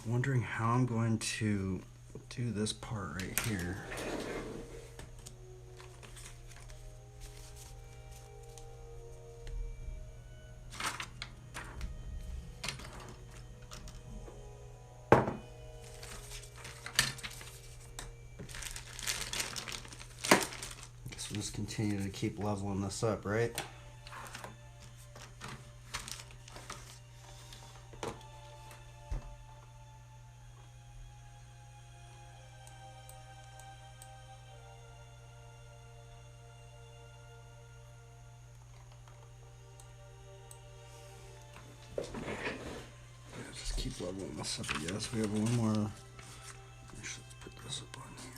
S6: wondering how I'm going to do this part right here. Guess we'll just continue to keep leveling this up, right? Just keep leveling this up, I guess. We have one more. Actually, let's put this up on here.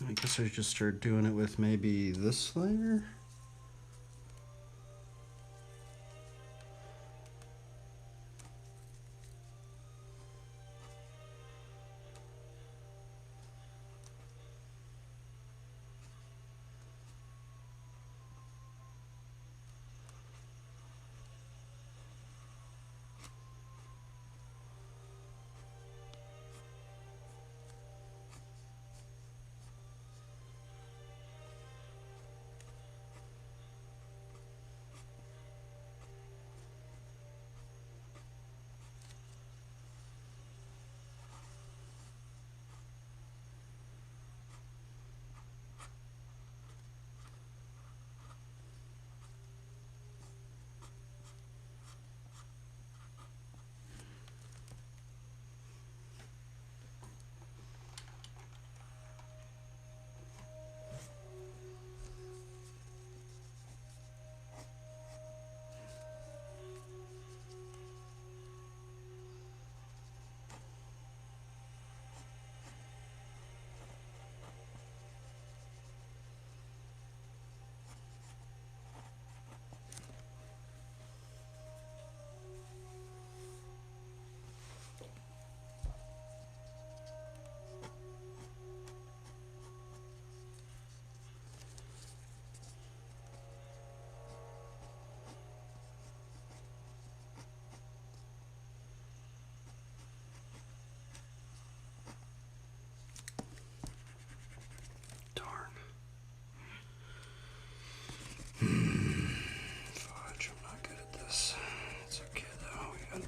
S6: I guess I just start doing it with maybe this layer.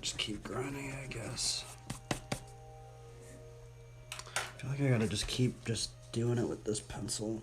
S6: Just keep grinding, I guess. I feel like I gotta just keep just doing it with this pencil.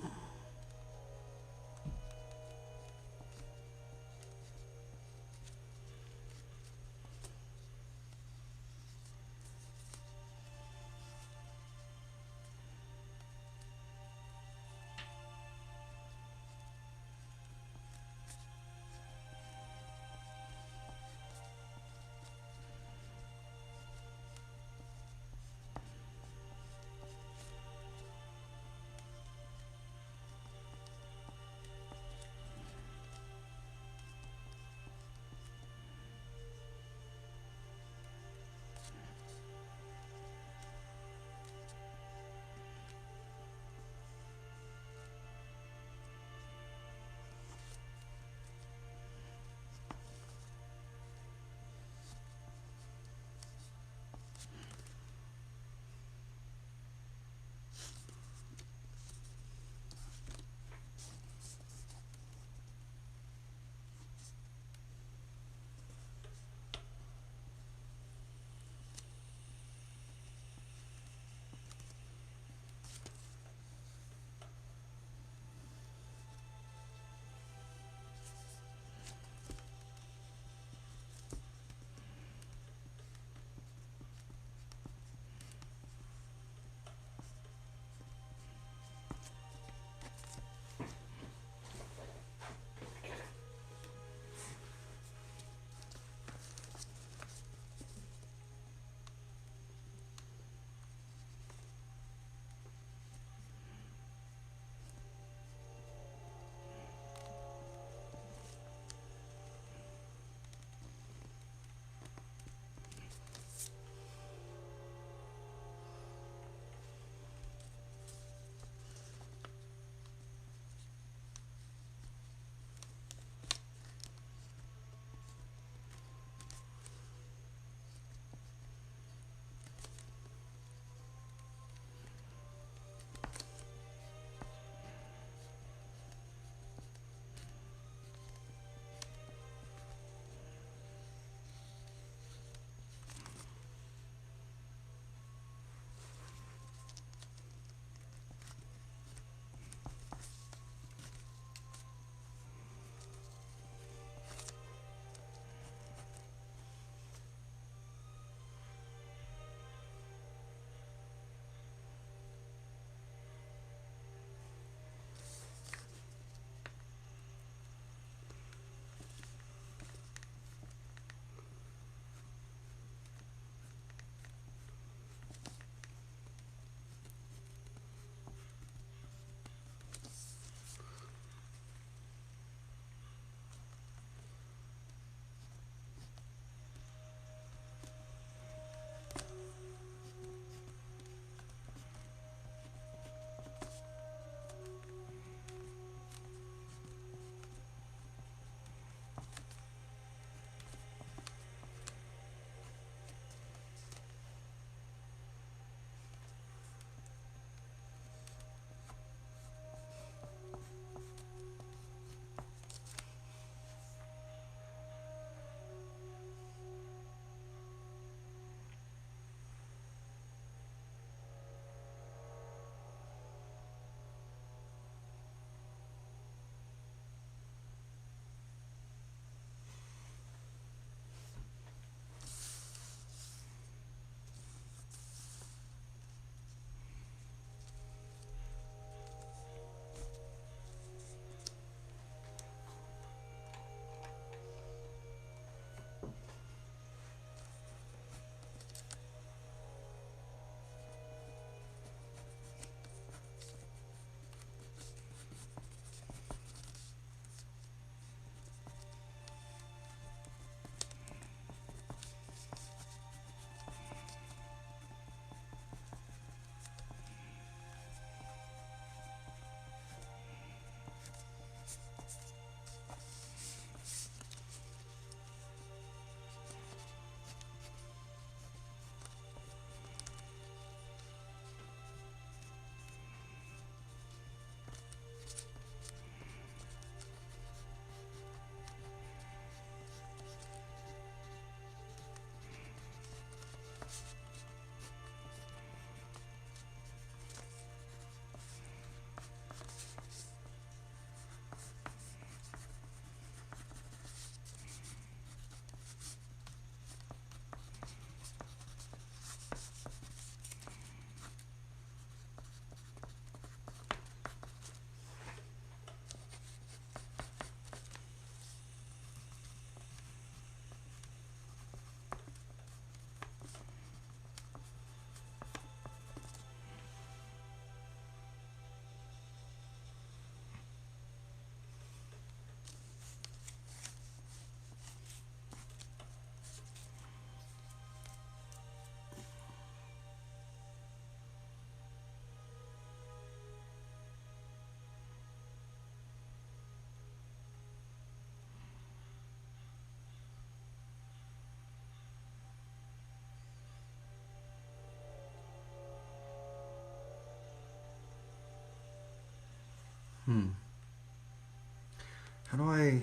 S6: do I...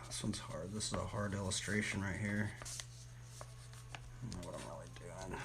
S6: This one's hard. This is a hard illustration right here. I don't know what I'm really doing.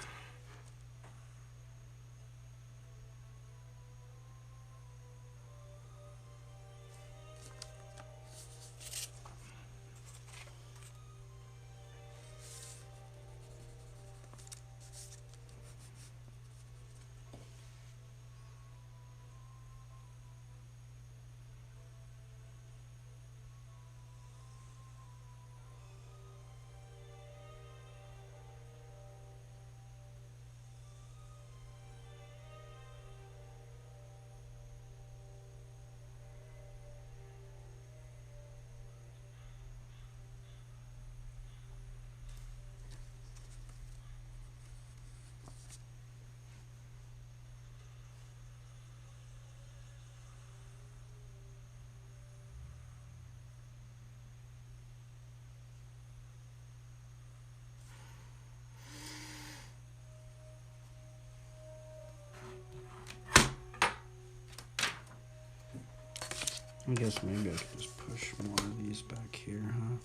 S6: I guess maybe I could just push more of these back here, huh?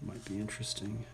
S6: Might be interesting.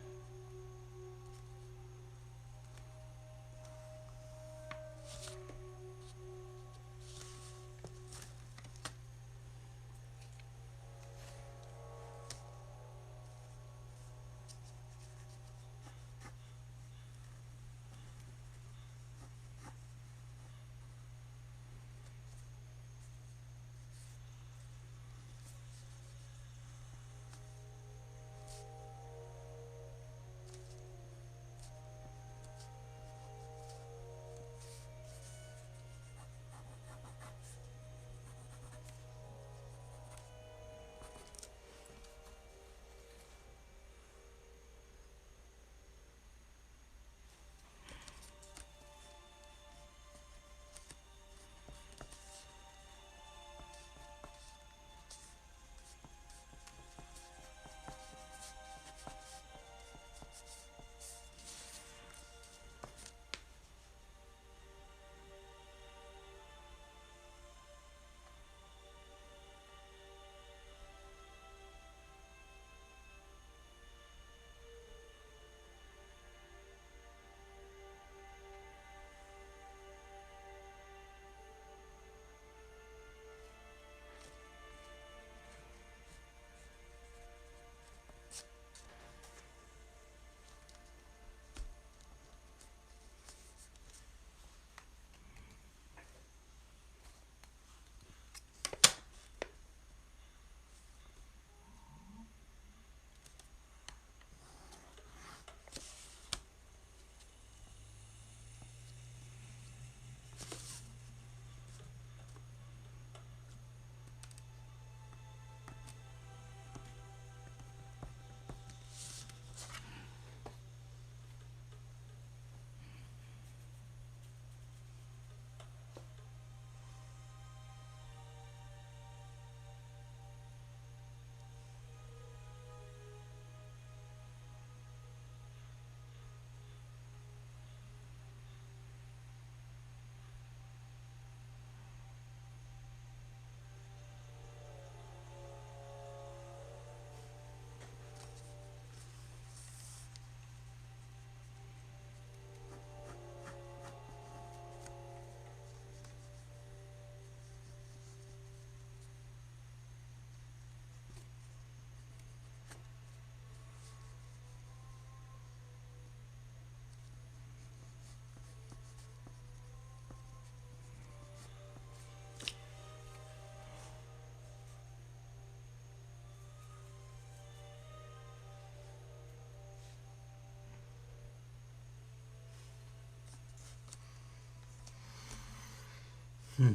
S6: I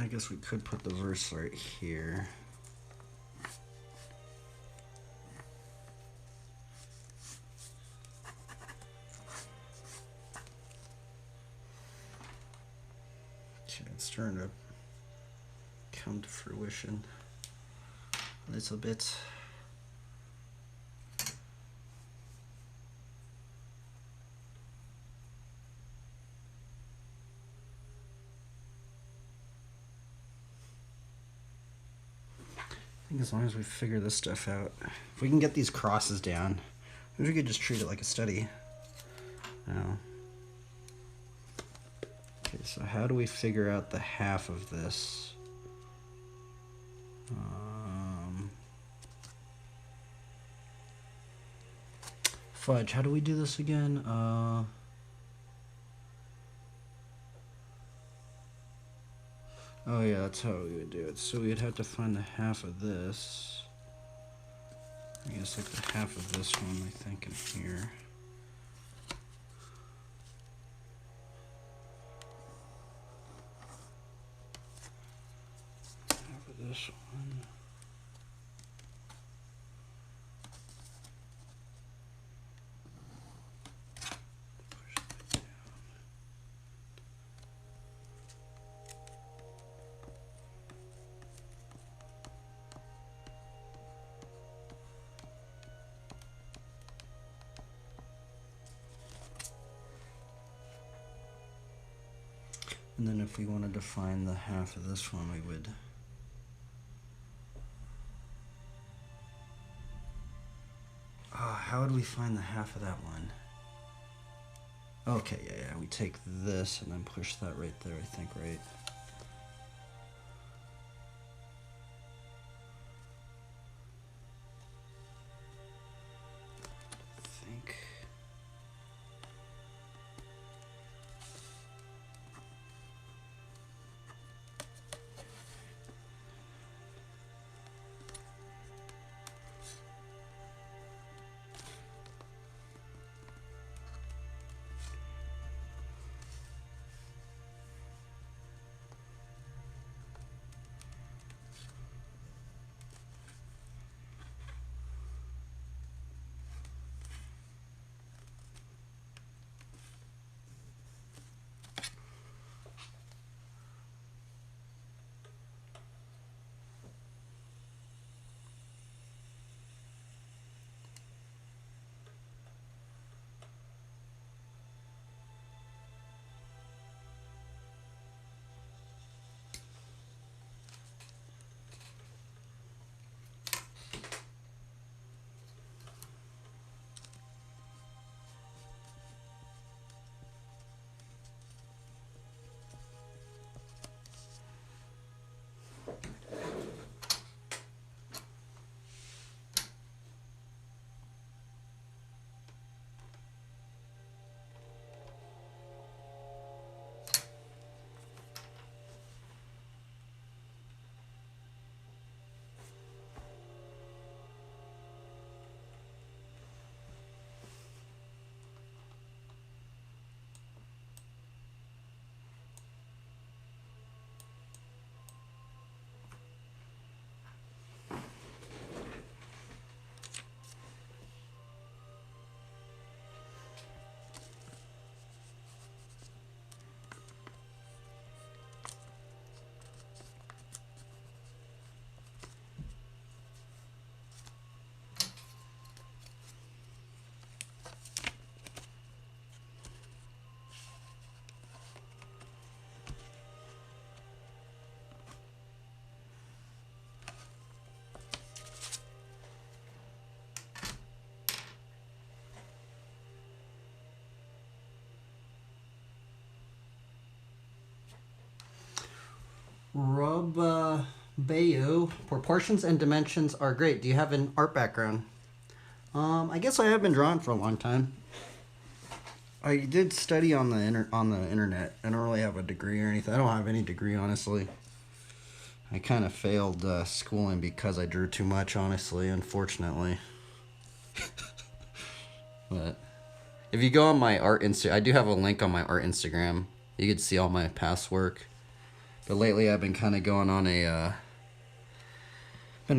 S6: guess we could put the verse right here. Okay, it's starting to come to fruition a little bit. I think as long as we figure this stuff out, if we can get these crosses down, maybe we could just treat it like a study. Now, okay, so how do we figure out the half of this? Fudge, how do we do this again? Oh yeah, that's how we would do it. So we'd have to find the half of this. I guess like the half of this one, I think, in here. Half of this one. And then if we wanted to find the half of this one, we would how would we find the half of that one? Okay, yeah, we take this and then push that right there, I think, right? I think. Rob Bayo, proportions and dimensions are great. Do you have an art background? I guess I have been drawing for a long time. I did study on the internet. I don't really have a degree or anything. I don't have any degree, honestly. I kind of failed schooling because I drew too much, honestly, unfortunately. But if you go on my art I do have a link on my art Instagram. You could see all my past work. But lately I've been kind of going on been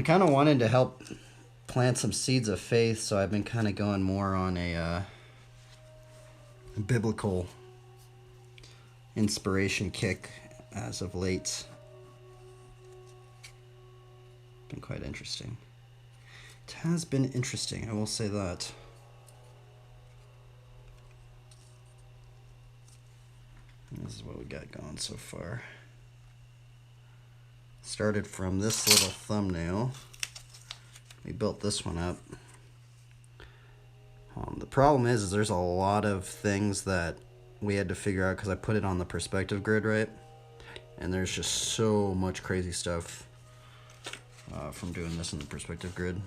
S6: kind of wanting to help plant some seeds of faith, so I've been kind of going more on a biblical inspiration kick as of late. Been quite interesting. It has been interesting, I will say that. This is what we got going so far. Started from this little thumbnail. We built this one up. The problem is there's a lot of things that we had to figure out because I put it on the perspective grid, right? And there's just so much crazy stuff from doing this in the perspective grid.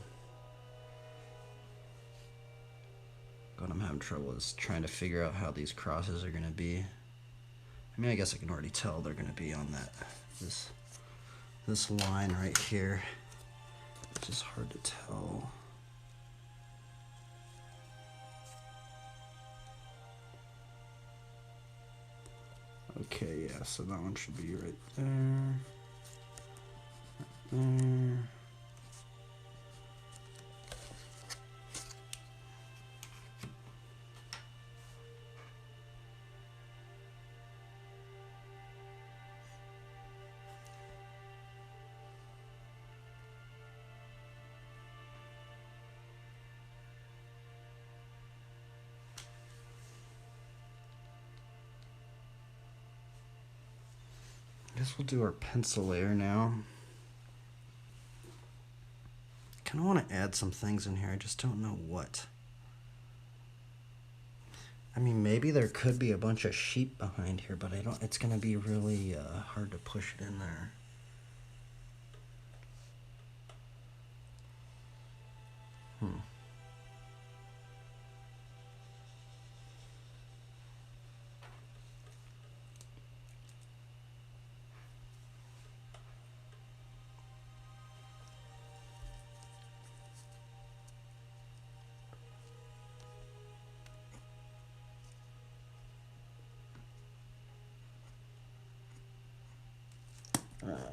S6: What I'm having trouble is trying to figure out how these crosses are going to be. I mean, I guess I can already tell they're going to be on that this line right here. It's just hard to tell. Okay, yeah, so that one should be right there. Right there. I guess we'll do our pencil layer now. Kind of want to add some things in here. I just don't know what. I mean, maybe there could be a bunch of sheep behind here, but I don't. It's gonna be really hard to push it in there.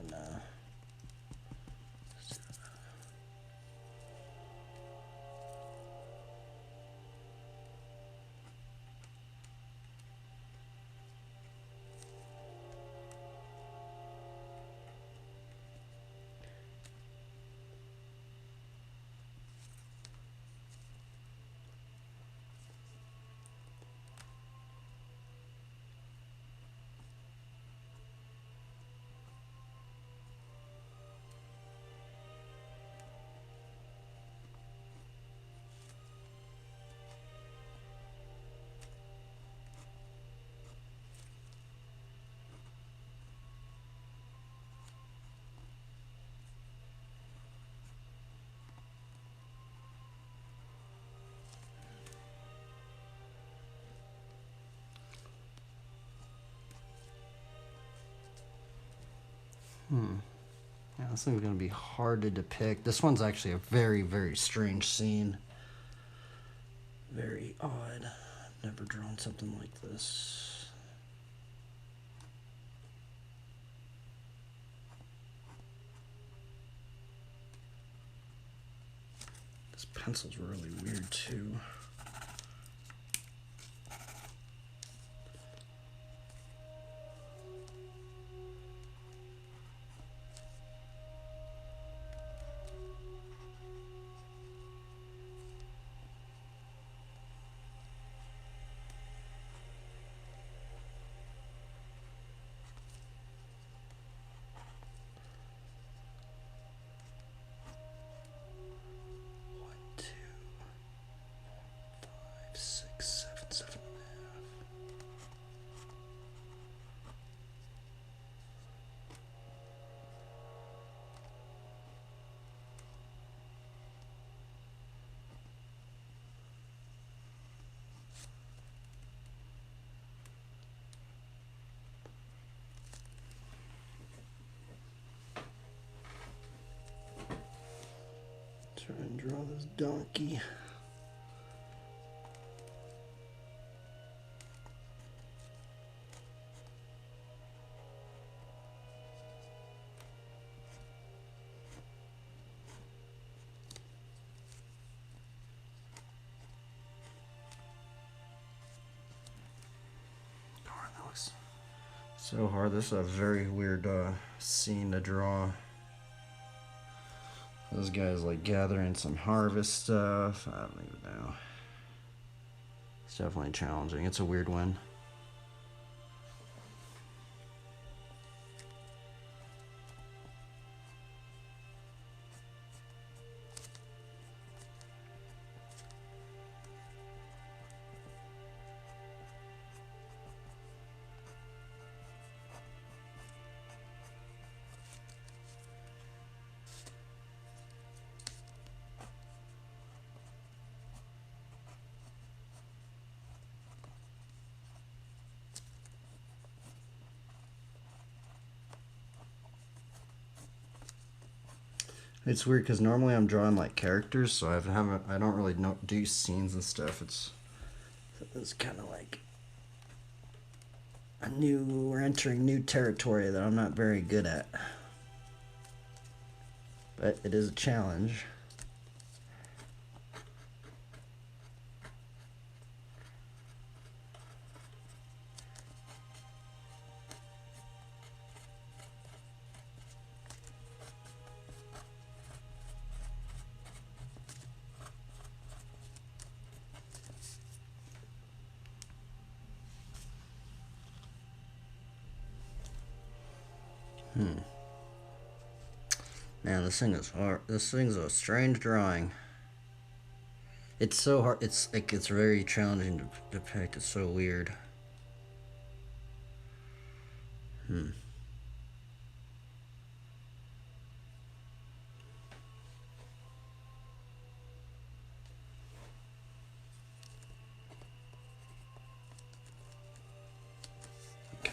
S6: No. Yeah, this thing's gonna be hard to depict. This one's actually a very, very strange scene. Very odd. I've never drawn something like this. This pencil's really weird too. Try and draw this donkey. So hard. This is a very weird scene to draw. Those guys like gathering some harvest stuff. I don't even know. It's definitely challenging. It's a weird one. It's weird because normally I'm drawing like characters, so I don't really do scenes and stuff. It's kind of like we're entering new territory that I'm not very good at, but it is a challenge. Man, this thing is hard. This thing's a strange drawing. It's so hard. It's very challenging to depict. It's so weird. Kind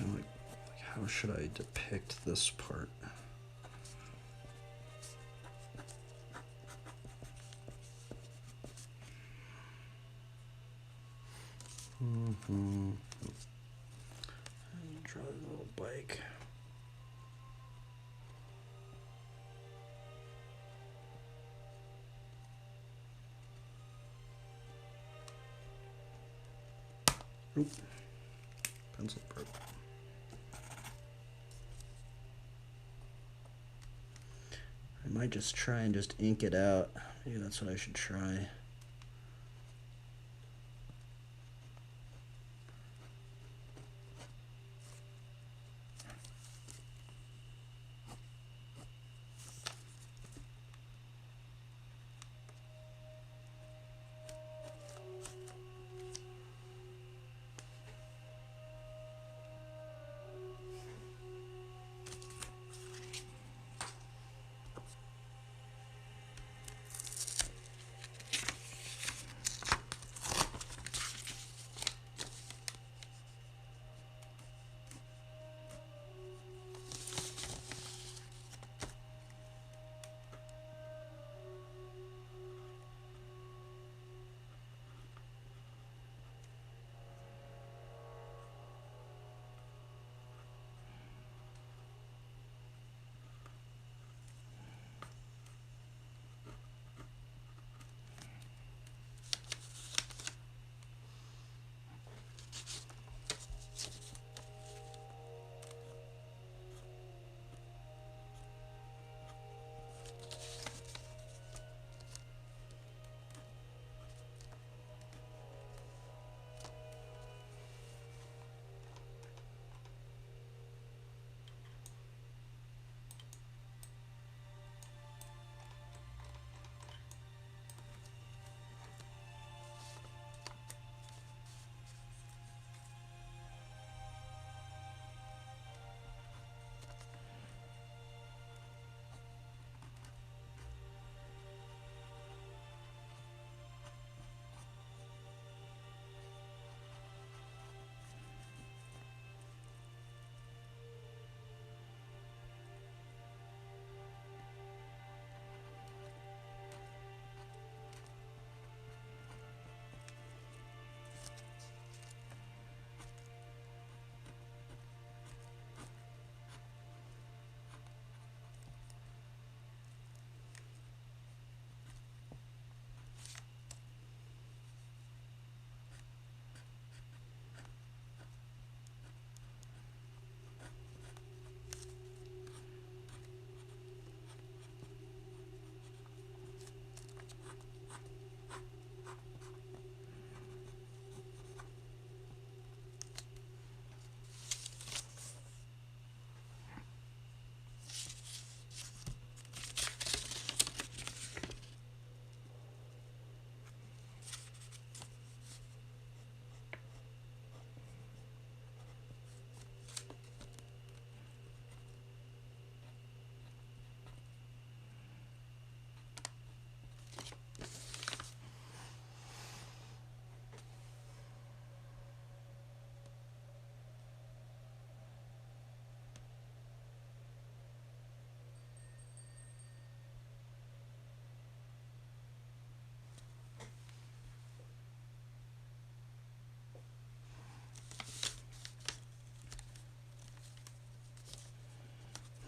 S6: of like, how should I depict this part? Draw a little bike. Oop. Pencil broke. I might just try and just ink it out. Maybe that's what I should try.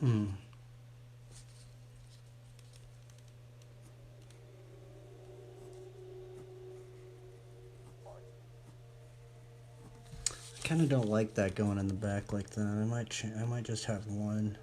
S6: Hmm. I kind of don't like that going in the back like that. I might just have one.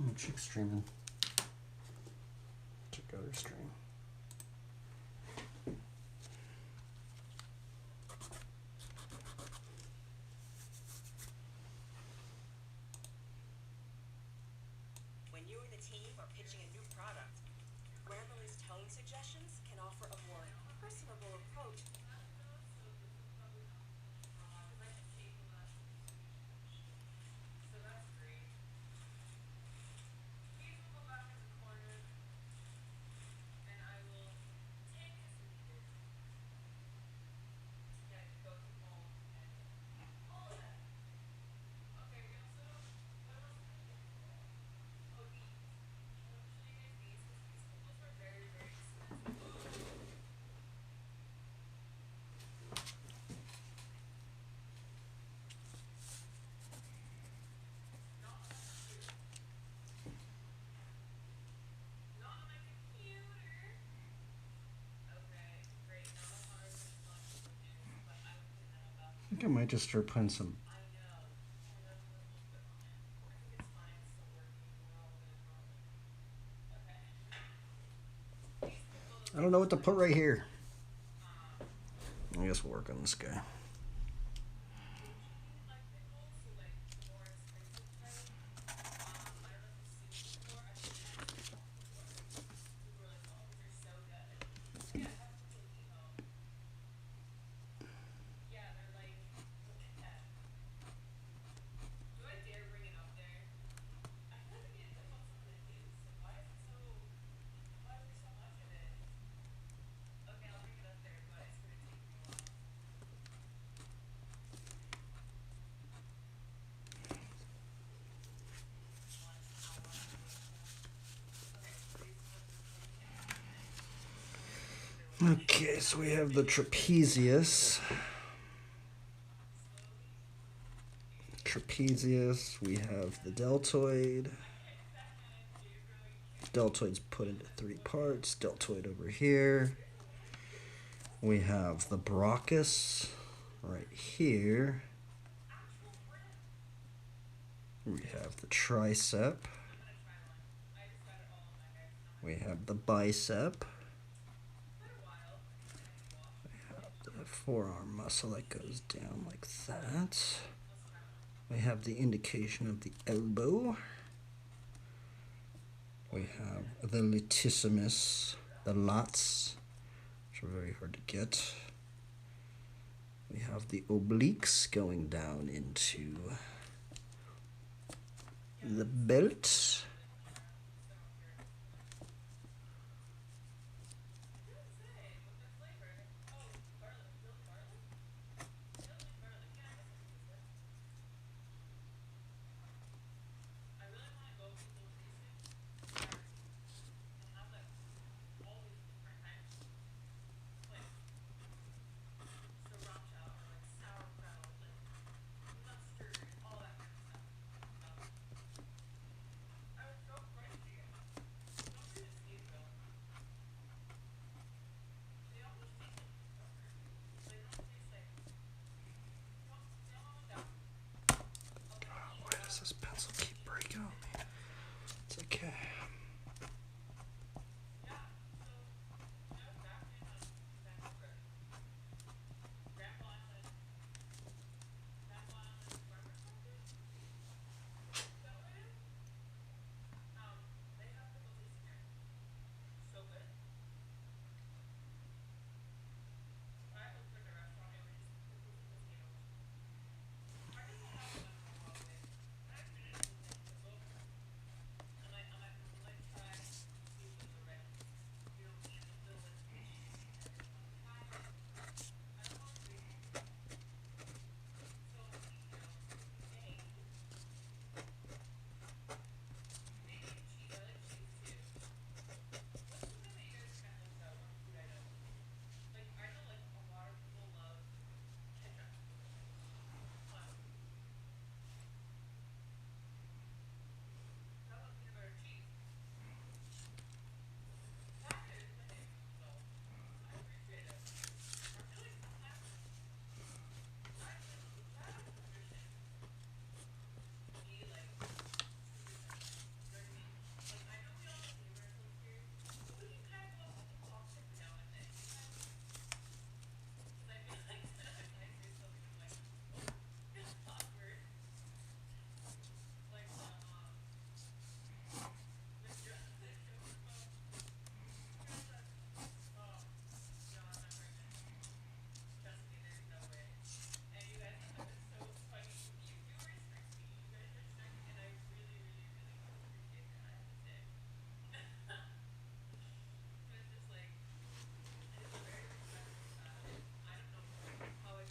S6: Oh, chick streaming. Check out her stream.
S2: When you and the team are pitching a new product, Grammarly's tone suggestions can offer a more personable approach.
S6: I think I might just start putting some. I don't know what to put right here. I guess we'll work on this guy. Okay, so we have the trapezius. We have the deltoid. Deltoid's put into 3 parts. Deltoid over here. We have the bronchus right here. We have the tricep. We have the bicep. We have the forearm muscle that goes down like that. We have the indication of the elbow. We have the latissimus, the lats, which are very hard to get. We have the obliques going down into the belt.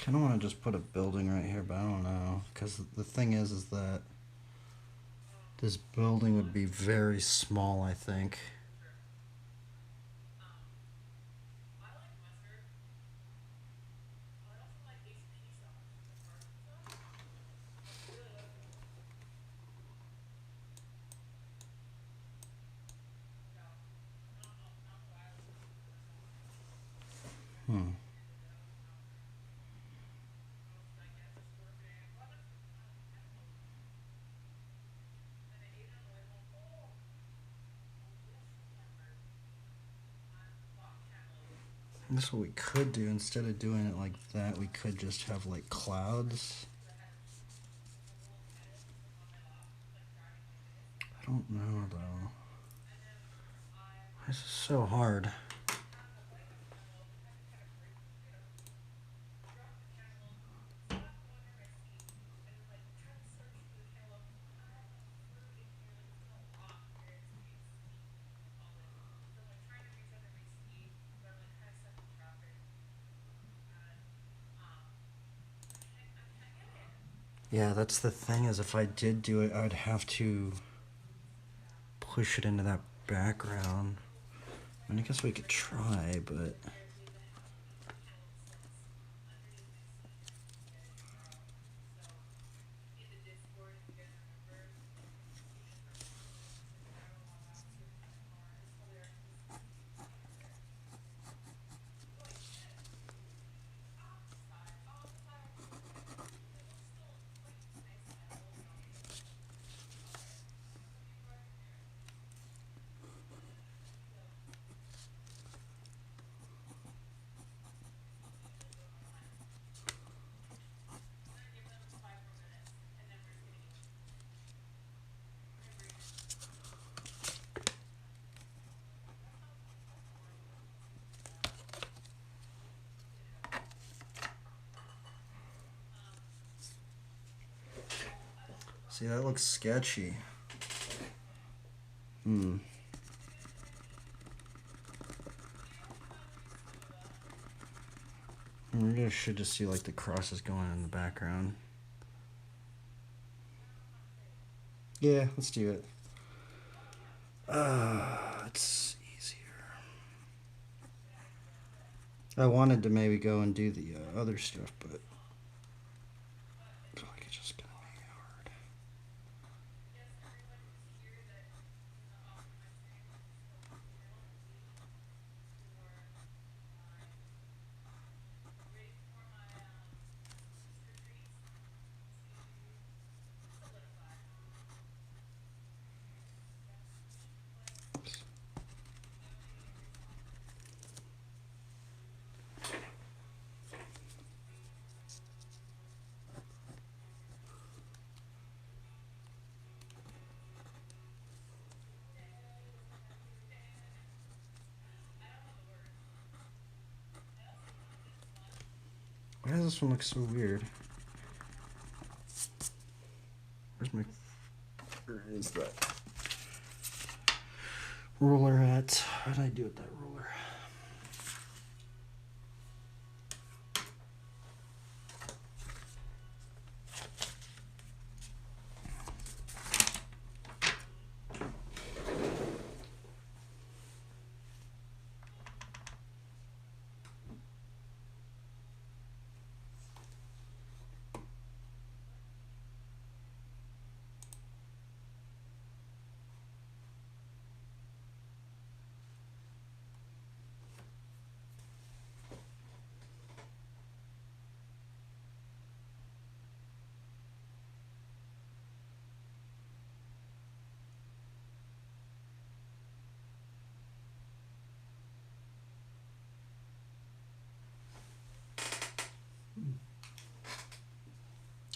S6: kind of want to just put a building right here, but I don't know. Because the thing is that this building would be very small, I think. Hmm. This is what we could do. Instead of doing it like that, we could just have like clouds. I don't know though. This is so hard. Yeah, that's the thing, is if I did do it, I'd have to push it into that background. I mean, I guess we could try, but... See, that looks sketchy. Maybe I should just see like the crosses going in the background. Yeah, let's do it. It's easier. I wanted to maybe go and do the other stuff, but I feel like it's just gonna be hard. Why does this one look so weird? Where is that ruler at? How did I do with that ruler?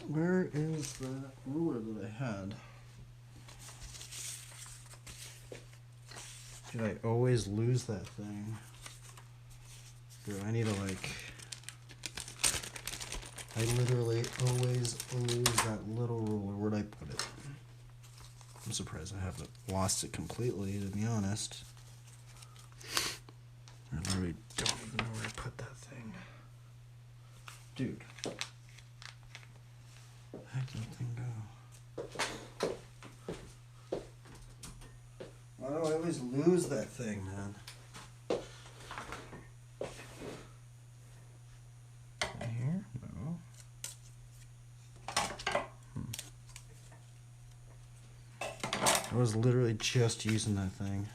S6: Where is that ruler that I had? Did I always lose that thing? Do I need to like... I literally always lose that little ruler. Where'd I put it? I'm surprised I haven't lost it completely, to be honest. I literally don't even know where I put that thing. Dude. Heck did that thing go? Why do I always lose that thing, man? Here? No. I was literally just using that thing.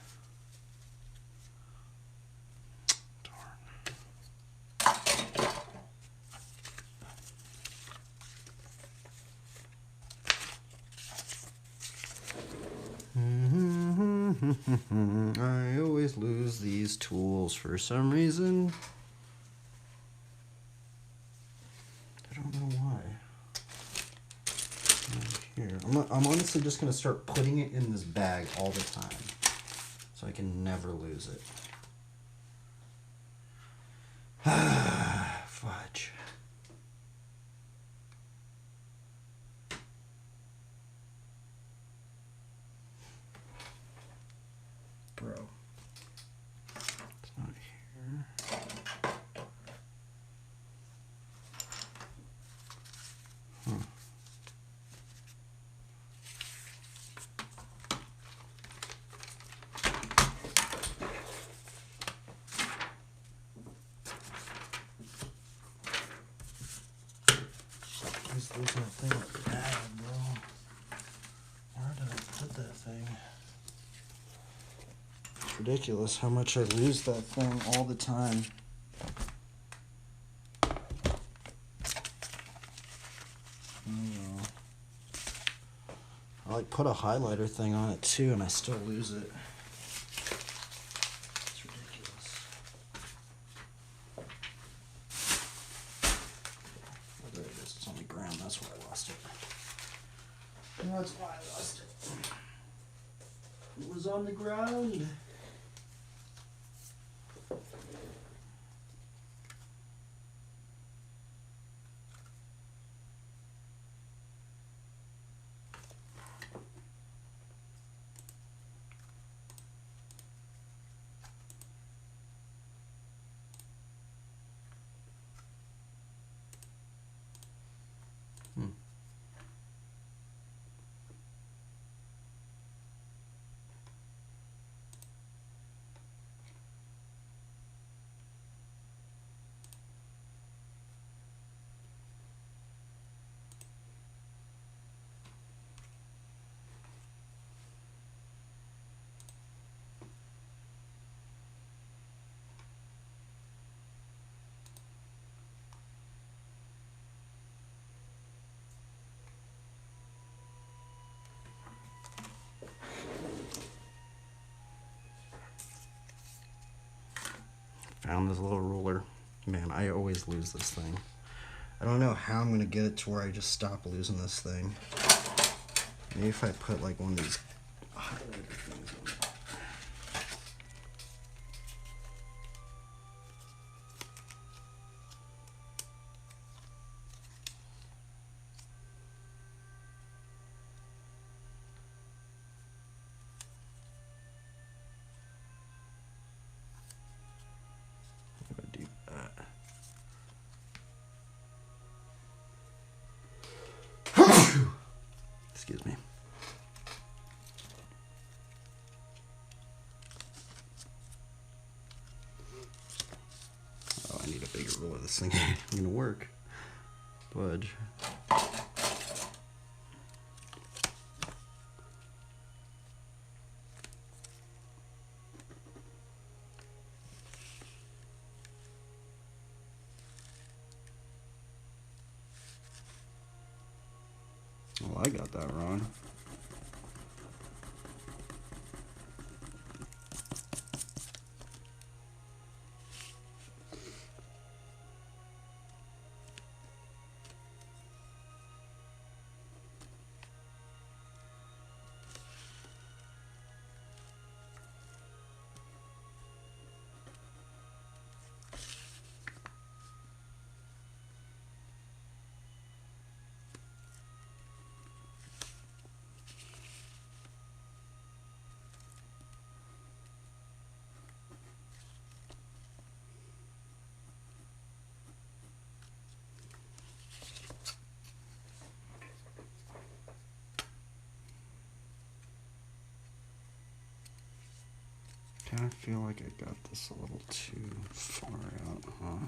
S6: I always lose these tools for some reason. I don't know why. Here, I'm honestly just gonna start putting it in this bag all the time, so I can never lose it. Fudge. Bro. It's not here. Huh. Just losing that thing like bad, bro. Where did I put that thing? It's ridiculous how much I lose that thing all the time. I like put a highlighter thing on it too, and I still lose it. It's ridiculous. Oh, there it is. It's on the ground. That's where I lost it. That's why I lost it. It was on the ground. Found this little ruler. Man, I always lose this thing. I don't know how I'm gonna get it to where I just stop losing this thing. Maybe if I put like one of these highlighter things on it. I'm gonna do that. Excuse me. Oh, I need a bigger ruler. This thing ain't gonna work. Budge. Oh, I got that wrong. kind of feel like I got this a little too far out, huh?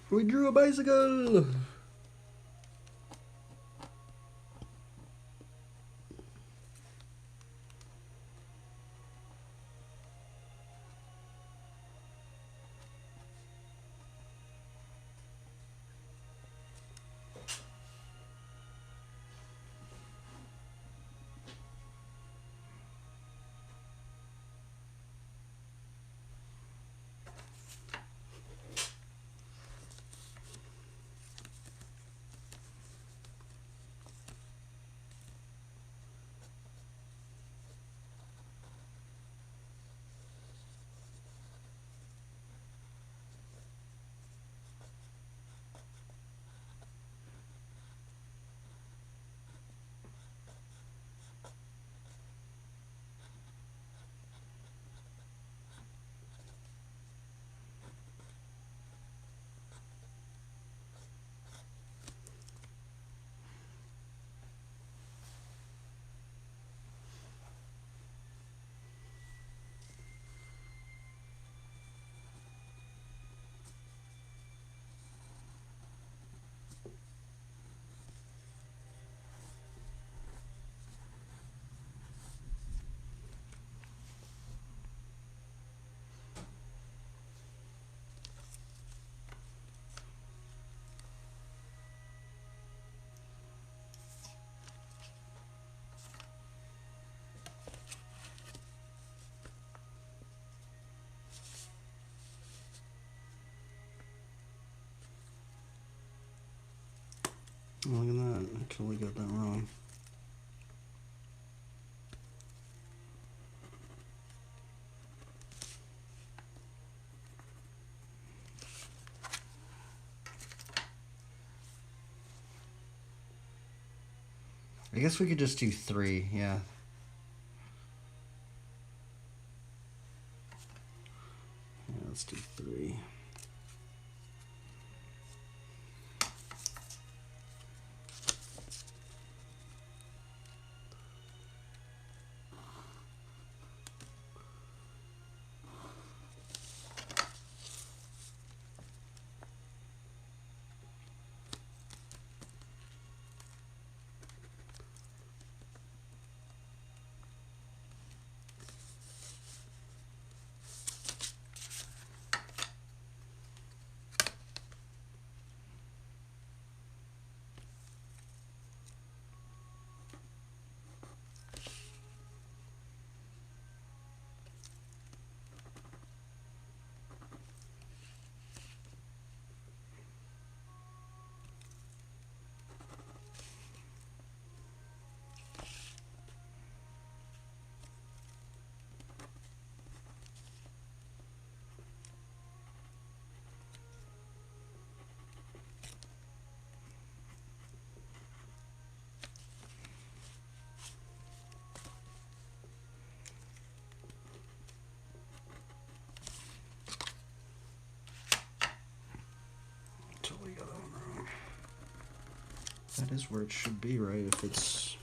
S6: We drew a bicycle! Oh, look at that. I totally got that wrong. I guess we could just do 3, yeah. Yeah, let's do 3. Totally got that one wrong. That is where it should be, right? If it's...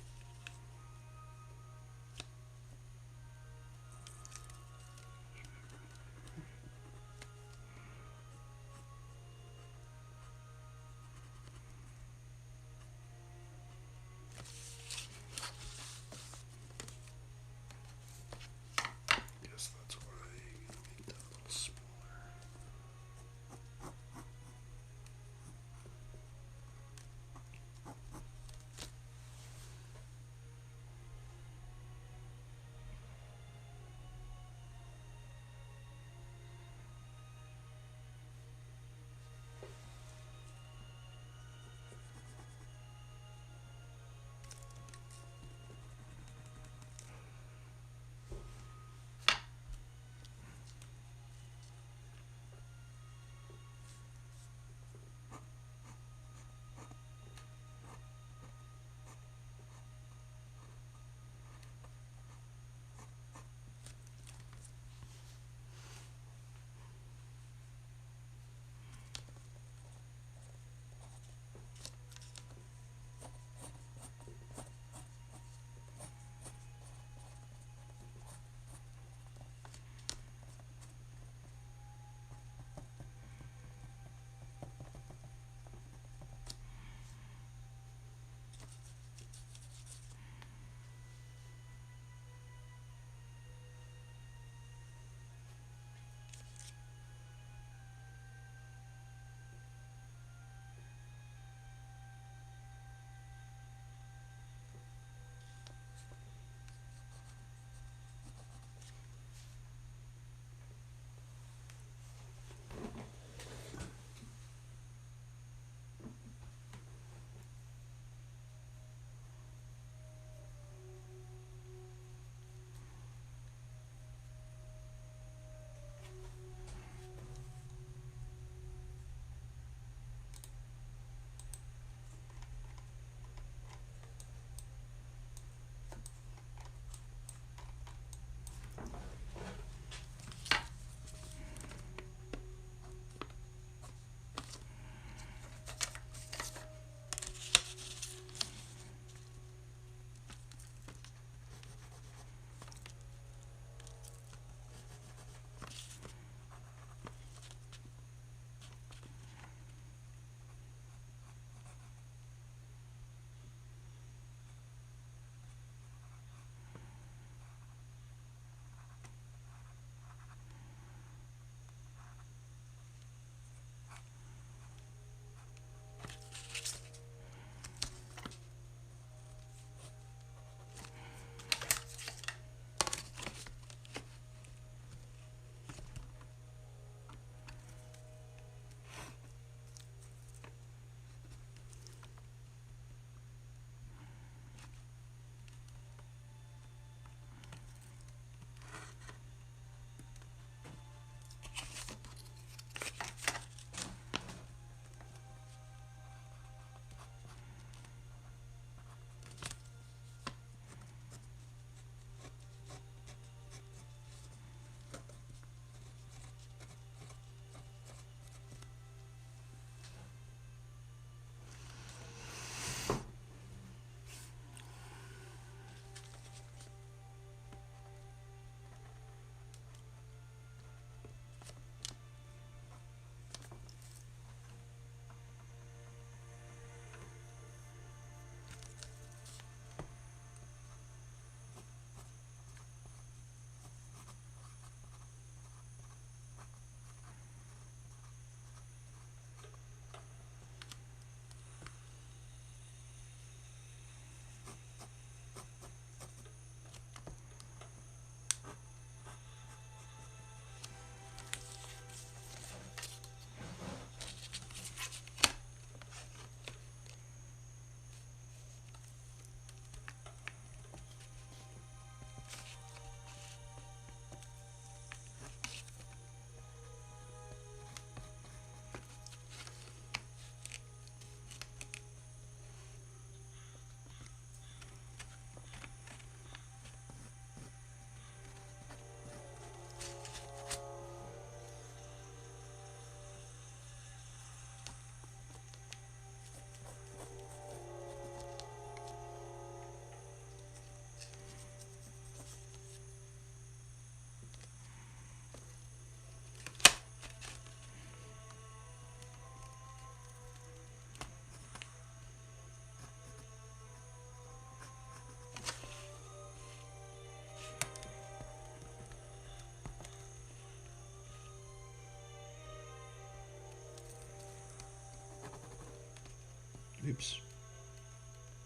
S6: Oops.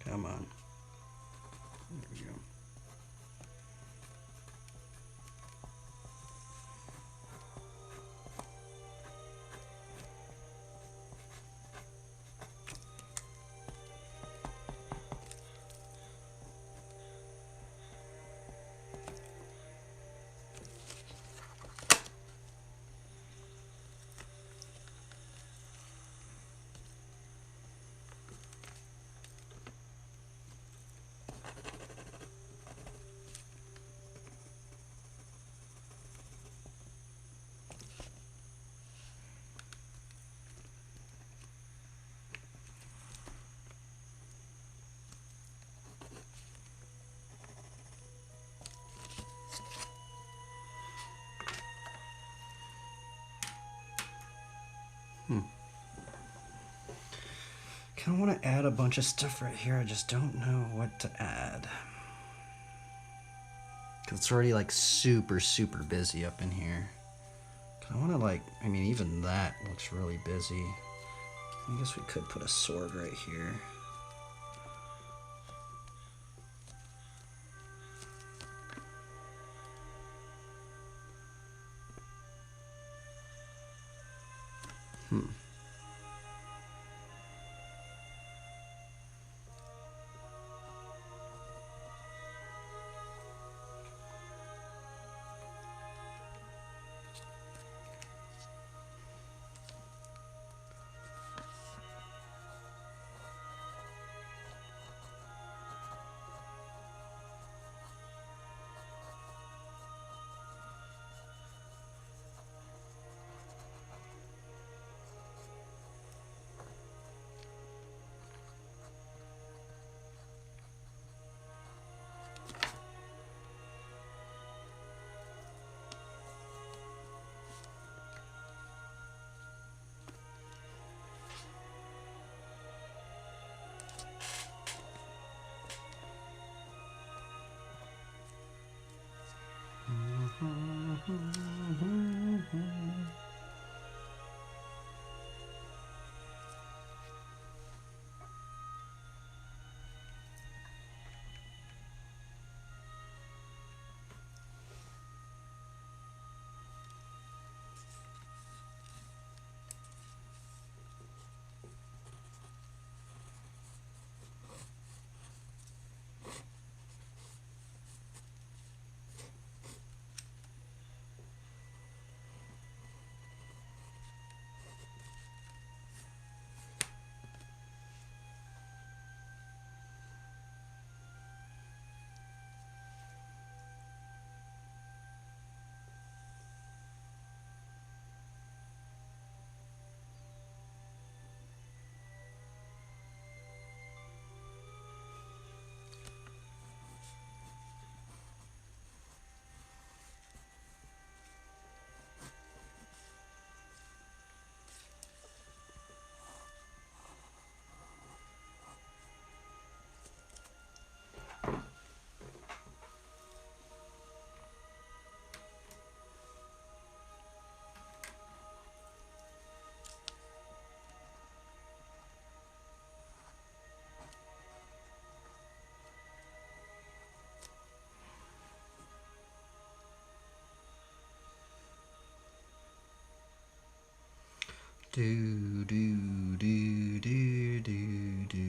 S6: Come on. There we go. I want to add a bunch of stuff right here. I just don't know what to add. Because it's already like super, super busy up in here. I want to like, I mean, even that looks really busy. I guess we could put a sword right here. Do do do do do do.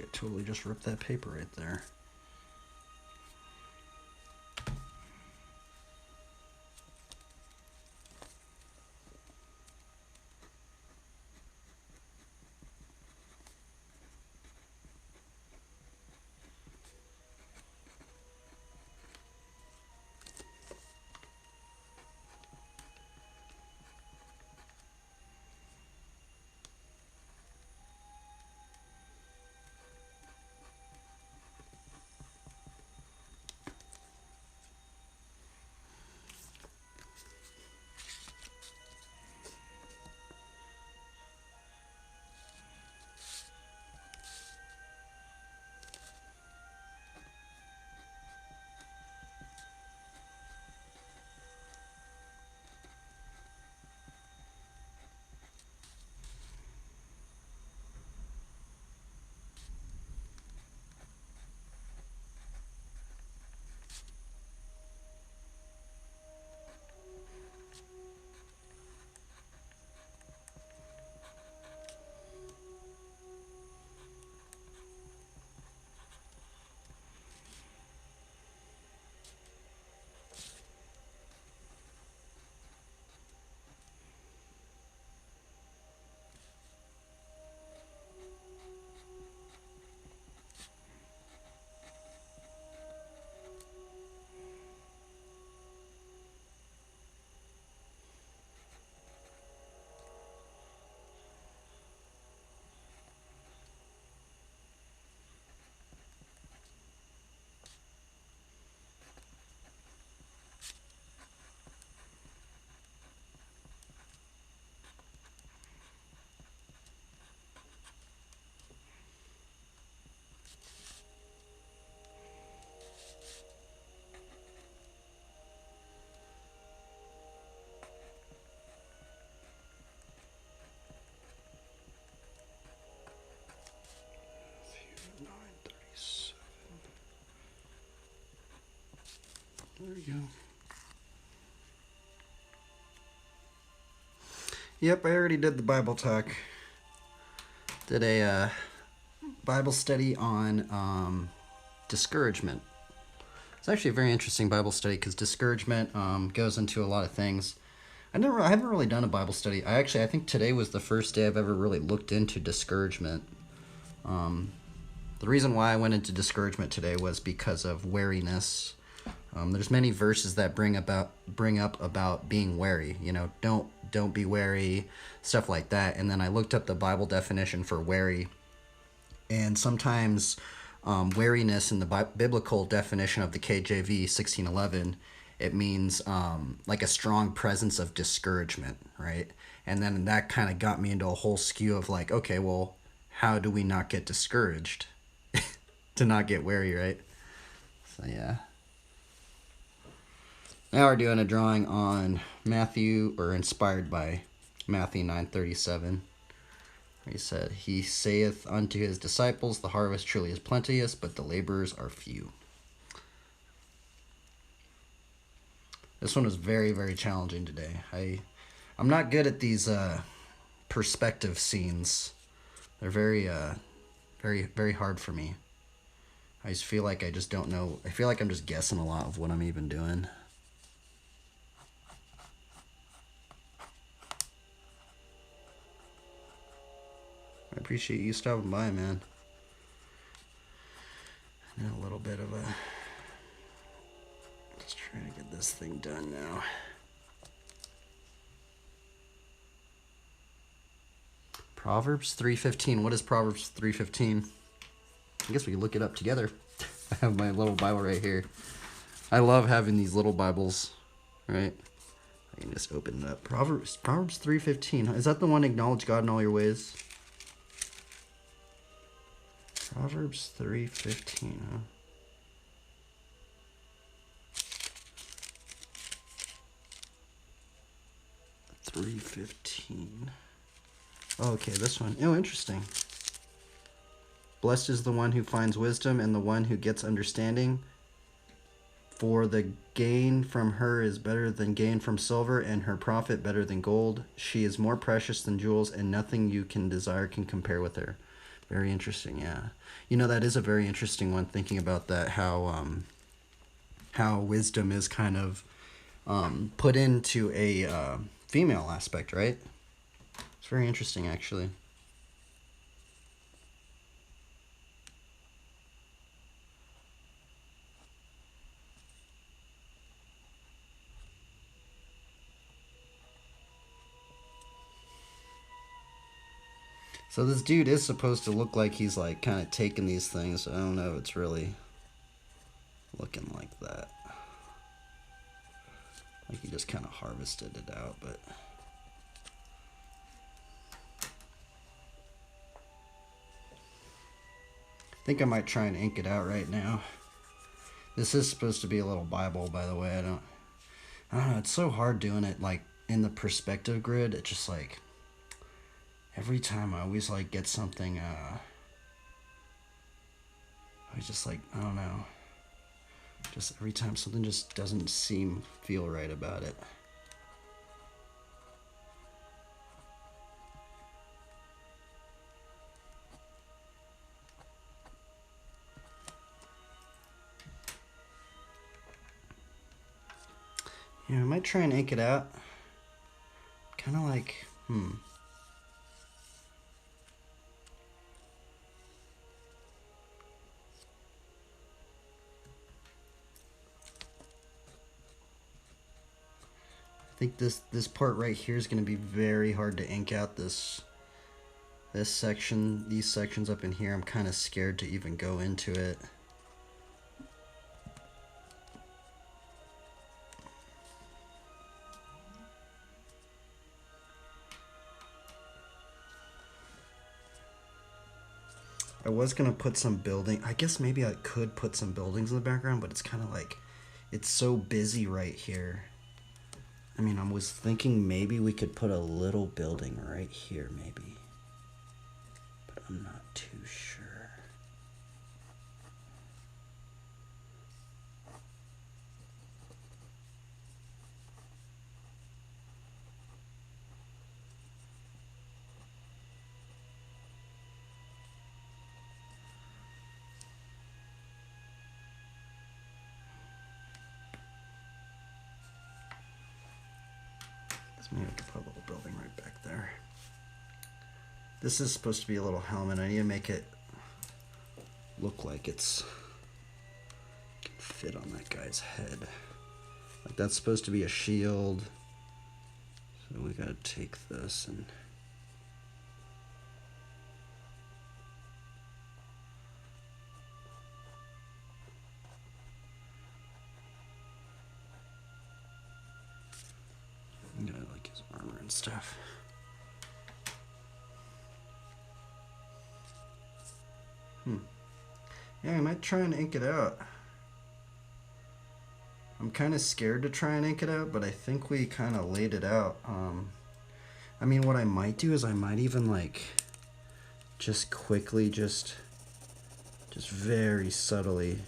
S6: I totally just ripped that paper right there. There we go. Yep, I already did the Bible talk. Did a Bible study on discouragement. It's actually a very interesting Bible study because discouragement goes into a lot of things. I haven't really done a Bible study. I think today was the first day I've ever really looked into discouragement. The reason why I went into discouragement today was because of weariness. There's many verses that bring up about being wary. You know, don't be wary, stuff like that. And then I looked up the Bible definition for wary, and sometimes wariness in the biblical definition of the KJV 1611, it means like a strong presence of discouragement, right? And then that kind of got me into a whole skew of like, okay, well, how do we not get discouraged? To not get wary, right? So yeah. Now we're doing a drawing on Matthew, or inspired by Matthew 9:37. He said, "He saith unto his disciples, the harvest truly is plenteous, but the laborers are few." This one was very, very challenging today. I'm not good at these perspective scenes. They're very, very, very hard for me. I just feel like I just don't know. I feel like I'm just guessing a lot of what I'm even doing. I appreciate you stopping by, man. And a little bit of a... Just trying to get this thing done now. Proverbs 3:15. What is Proverbs 3:15? I guess we can look it up together. I have my little Bible right here. I love having these little Bibles, right? I can just open it up. Proverbs 3:15. Is that the one, acknowledge God in all your ways? Proverbs 3:15, huh? $3.15. Oh, okay, this one. Oh, interesting. Blessed is the one who finds wisdom and the one who gets understanding. For the gain from her is better than gain from silver, and her profit better than gold. She is more precious than jewels, and nothing you can desire can compare with her. Very interesting, yeah. You know, that is a very interesting one, thinking about that, how wisdom is kind of put into a female aspect, right? It's very interesting, actually. So this dude is supposed to look like he's like kind of taking these things. I don't know if it's really looking like that. Like he just kind of harvested it out, but... I think I might try and ink it out right now. This is supposed to be a little Bible, by the way. I don't know, it's so hard doing it like in the perspective grid. It just like every time I always like get something I just like, I don't know. Just every time something just doesn't feel right about it. Yeah, I might try and ink it out. Kind of like, I think this part right here is going to be very hard to ink out. This section, these sections up in here, I'm kind of scared to even go into it. I was going to put some building. I guess maybe I could put some buildings in the background, but it's kind of like, it's so busy right here. I mean, I was thinking maybe we could put a little building right here, maybe. But I'm not too sure. Maybe I could put a little building right back there. This is supposed to be a little helmet. I need to make it look like it's can fit on that guy's head. Like that's supposed to be a shield. So we gotta take this and like his armor and stuff. Yeah, I might try and ink it out. I'm kind of scared to try and ink it out, but I think we kind of laid it out. I mean, what I might do is I might even like just quickly, just very subtly,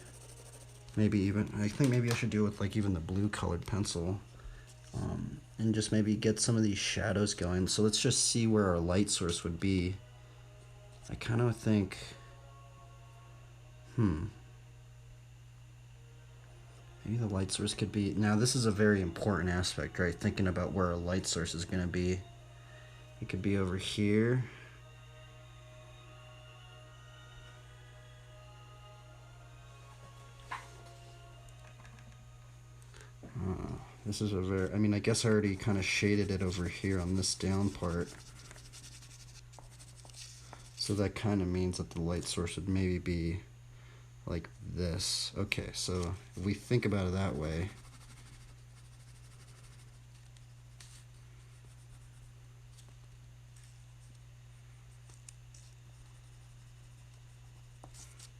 S6: maybe even, I think maybe I should do it with like even the blue colored pencil. And just maybe get some of these shadows going. So let's just see where our light source would be. I kind of think, maybe the light source could be, now this is a very important aspect, right? Thinking about where our light source is going to be. It could be over here. This is a very, I mean, I guess I already kind of shaded it over here on this down part. So that kind of means that the light source would maybe be like this. Okay, so if we think about it that way,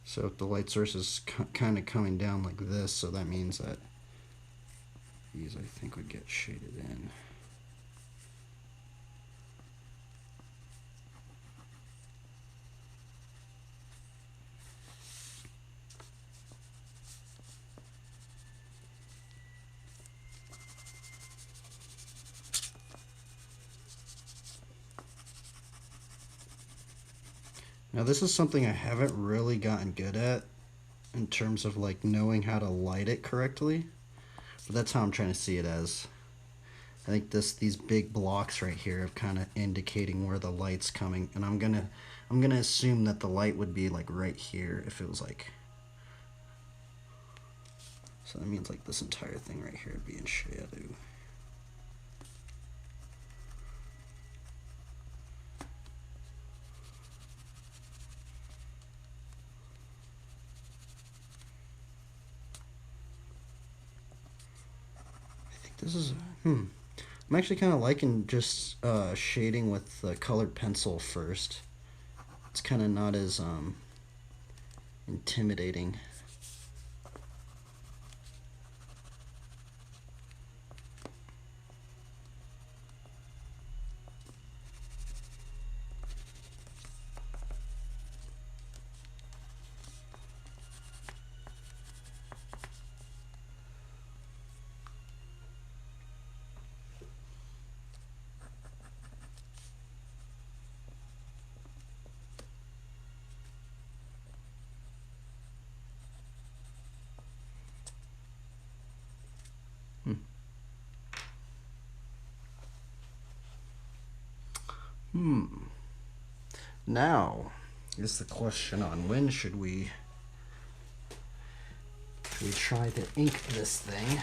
S6: so if the light source is kind of coming down like this, so that means that these, I think, would get shaded in. Now this is something I haven't really gotten good at in terms of like knowing how to light it correctly, but that's how I'm trying to see it as. I think these big blocks right here are kind of indicating where the light's coming, and I'm gonna assume that the light would be like right here if it was like. So that means like this entire thing right here would be in shadow. This is, I'm actually kind of liking just shading with the colored pencil first. It's kind of not as intimidating. Now is the question on when should we try to ink this thing.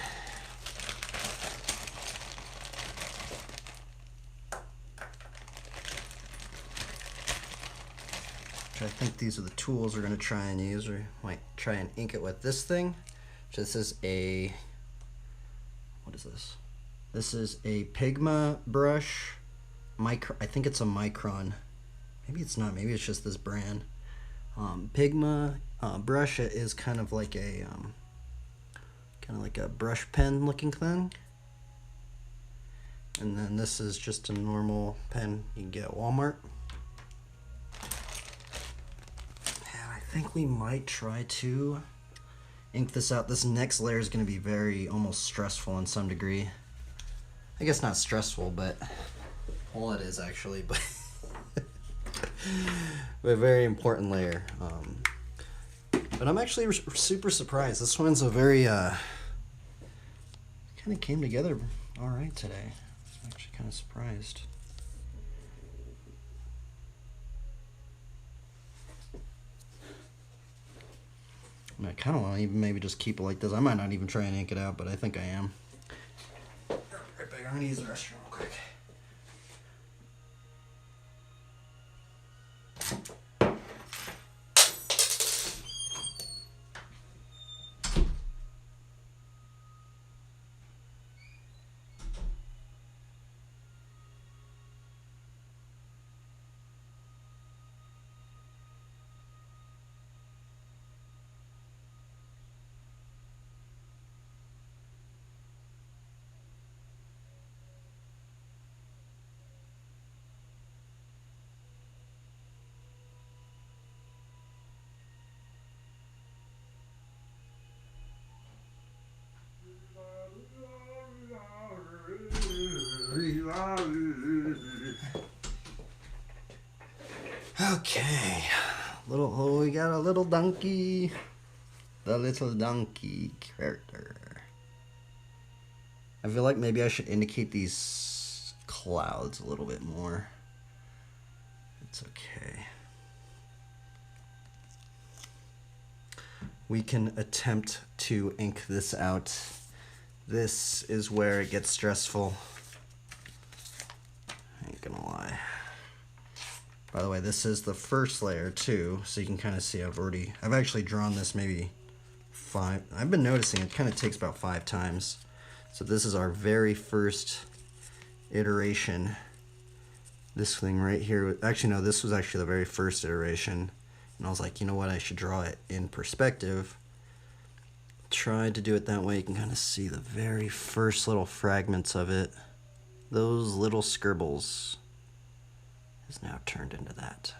S6: I think these are the tools we're going to try and use. We might try and ink it with this thing. This is a, what is this? This is a Pigma brush. I think it's a Micron. Maybe it's not. Maybe it's just this brand. Pigma brush. It is kind of like a brush pen looking thing. And then this is just a normal pen you can get at Walmart. And I think we might try to ink this out. This next layer is going to be very almost stressful in some degree. I guess not stressful, but well, it is actually, but a very important layer. But I'm actually super surprised. This one's a very kind of came together all right today. I'm actually kind of surprised. I kind of want to even maybe just keep it like this. I might not even try and ink it out, but I think I am. Right back. I'm gonna use the restroom real quick. Okay, we got a little donkey, the little donkey character. I feel like maybe I should indicate these clouds a little bit more. It's okay. We can attempt to ink this out. This is where it gets stressful. I ain't gonna lie. By the way, this is the first layer too, so you can kind of see I've actually drawn this maybe 5. I've been noticing it kind of takes about 5 times. So this is our very first iteration. This thing right here, actually no, this was actually the very first iteration. And I was like, you know what, I should draw it in perspective. Tried to do it that way. You can kind of see the very first little fragments of it. Those little scribbles is now turned into that.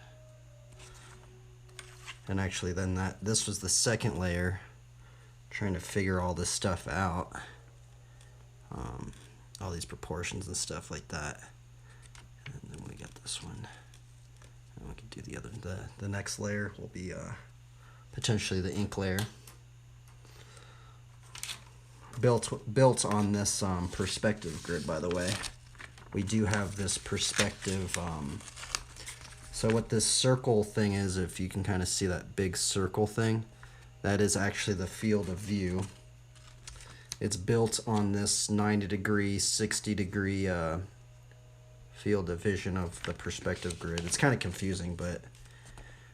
S6: And actually then this was the second layer, trying to figure all this stuff out. All these proportions and stuff like that. And then we got this one. And we can do the the next layer will be potentially the ink layer. Built on this perspective grid, by the way. We do have this perspective. So what this circle thing is, if you can kind of see that big circle thing, that is actually the field of view. It's built on this 90 degree, 60 degree field of vision of the perspective grid. It's kind of confusing, but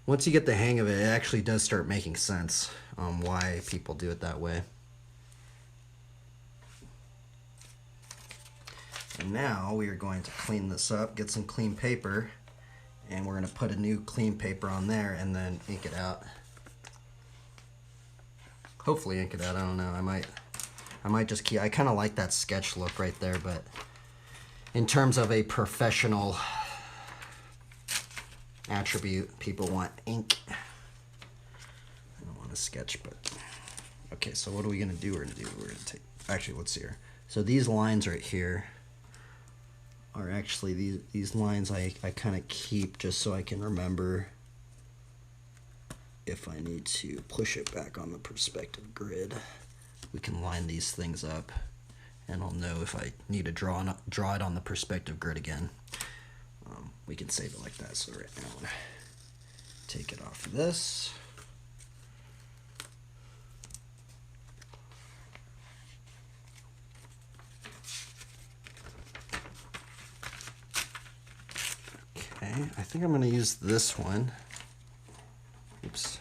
S6: once you get the hang of it, it actually does start making sense why people do it that way. And now we are going to clean this up, get some clean paper, and we're going to put a new clean paper on there and then ink it out. Hopefully ink it out, I don't know. I might just keep, I kind of like that sketch look right there, but in terms of a professional attribute, people want ink. I don't want a sketch, but okay, so what are we going to do? We're going to take, actually, let's see here. So these lines right here are actually, these lines I kind of keep just so I can remember if I need to push it back on the perspective grid. We can line these things up, and I'll know if I need to draw it on the perspective grid again. We can save it like that. So right now, I'm gonna take it off of this. Okay, I think I'm gonna use this one. Oops.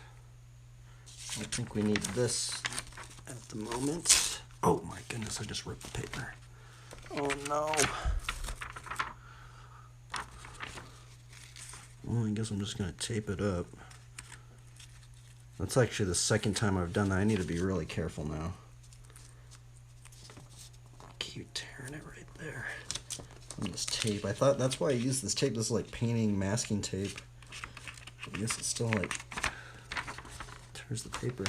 S6: I think we need this at the moment. Oh my goodness, I just ripped the paper. Oh no. Well, I guess I'm just going to tape it up. That's actually the second time I've done that. I need to be really careful now. Keep tearing it right there. And this tape, I thought that's why I used this tape. This is like painting masking tape. I guess it's still like tears the paper.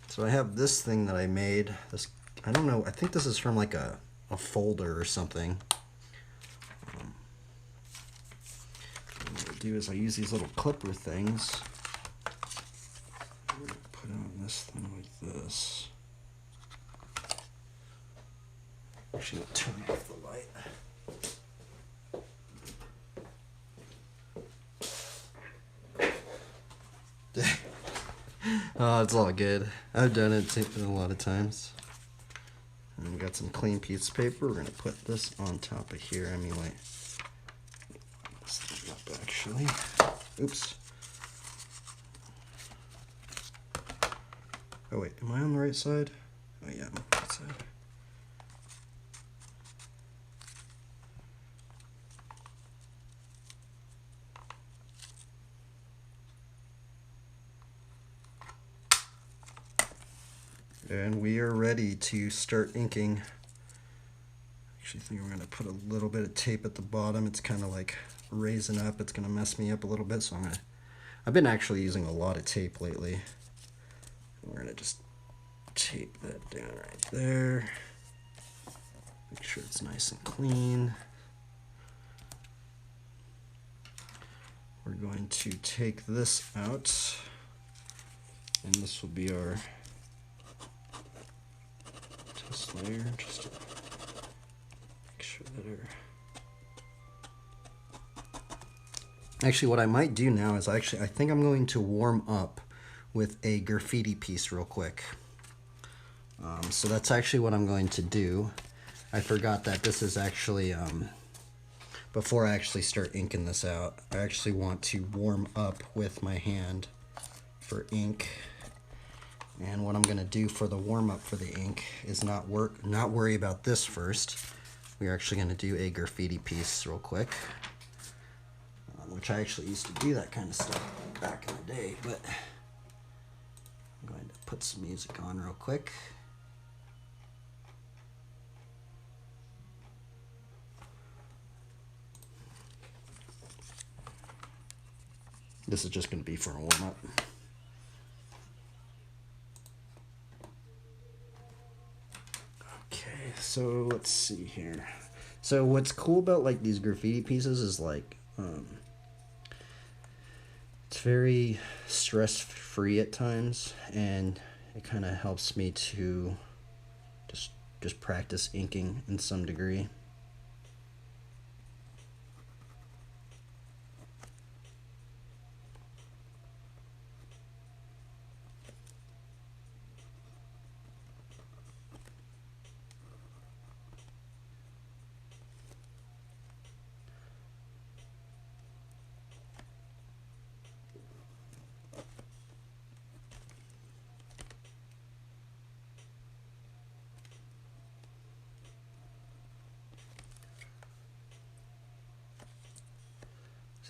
S6: So I have this thing that I made. This, I don't know, I think this is from like a folder or something. What I do is I use these little clipper things. I'm gonna put on this thing like this. Actually, I'll turn off the light. Oh, it's all good. I've done it a lot of times. And we got some clean piece of paper. We're gonna put this on top of here. I mean, wait. This thing up actually. Oops. Oh wait, am I on the right side? Oh yeah, I'm on the right side. And we are ready to start inking. Actually, I think we're gonna put a little bit of tape at the bottom. It's kind of like raising up. It's gonna mess me up a little bit, so I've been actually using a lot of tape lately. We're gonna just tape that down right there. Make sure it's nice and clean. We're going to take this out, and this will be our test layer, just to make sure that Actually, what I might do now is I think I'm going to warm up with a graffiti piece real quick. So that's actually what I'm going to do. I forgot that this is actually, before I actually start inking this out, I actually want to warm up with my hand for ink. And what I'm going to do for the warm up for the ink is not worry about this first. We're actually going to do a graffiti piece real quick, which I actually used to do that kind of stuff back in the day, but I'm going to put some music on real quick. This is just going to be for a warm-up. Okay, so let's see here. So what's cool about like these graffiti pieces is like, It's very stress-free at times, and it kind of helps me to just practice inking in some degree.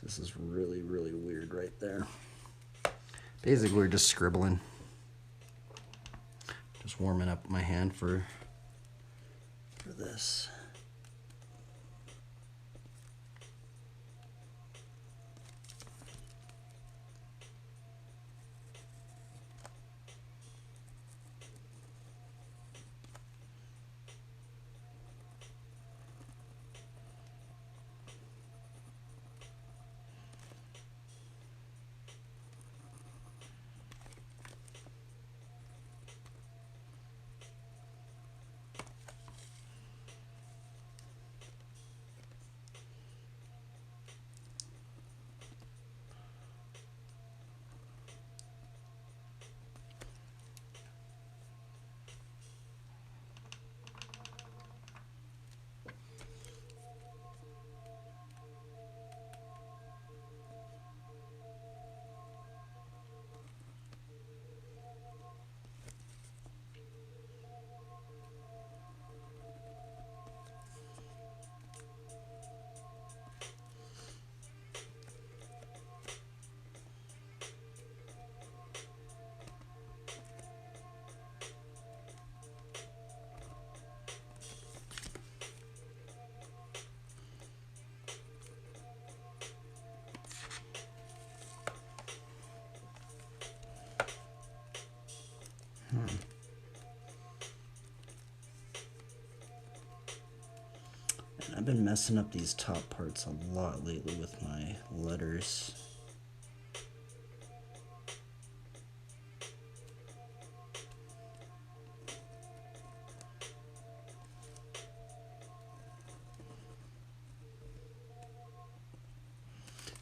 S6: This is really, really weird right there. Basically, we're just scribbling. Just warming up my hand for this. And I've been messing up these top parts a lot lately with my letters.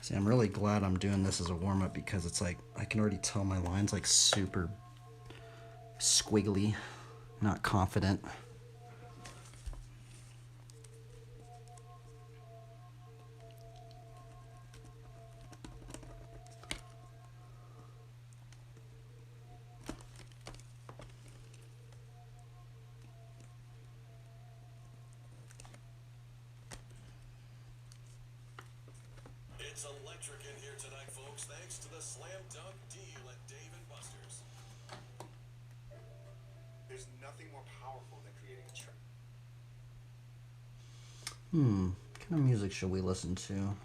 S6: See, I'm really glad I'm doing this as a warm-up because it's like I can already tell my line's like super squiggly, not confident.
S7: It's electric in here tonight, folks, thanks to the slam dunk deal at Dave & Buster's.
S8: There's nothing more powerful than creating a trend.
S6: What kind of music should we listen to?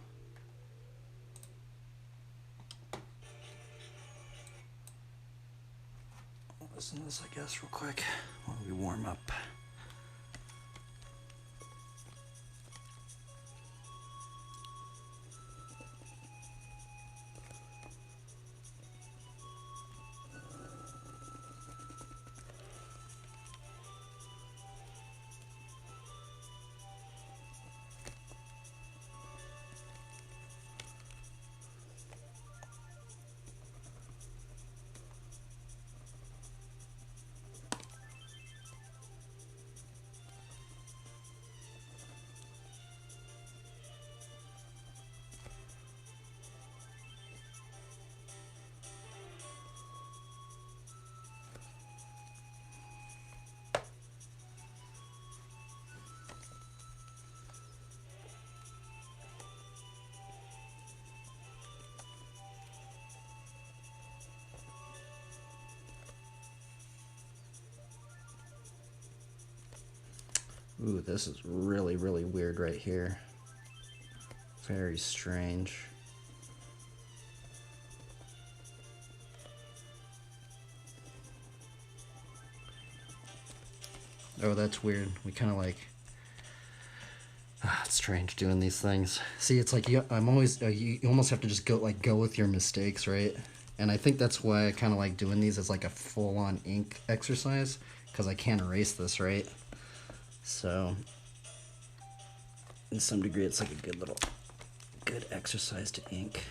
S6: Listen to this, I guess, real quick while we warm up. Ooh, this is really, really weird right here. Very strange. Oh, that's weird. We kind of like It's strange doing these things. See, it's like you almost have to just go with your mistakes, right? And I think that's why I kind of like doing these as like a full-on ink exercise, because I can't erase this, right? So, in some degree, it's like a good exercise to ink.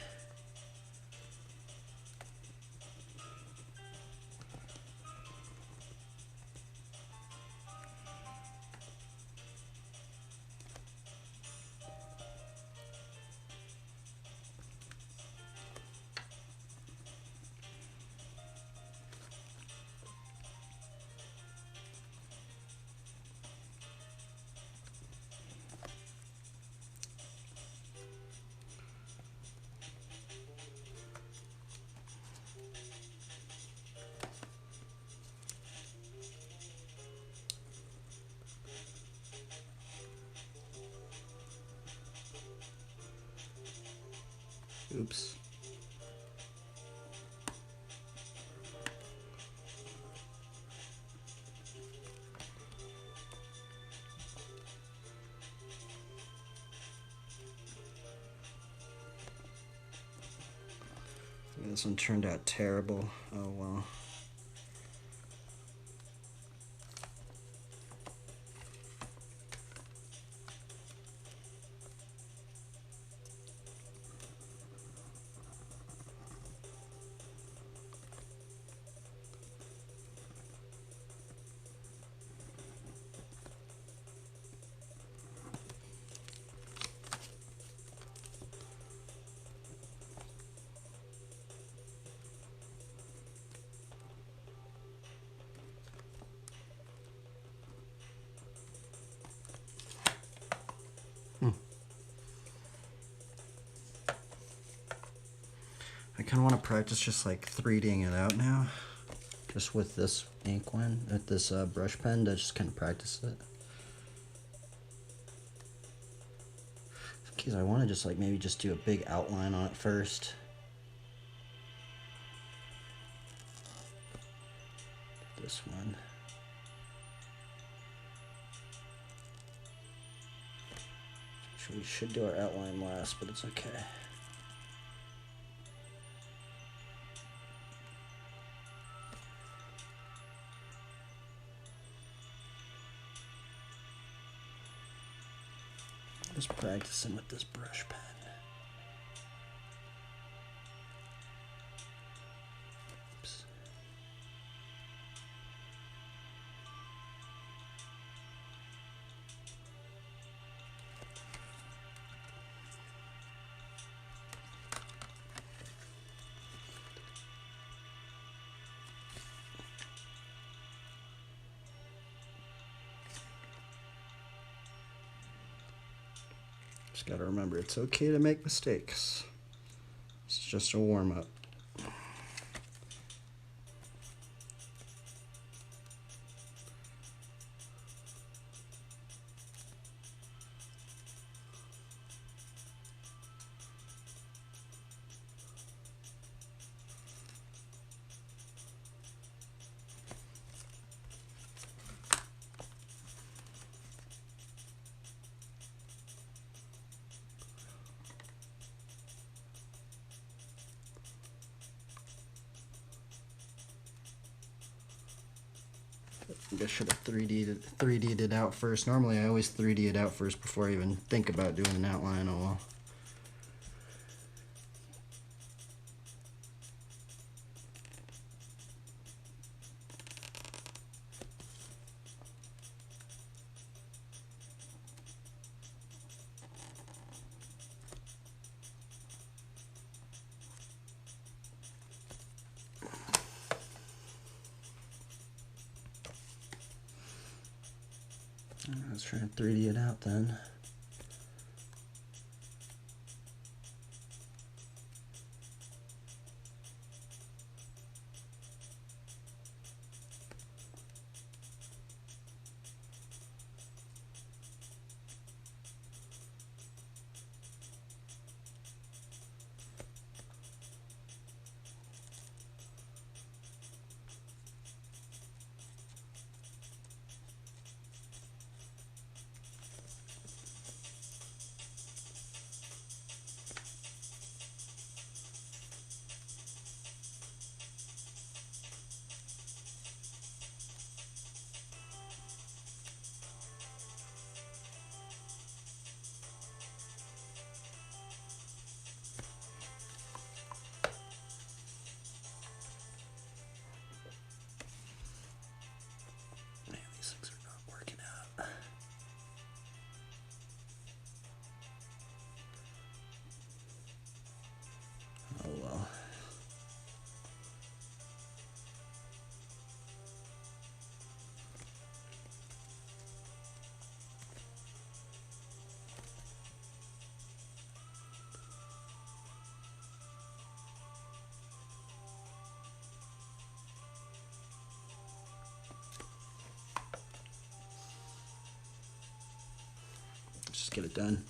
S6: Oops. This one turned out terrible. Oh well. I kind of want to practice just like 3Ding it out now, just with this ink one, with this brush pen, to just kind of practice it. Because I want to just like maybe just do a big outline on it first. This one. We should do our outline last, but it's okay. Just practicing with this brush pen. Oops. Just gotta remember, it's okay to make mistakes. It's just a warm-up. I should have 3D'd it out first. Normally I always 3D it out first before I even think about doing an outline. Oh well. Let's try and 3D it out then. get it done.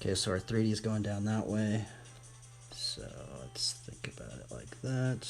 S6: Okay, so our 3D is going down that way. So let's think about it like that.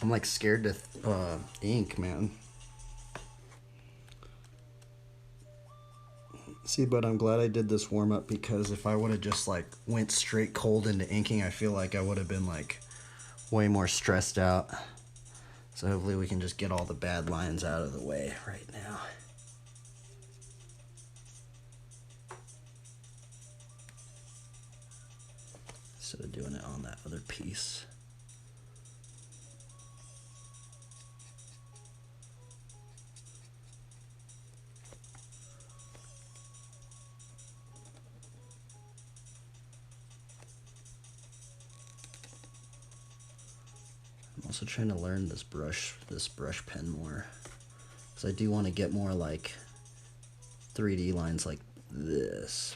S6: I'm like scared to ink, man. See, but I'm glad I did this warm up, because if I would have just like went straight cold into inking, I feel like I would have been like way more stressed out. So hopefully we can just get all the bad lines out of the way right now. Instead of doing it on that other piece. I'm also trying to learn this brush pen more, because I do want to get more like 3D lines like this.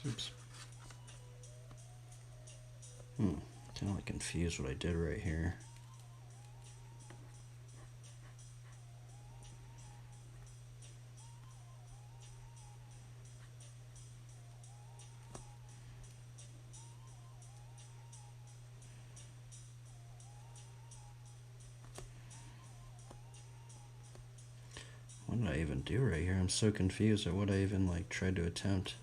S6: Oops. Kind of like confused what I did right here. What did I even do right here? I'm so confused at what I even like tried to attempt.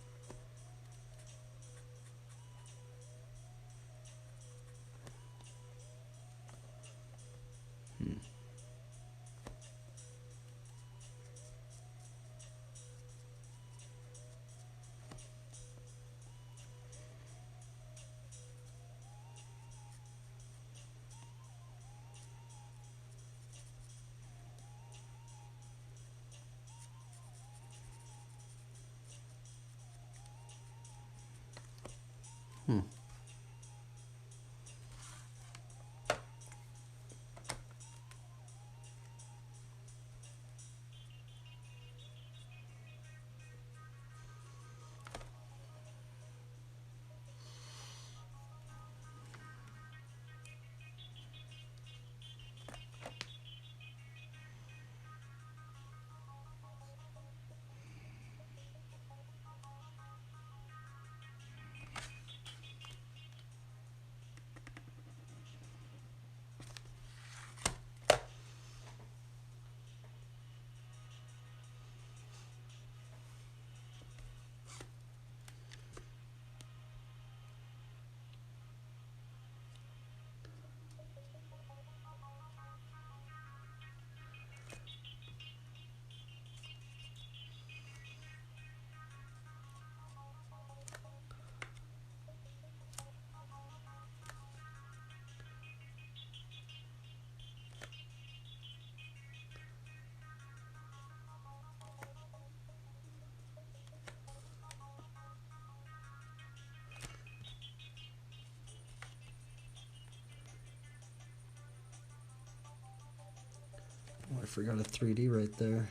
S6: forgot a 3D right there.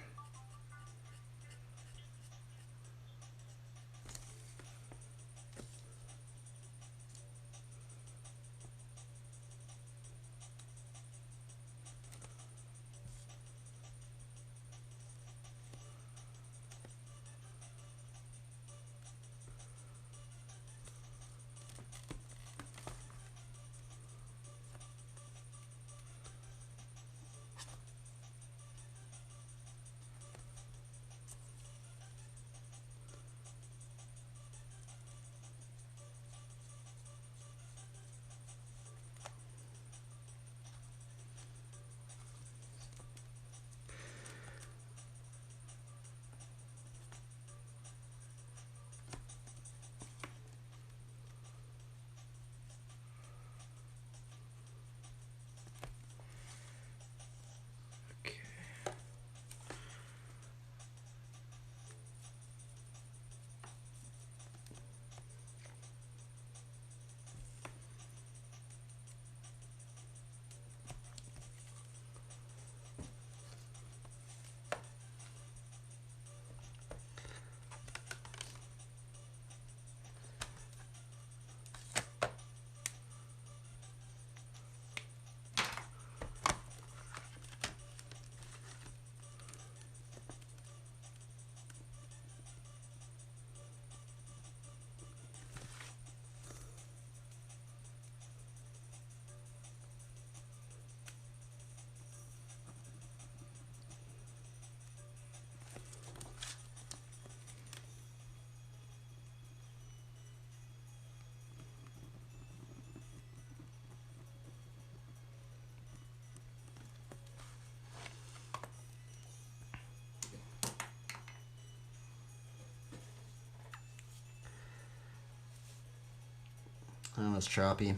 S6: That was choppy.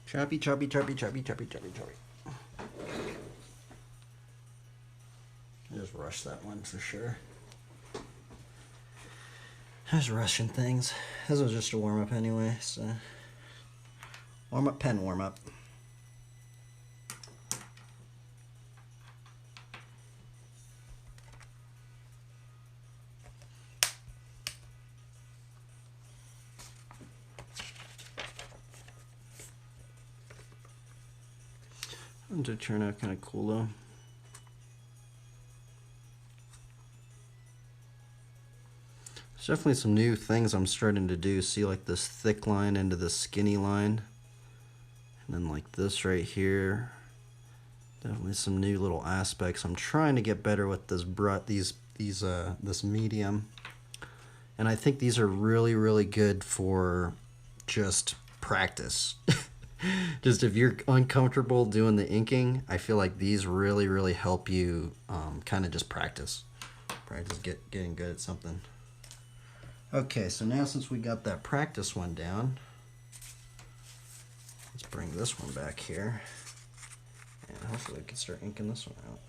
S6: Choppy. I just rushed that one for sure. I was rushing things. This was just a warm-up anyway, so... Warm-up, pen warm-up. It did turn out kind of cool though. There's definitely some new things I'm starting to do. See, like this thick line into this skinny line, and then like this right here. Definitely some new little aspects. I'm trying to get better with this this medium, and I think these are really good for just practice. Just if you're uncomfortable doing the inking, I feel like these really help you kind of just practice getting good at something. Okay, so now since we got that practice one down, let's bring this one back here, and hopefully we can start inking this one out.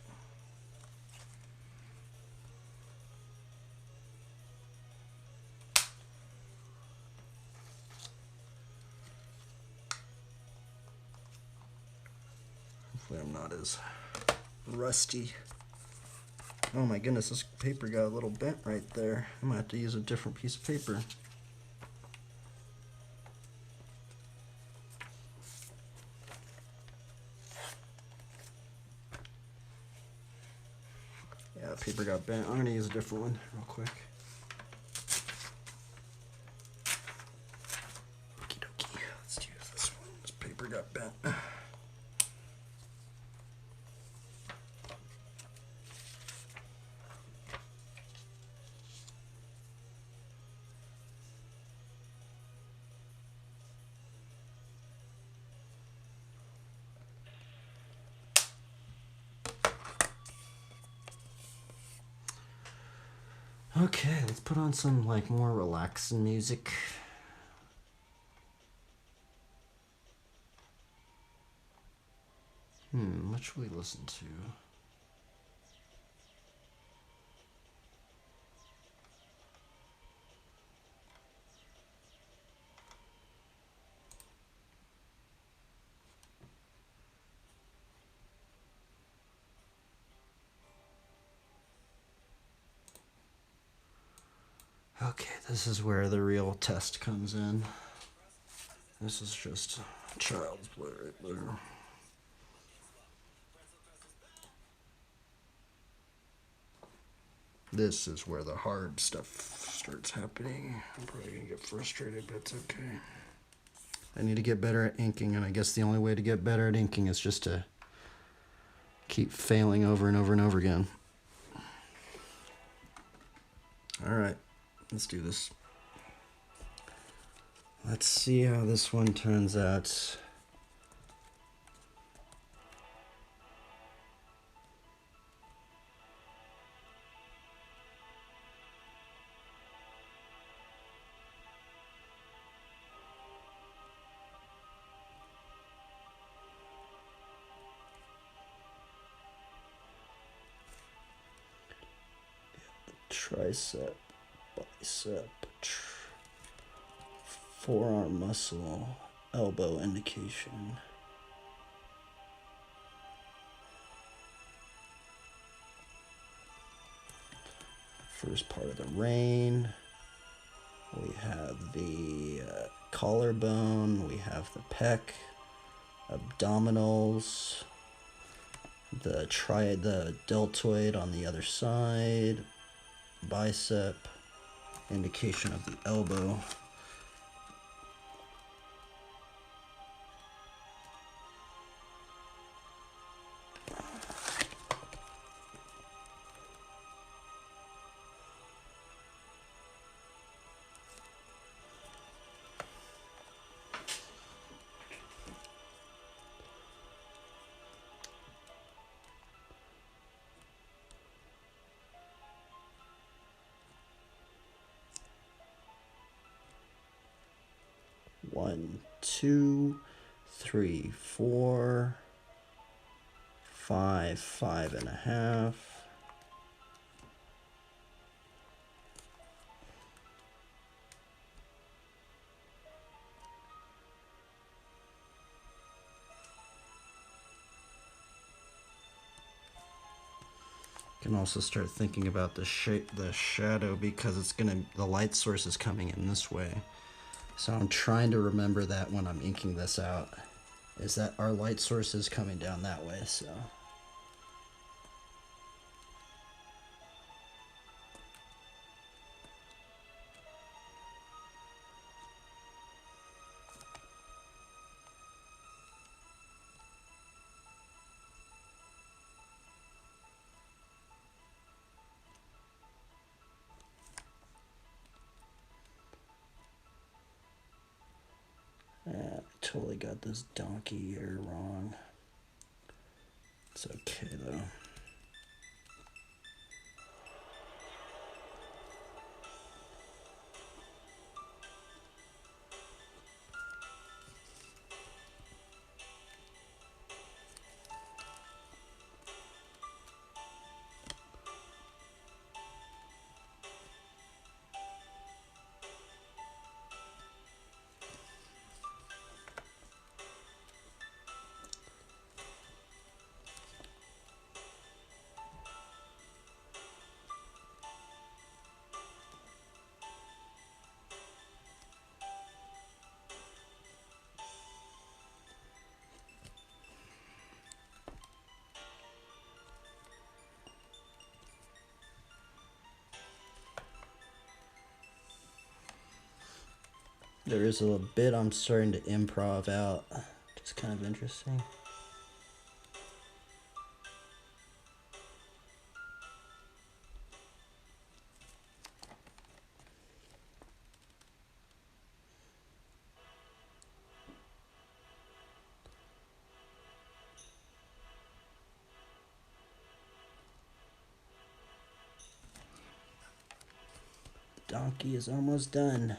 S6: Hopefully I'm not as rusty. Oh my goodness, this paper got a little bent right there. I might have to use a different piece of paper. Yeah, paper got bent. I'm gonna use a different one real quick. Okie dokie. Let's use this one. This paper got bent. Okay, let's put on some like more relaxing music. What should we listen to? Okay, this is where the real test comes in. This is just child's play right there. This is where the hard stuff starts happening. I'm probably gonna get frustrated, but it's okay. I need to get better at inking, and I guess the only way to get better at inking is just to keep failing over and over and over again. Alright, let's do this. Let's see how this one turns out. Tricep, bicep, forearm muscle, elbow indication. First part of the rein. We have the collarbone. We have the pec, abdominals, the deltoid on the other side, bicep, indication of the elbow. One, two, three, 4, 5, 5.5. Can also start thinking about the shadow, because the light source is coming in this way. So I'm trying to remember that when I'm inking this out, is that our light source is coming down that way, so. I totally got this donkey here wrong. It's okay though. There is a little bit I'm starting to improv out, which is kind of interesting. Donkey is almost done.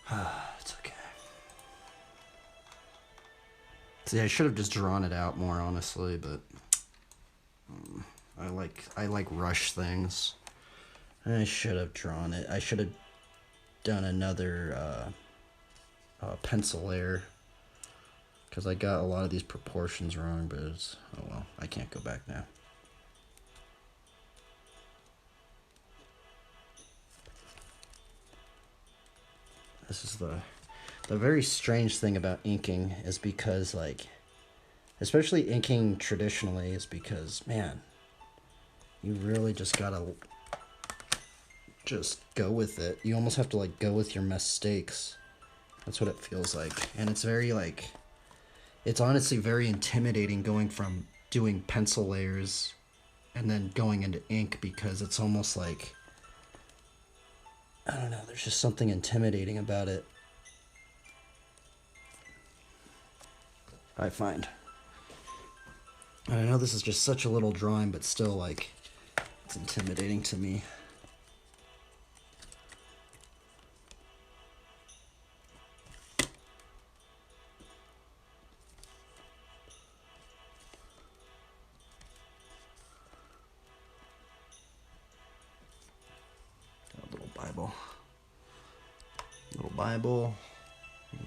S6: It's okay. See, I should have just drawn it out more, honestly, but I like rush things. I should have drawn it. I should have done another pencil layer, because I got a lot of these proportions wrong, but it's, oh well, I can't go back now. This is the very strange thing about inking, is because, like, especially inking traditionally, is because, man, you really just gotta just go with it. You almost have to, like, go with your mistakes. That's what it feels like. And it's very, like, it's honestly very intimidating going from doing pencil layers and then going into ink, because it's almost like, I don't know, there's just something intimidating about it, I find. And I know this is just such a little drawing, but still, like, it's intimidating to me. A little Bible. Little Bible.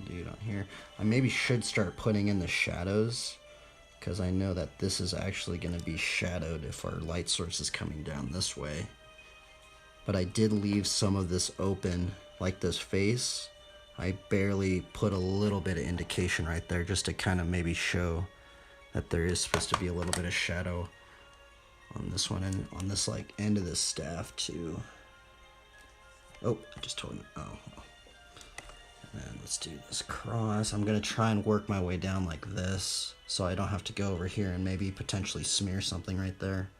S6: Dude, on here. I maybe should start putting in the shadows, because I know that this is actually going to be shadowed if our light source is coming down this way. But I did leave some of this open, like this face. I barely put a little bit of indication right there, just to kind of maybe show that there is supposed to be a little bit of shadow on this one, and on this, like, end of this staff too. Oh, I just told him. Oh. And then let's do this cross. I'm going to try and work my way down like this, so I don't have to go over here and maybe potentially smear something right there.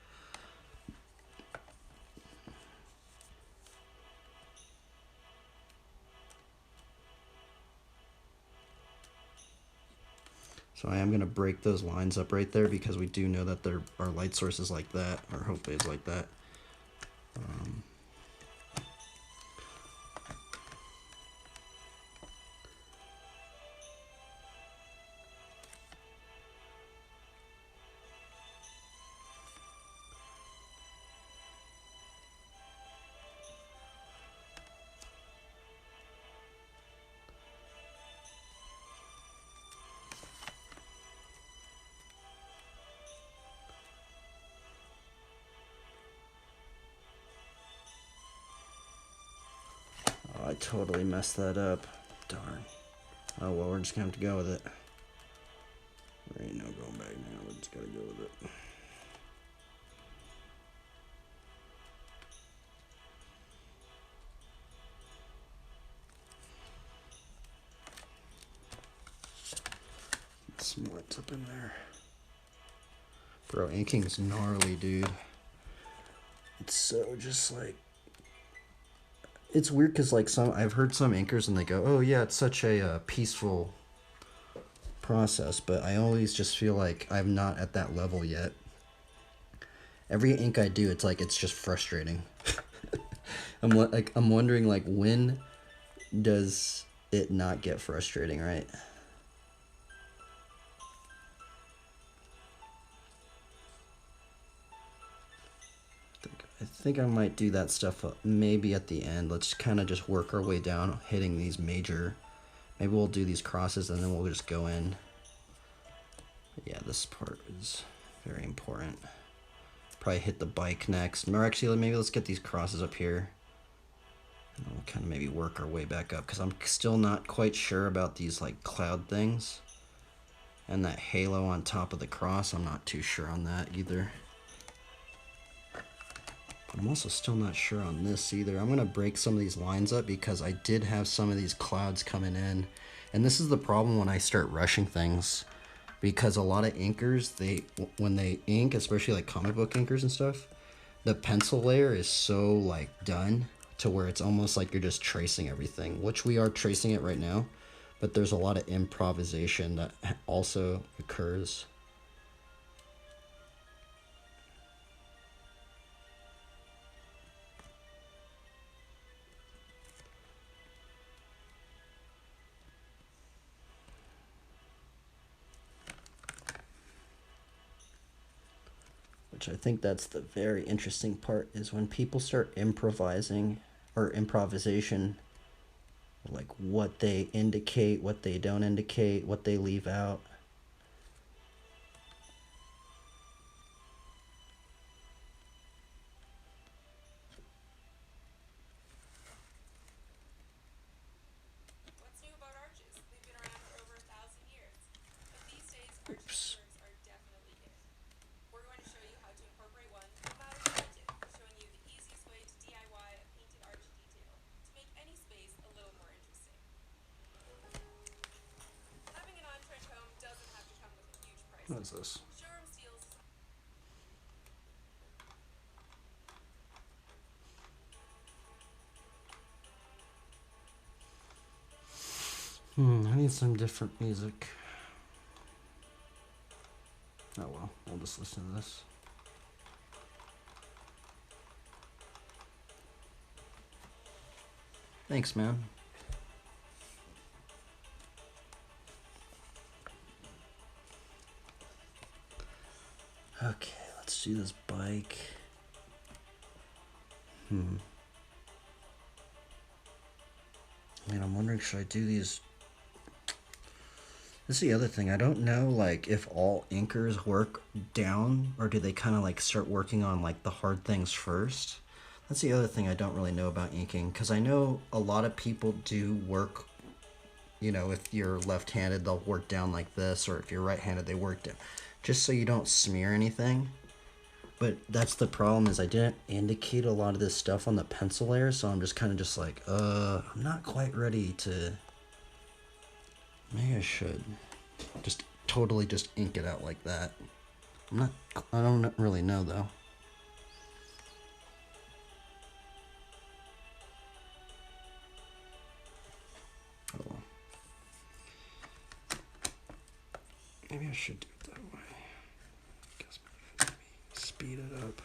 S6: So I am going to break those lines up right there, because we do know that our light source is like that, or hopefully it's like that. Oh, I totally messed that up. Darn. Oh well, we're just gonna have to go with it. There ain't no going back now, we just gotta go with it. Smarts up in there. Bro, inking's gnarly, dude. It's so just like, it's weird, because like I've heard some inkers and they go, oh yeah, it's such a peaceful process, but I always just feel like I'm not at that level yet. Every ink I do, it's like, it's just frustrating. I'm wondering, like, when does it not get frustrating, right? I think I might do that stuff maybe at the end. Let's kind of just work our way down, hitting these major. Maybe we'll do these crosses and then we'll just go in. But yeah, this part is very important. Probably hit the bike next. Or actually, maybe let's get these crosses up here. And we'll kind of maybe work our way back up, because I'm still not quite sure about these, like, cloud things. And that halo on top of the cross, I'm not too sure on that either. I'm also still not sure on this either. I'm going to break some of these lines up, because I did have some of these clouds coming in. And this is the problem when I start rushing things, because a lot of inkers, when they ink, especially like comic book inkers and stuff, the pencil layer is so, like, done to where it's almost like you're just tracing everything, which we are tracing it right now, but there's a lot of improvisation that also occurs. Which I think that's the very interesting part, is when people start improvising, or improvisation, like what they indicate, what they don't indicate, what they leave out.
S5: What's new about arches? They've been around for over 1,000 years. But these days, arch curves are definitely in. We're going to show you how to incorporate one no matter the budget, showing you the easiest way to DIY a painted arch detail to make any space a little more interesting. Having an on-trend home doesn't have to come with a huge price
S6: What
S5: tag.
S6: is this?
S5: Showroom steals.
S6: I need some different music. Oh well, I'll just listen to this. Thanks, man. Okay, let's do this bike. Man, I'm wondering, should I do these? This is the other thing. I don't know, like, if all inkers work down, or do they kind of like start working on like the hard things first? That's the other thing I don't really know about inking, because I know a lot of people do work, you know, if you're left-handed, they'll work down like this, or if you're right-handed, they work down, just so you don't smear anything. But that's the problem, is I didn't indicate a lot of this stuff on the pencil layer, so I'm just kind of just like, I'm not quite ready to... Maybe I should just totally just ink it out like that. I don't really know, though. Oh well. Maybe I should do it that way. Guess maybe speed it up.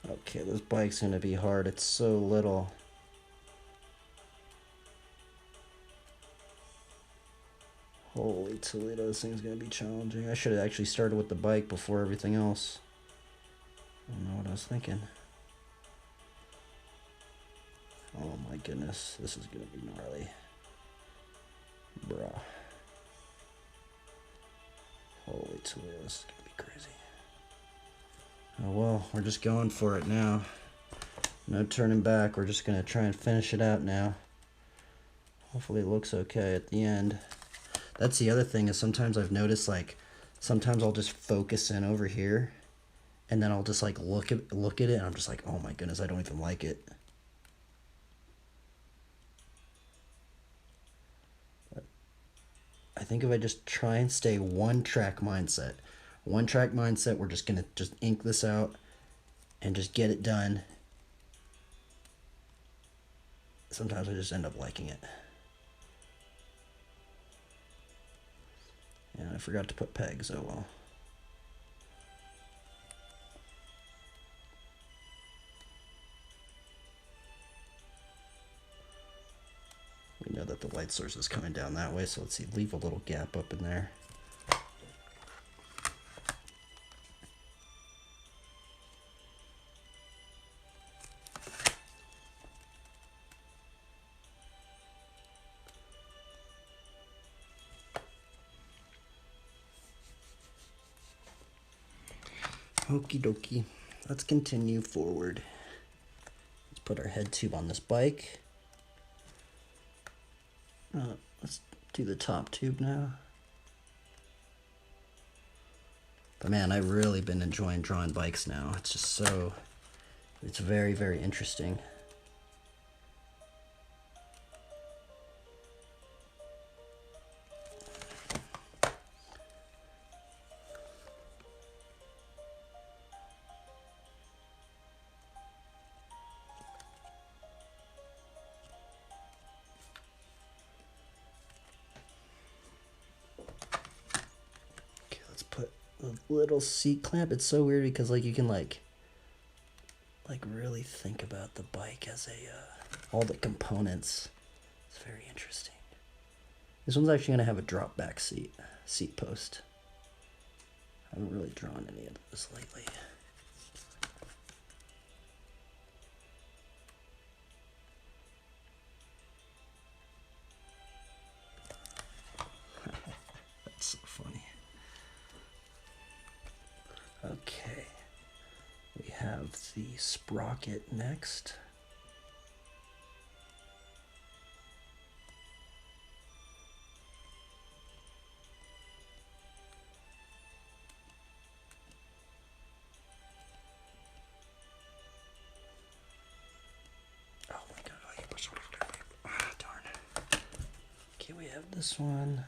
S6: Okay, this bike's gonna be hard. It's so little. Holy Toledo, this thing's gonna be challenging. I should have actually started with the bike before everything else. I don't know what I was thinking. Oh my goodness, this is gonna be gnarly. Bruh. Holy Toledo, this is gonna be crazy. Oh well, we're just going for it now. No turning back, we're just gonna try and finish it out now. Hopefully it looks okay at the end. That's the other thing, is sometimes I've noticed, like, sometimes I'll just focus in over here, and then I'll just like look at it, and I'm just like, oh my goodness, I don't even like it. But I think if I just try and stay one track mindset, we're just gonna just ink this out and just get it done. Sometimes I just end up liking it. And I forgot to put pegs, oh well. We know that the light source is coming down that way, so let's see, leave a little gap up in there. Okie dokie. Let's continue forward. Let's put our head tube on this bike. Let's do the top tube now. But man, I've really been enjoying drawing bikes now. It's just so... It's very, very interesting. the little seat clamp. It's so weird because like you can like really think about the bike as a all the components. It's very interesting. This one's actually gonna have a drop back seat post. I haven't really drawn any of this lately. That's so funny. Okay. We have the sprocket next. Oh my god, darn. Okay, we have this one.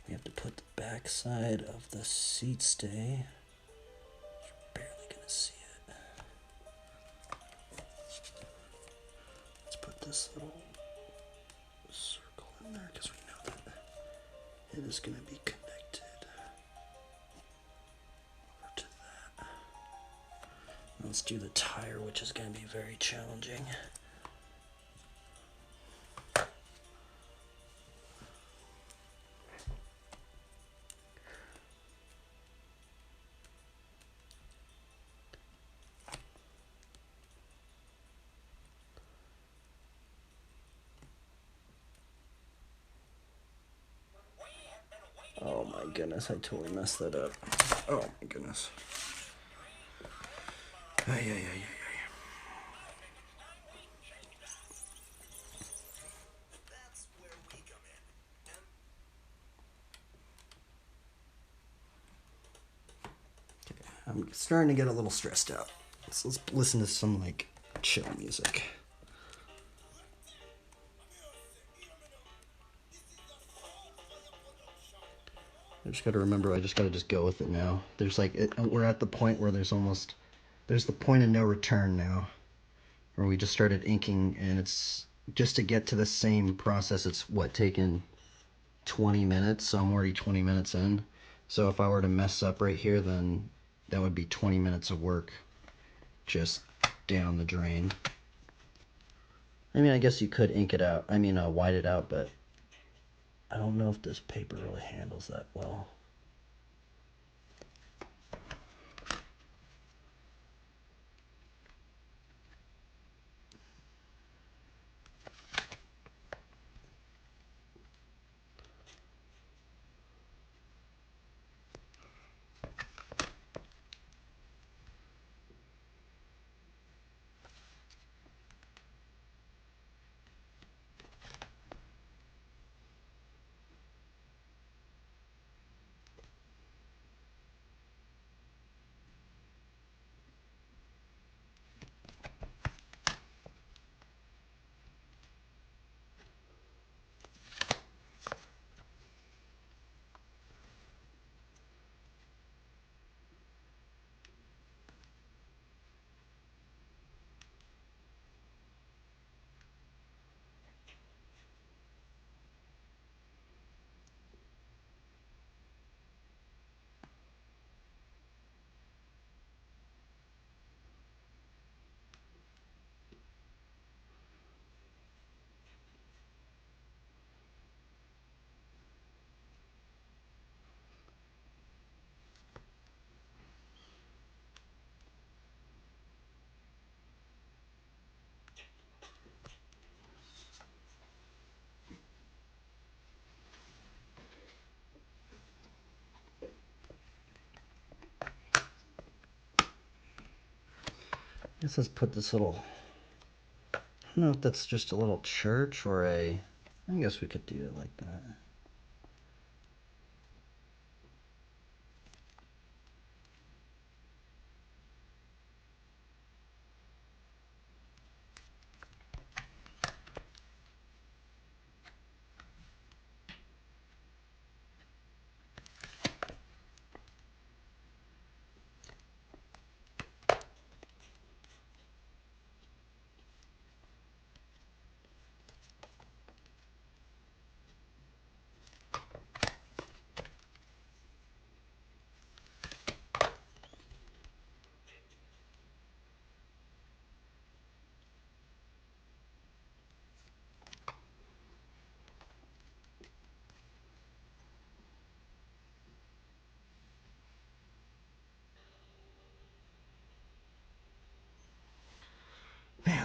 S6: We have to put the back side of the seat stay. You're barely gonna see it. Let's put this little circle in there because we know that it is gonna be connected over to that. Let's do the tire, which is gonna be very challenging. Oh my goodness, I totally messed that up. Oh my goodness. Ay.
S7: That's where we come in.
S6: I'm starting to get a little stressed out. So let's listen to some like chill music. I just got to remember, I just got to just go with it now. There's like, we're at the point where there's the point of no return now. Where we just started inking, and it's just to get to the same process. It's taken 20 minutes, so I'm already 20 minutes in. So if I were to mess up right here, then that would be 20 minutes of work just down the drain. I mean, I guess you could ink it out. I mean, white it out, but I don't know if this paper really handles that well. I guess let's put this little, I don't know if that's just a little church or I guess we could do it like that.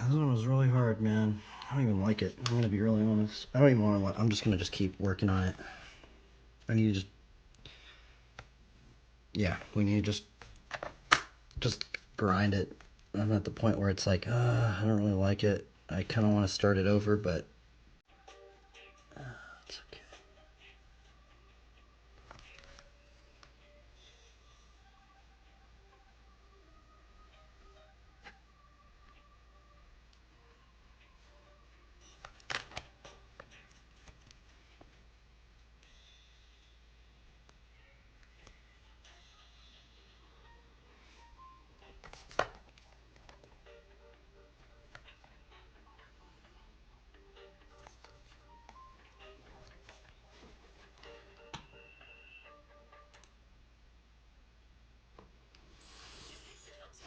S6: This one was really hard, man. I don't even like it. I'm gonna be really honest. I don't even want to. I'm just gonna keep working on it. I need to just. Yeah, we need to just grind it. I'm at the point where it's like, I don't really like it. I kind of want to start it over, but it's okay.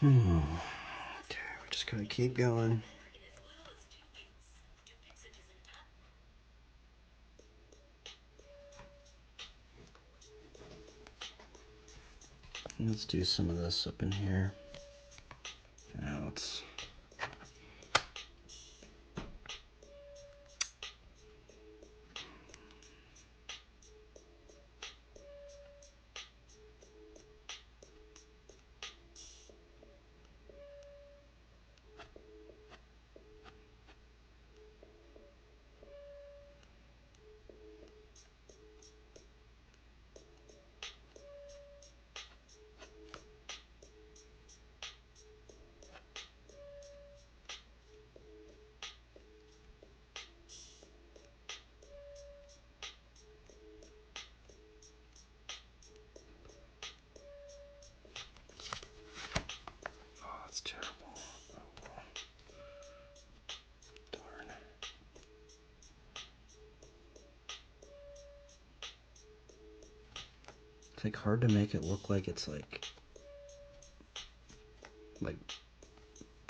S6: Okay, we just gotta keep going. Let's do some of this up in here. Now let's. Oh, that's terrible. Darn. It's like hard to make it look like it's like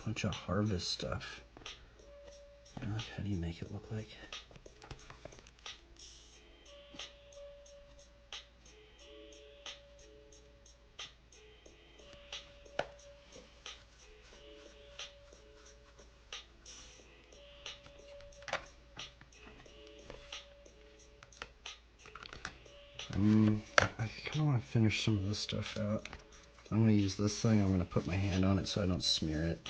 S6: bunch of harvest stuff. You know, like, how do you make it look like? I kind of want to finish some of this stuff out. I'm going to use this thing. I'm going to put my hand on it so I don't smear it.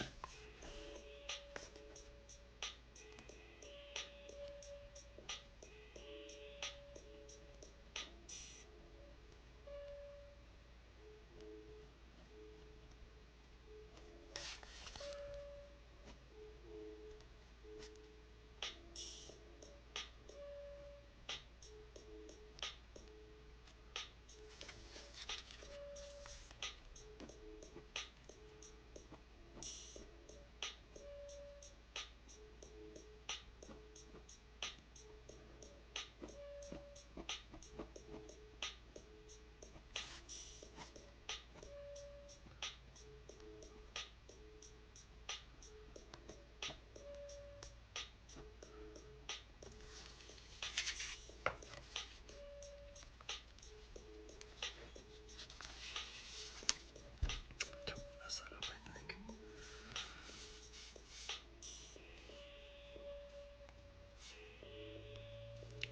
S6: Don't mess that up, I think.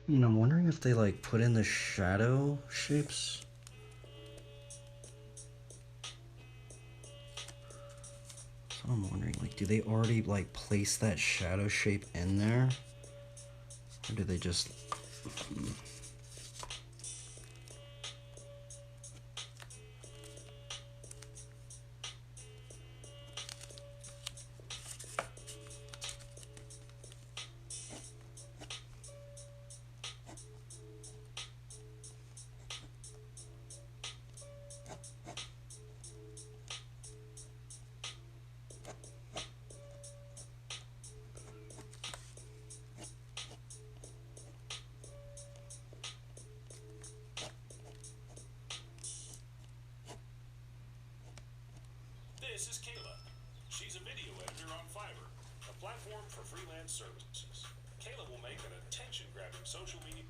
S6: And I'm wondering if they like put in the shadow shapes. So I'm wondering, like, do they already like place that shadow shape in there? Or do they just...
S7: This is Kayla. She's a video editor on Fiverr, a platform for freelance services. Kayla will make an attention-grabbing social media.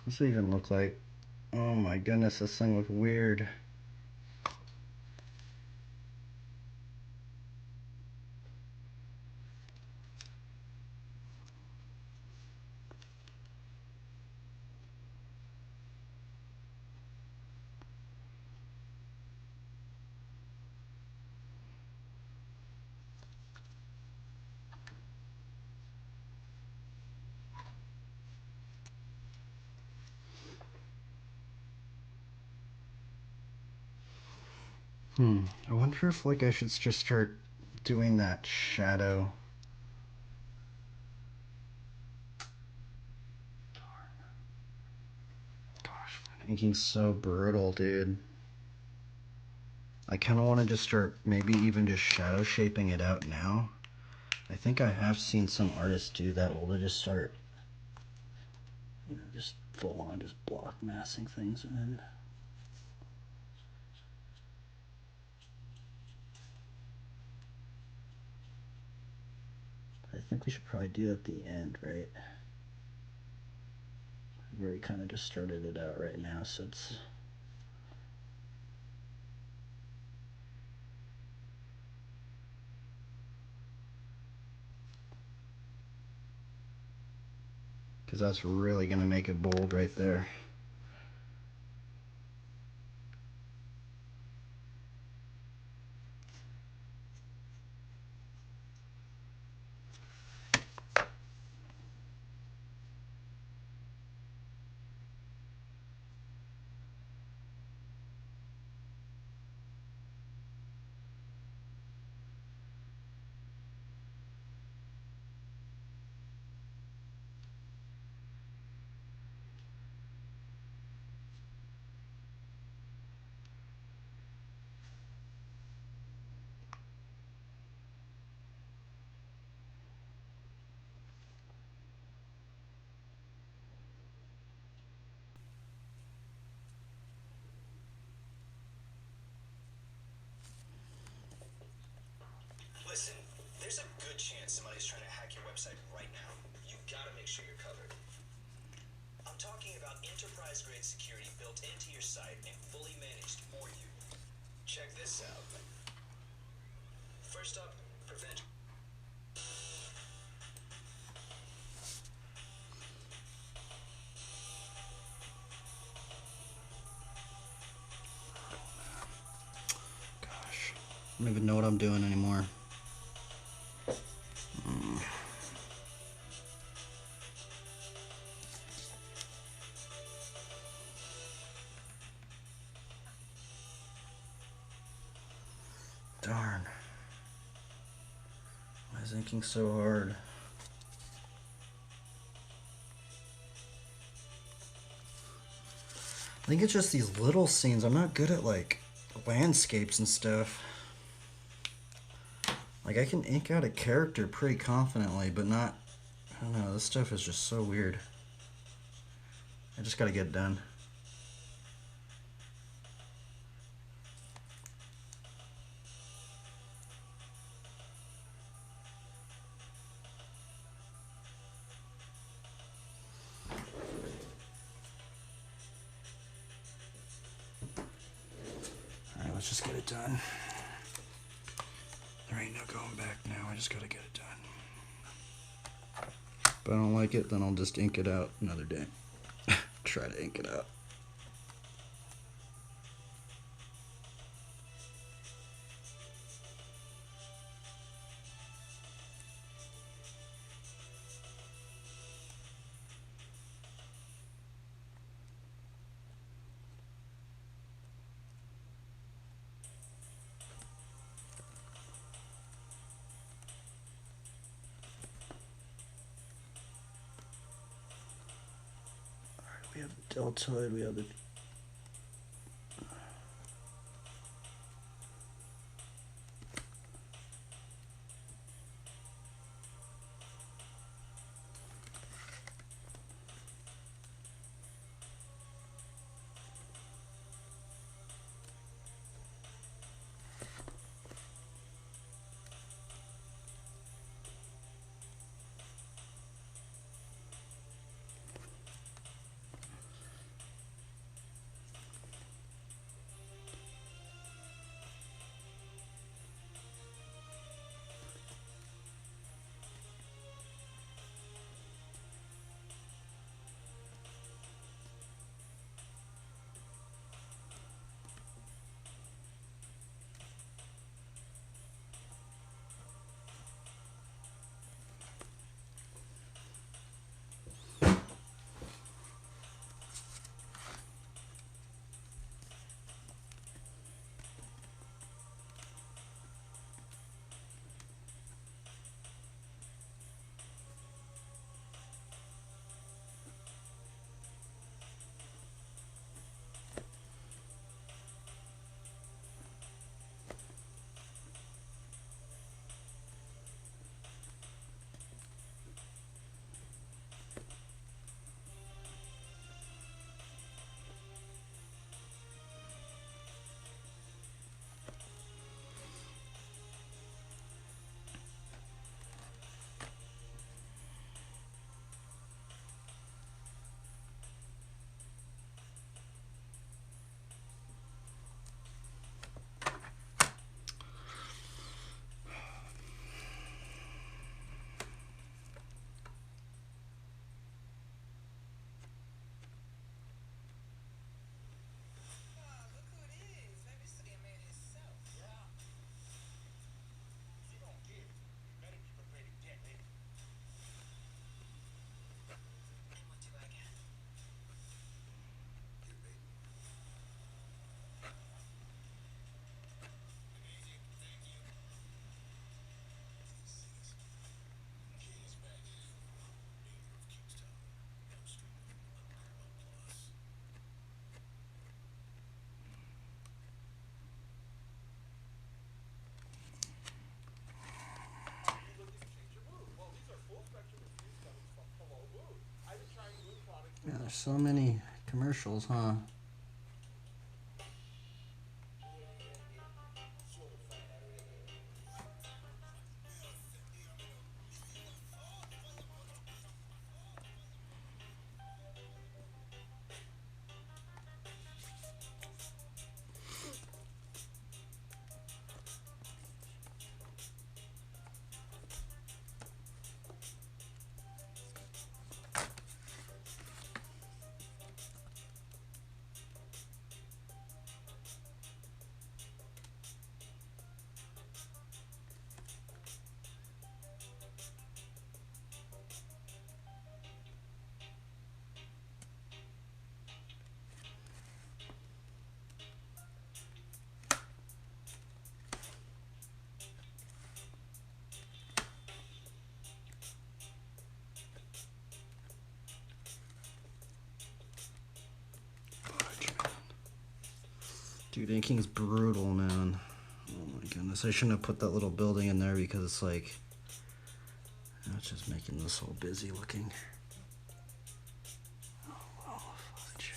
S6: What's it even look like? Oh my goodness, this thing looks weird. I wonder if like I should just start doing that shadow. Gosh, inking's so brutal, dude. I kind of want to just start maybe even just shadow shaping it out now. I think I have seen some artists do that where they just start, you know, just full on just block massing things in. I think we should probably do it at the end, right? I've already kind of just started it out right now, so it's... because that's really going to make it bold right there.
S9: Listen, there's a good chance somebody's trying to hack your website right now. You gotta make sure you're covered. I'm talking about enterprise-grade security built into your site and fully managed for you. Check this out. First up, prevent.
S6: Gosh, I don't even know what I'm doing anymore. Darn. Why is inking so hard? I think it's just these little scenes. I'm not good at like landscapes and stuff. Like I can ink out a character pretty confidently, but not, I don't know, this stuff is just so weird. I just gotta get it done. Alright, let's just get it done. There ain't no going back now, I just gotta get it done. If I don't like it, then I'll just ink it out another day. Try to ink it out. We have the deltoid, we have the... Yeah, there's so many commercials, huh? Dude, Inking's brutal, man. Oh my goodness. I shouldn't have put that little building in there because it's like, it's just making this whole busy looking. Oh, fudge.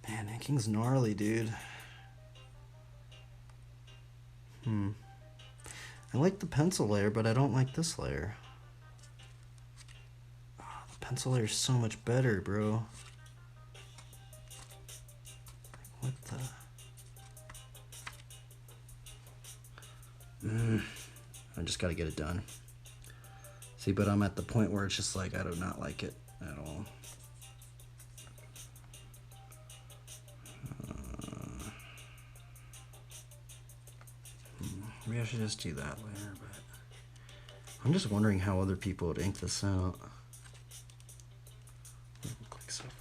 S6: Man, Inking's gnarly, dude. I like the pencil layer, but I don't like this layer. Oh, the pencil layer is so much better, bro. What the? I just gotta get it done. See, but I'm at the point where it's just like, I do not like it at all. Maybe I should just do that later, but I'm just wondering how other people would ink this out. Doesn't look like so far.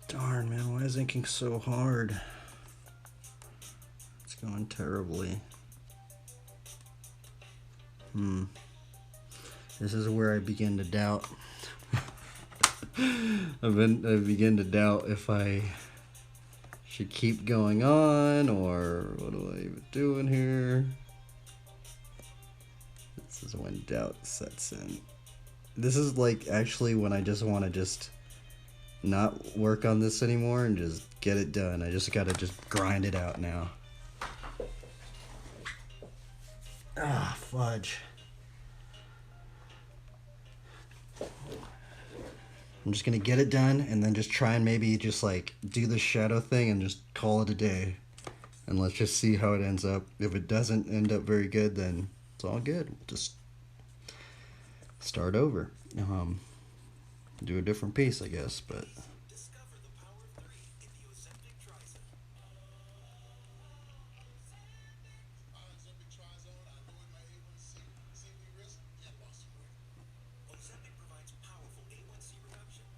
S6: Darn, man, why is inking so hard? It's going terribly. This is where I begin to doubt. I begin to doubt if I should keep going on or what do I even do in here? This is when doubt sets in. This is like actually when I just want to just not work on this anymore and just get it done. I just gotta just grind it out now. Ah, fudge. I'm just gonna get it done and then just try and maybe just like do the shadow thing and just call it a day. And let's just see how it ends up. If it doesn't end up very good, then it's all good. We'll just start over. Do a different piece, I guess, but
S9: Discover the power of 3 in the Ozempic Trizone. Ozempic provides powerful A1C reduction.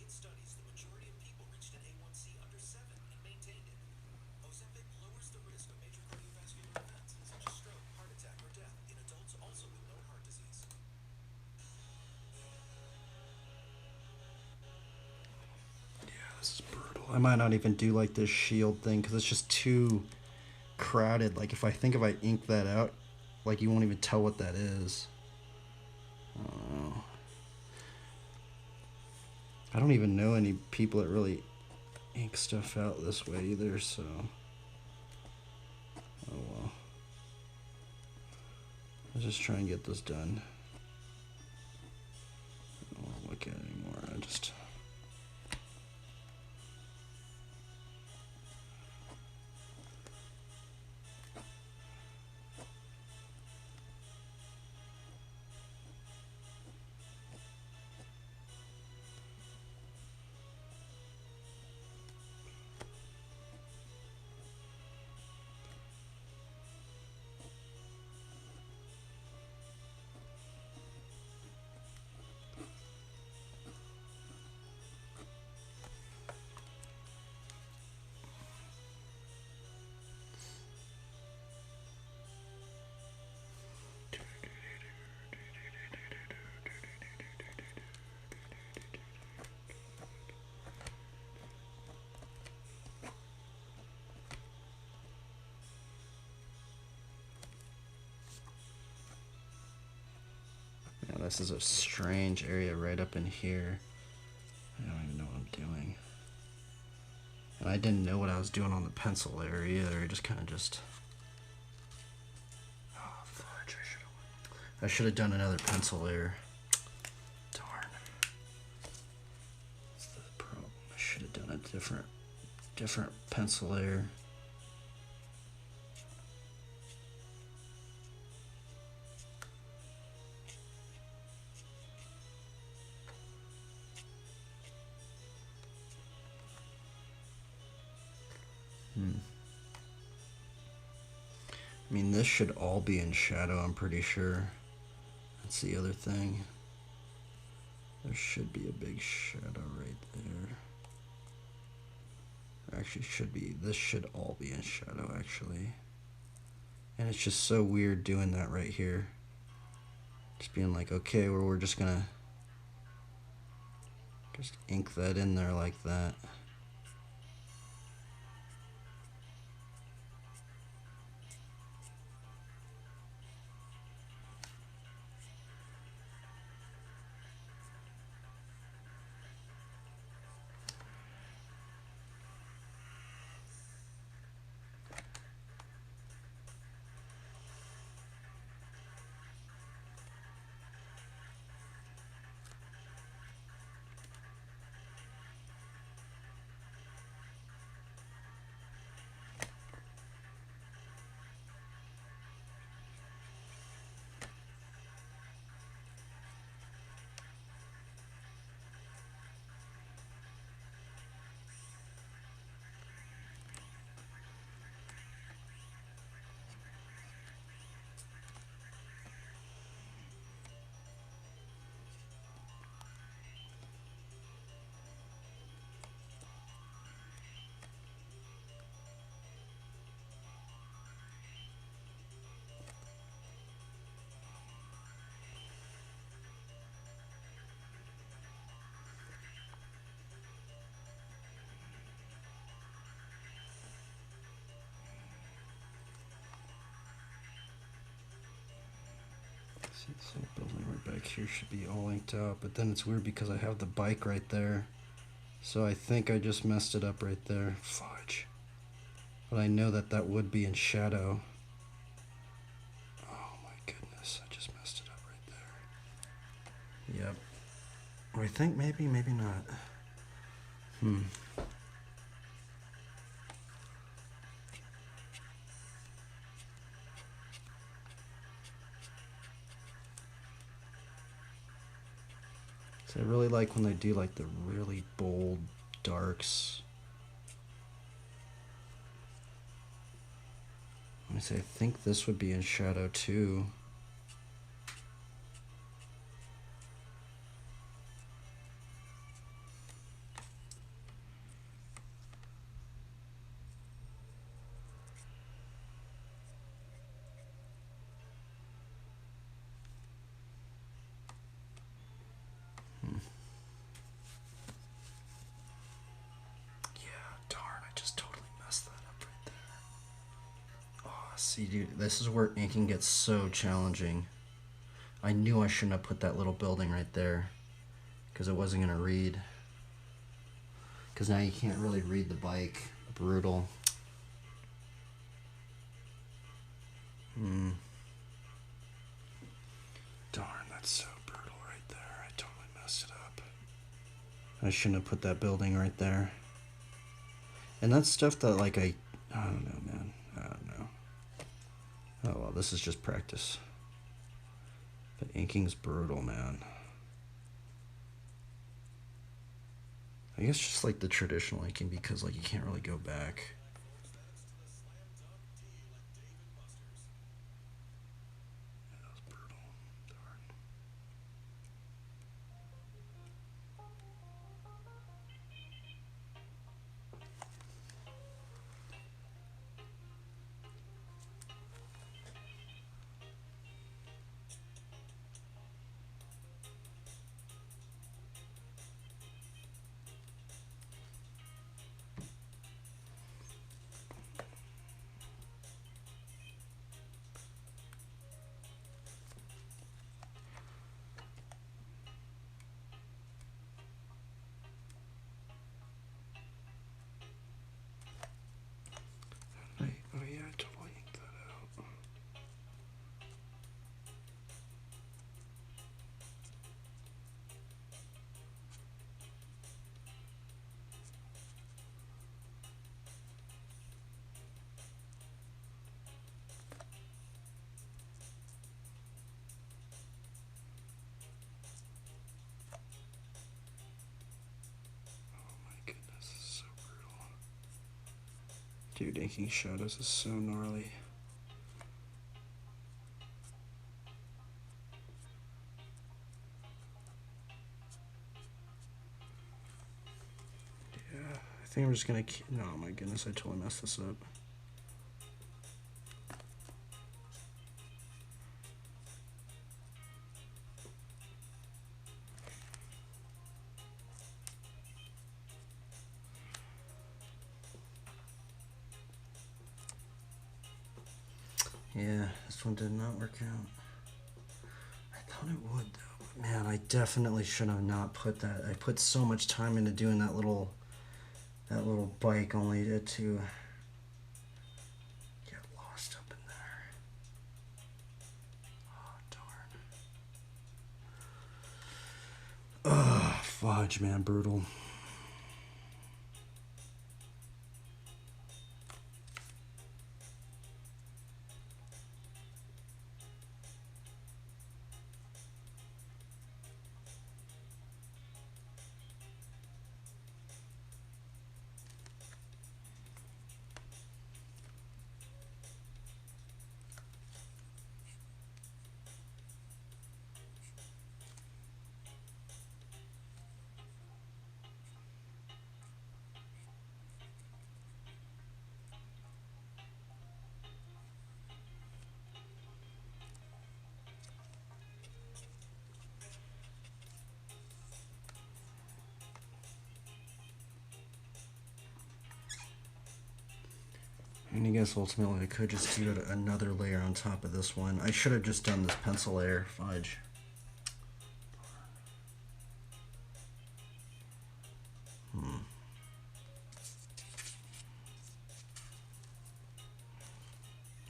S9: In studies, the majority of people reached an A1C under 7 and maintained it. Ozempic lowers the risk of major cardiovascular events such as stroke, heart attack, or death in adults also with known heart disease.
S6: this is brutal. I might not even do like this shield thing because it's just too crowded. Like if I ink that out, like you won't even tell what that is. I don't know. I don't even know any people that really ink stuff out this way either, so oh well. Let's just try and get this done. I don't want to look at it anymore. I just this is a strange area right up in here. I don't even know what I'm doing. And I didn't know what I was doing on the pencil area either. I just kind of oh, fudge. I should have done another pencil layer. Darn. That's the problem. I should have done a different pencil layer. I mean, this should all be in shadow, I'm pretty sure. That's the other thing. There should be a big shadow right there. Actually, this should all be in shadow, actually. And it's just so weird doing that right here. Just being like, okay, well, we're just gonna just ink that in there like that. See, this little building right back here should be all inked out, but then it's weird because I have the bike right there. So I think I just messed it up right there. Fudge. But I know that that would be in shadow. Oh my goodness, I just messed it up right there. Yep. Or I think maybe not. So I really like when they do like the really bold darks. I say I think this would be in shadow too. See, dude, this is where inking gets so challenging. I knew I shouldn't have put that little building right there because it wasn't going to read. Because now you can't really read the bike. Brutal. Darn, that's so brutal right there. I totally messed it up. I shouldn't have put that building right there. And that's stuff that, like, I don't know, man. I don't know. Oh, well, this is just practice. But inking's brutal, man. I guess just like the traditional inking because, like, you can't really go back. That was brutal. Darn. Oh yeah, I totally inked that out. Oh my goodness, this is so brutal. Dude, inking shadows is so gnarly. Yeah, I think I'm just gonna keep. No, my goodness, I totally messed this up. Yeah, this one did not work out. I thought it would though, but man, I definitely should have not put that. I put so much time into doing that little bike only to get lost up in there. Oh darn. Ugh, fudge, man, brutal. And I guess ultimately I could just do another layer on top of this one. I should have just done this pencil layer. Fudge.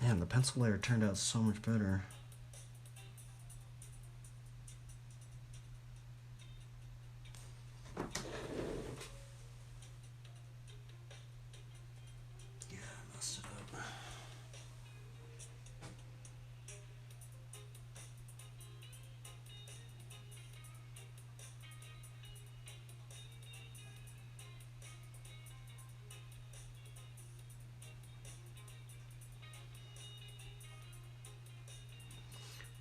S6: Man, the pencil layer turned out so much better. Yeah, I messed it up.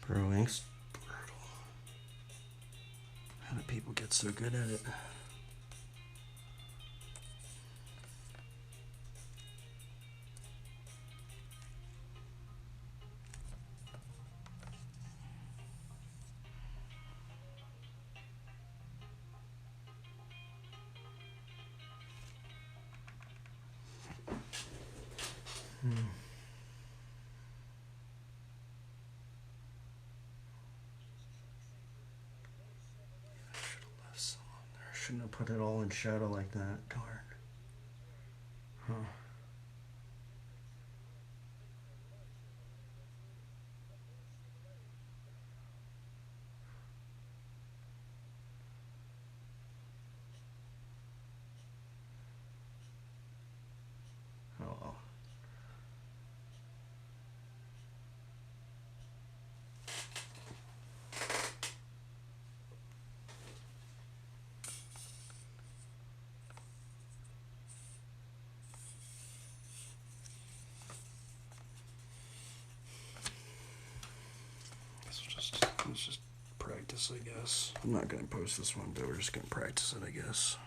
S6: Bro, ink's brutal. How do people get so good at it? shouldn't have put it all in shadow like that. Darn. Huh. Oh well. Let's just practice, I guess. I'm not gonna post this one, but we're just gonna practice it, I guess.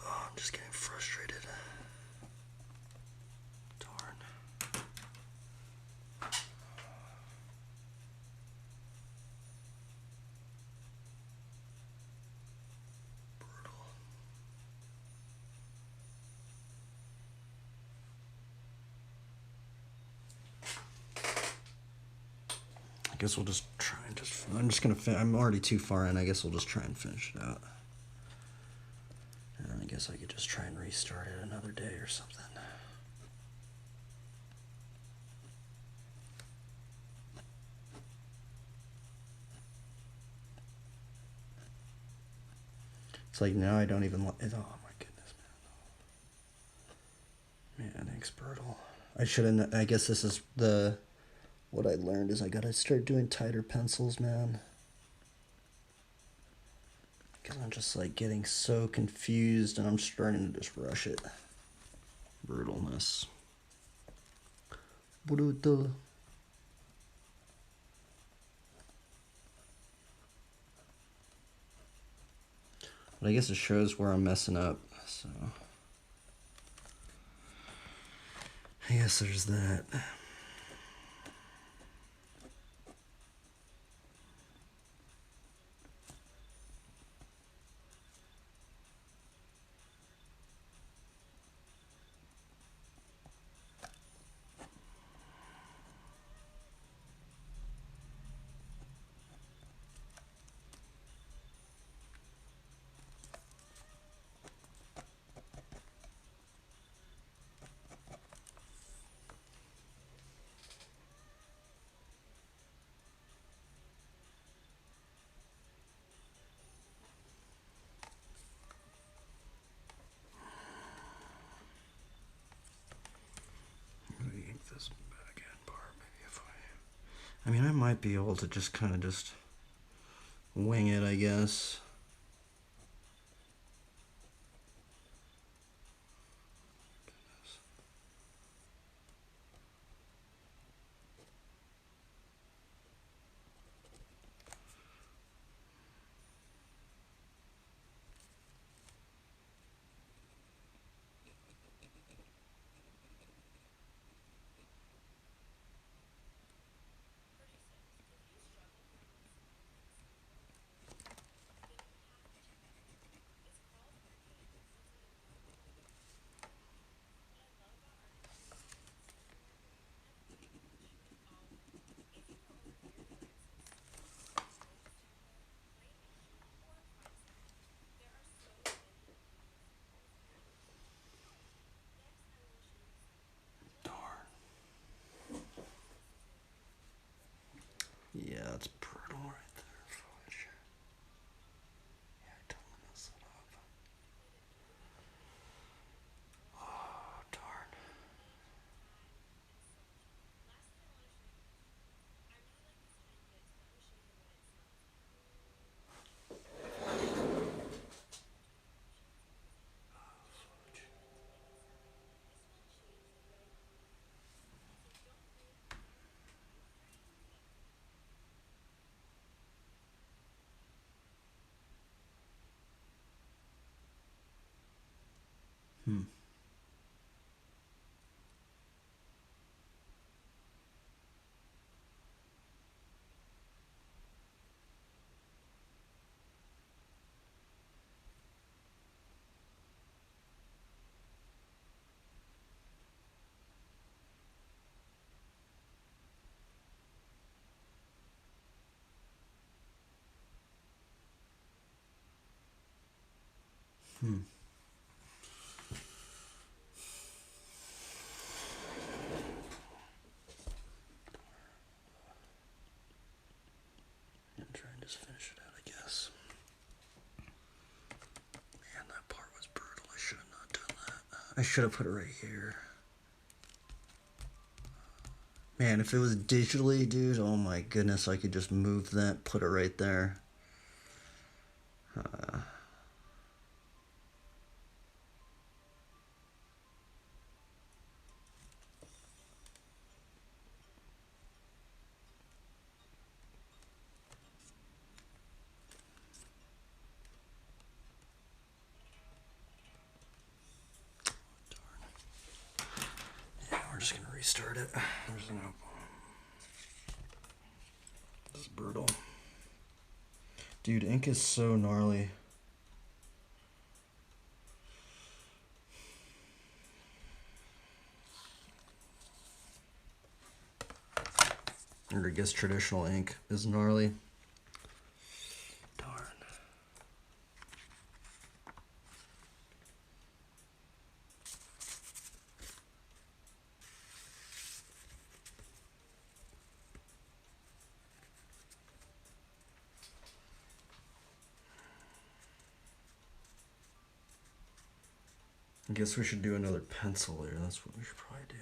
S6: Oh, I'm just getting frustrated. Darn. Brutal. I guess we'll just try and I'm just gonna I'm already too far in. I guess we'll just try and finish it out. And I guess I could just try and restart it another day or something. It's like now I don't even oh my goodness, man. Man, it's brutal. I shouldn't. I guess this is what I learned is I gotta start doing tighter pencils, man. Because I'm just like getting so confused and I'm starting to just rush it. Brutalness. Brutal. But I guess it shows where I'm messing up, so I guess there's that. This back end part, maybe if I mean, I might be able to just kind of just wing it, I guess. I'm trying to just finish it out, I guess. Man, that part was brutal. I should have not done that. I should have put it right here. Man, if it was digitally, dude, oh my goodness, I could just move that, put it right there. Yeah, we're just gonna restart it. There's no. This is brutal. Dude, ink is so gnarly. Or I guess traditional ink is gnarly. Darn. I guess we should do another pencil layer. That's what we should probably do.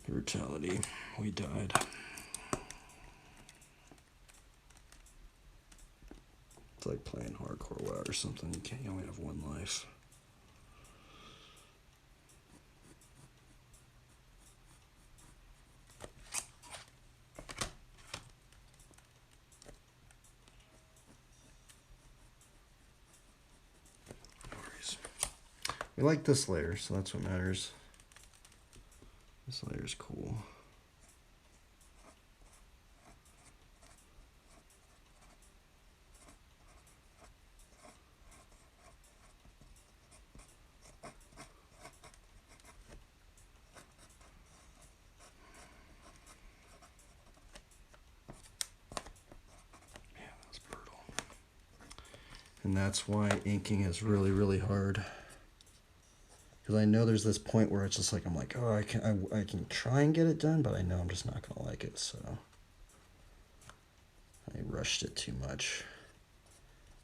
S6: Brutality. We died. It's like playing hardcore WoW or something. You only have one life. No worries. We like this layer, so that's what matters. This layer's cool. And that's why inking is really, really hard. Because I know there's this point where it's just like, I'm like, oh, I can try and get it done, but I know I'm just not going to like it, so I rushed it too much.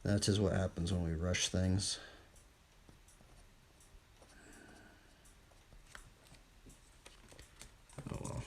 S6: That is what happens when we rush things. Oh well.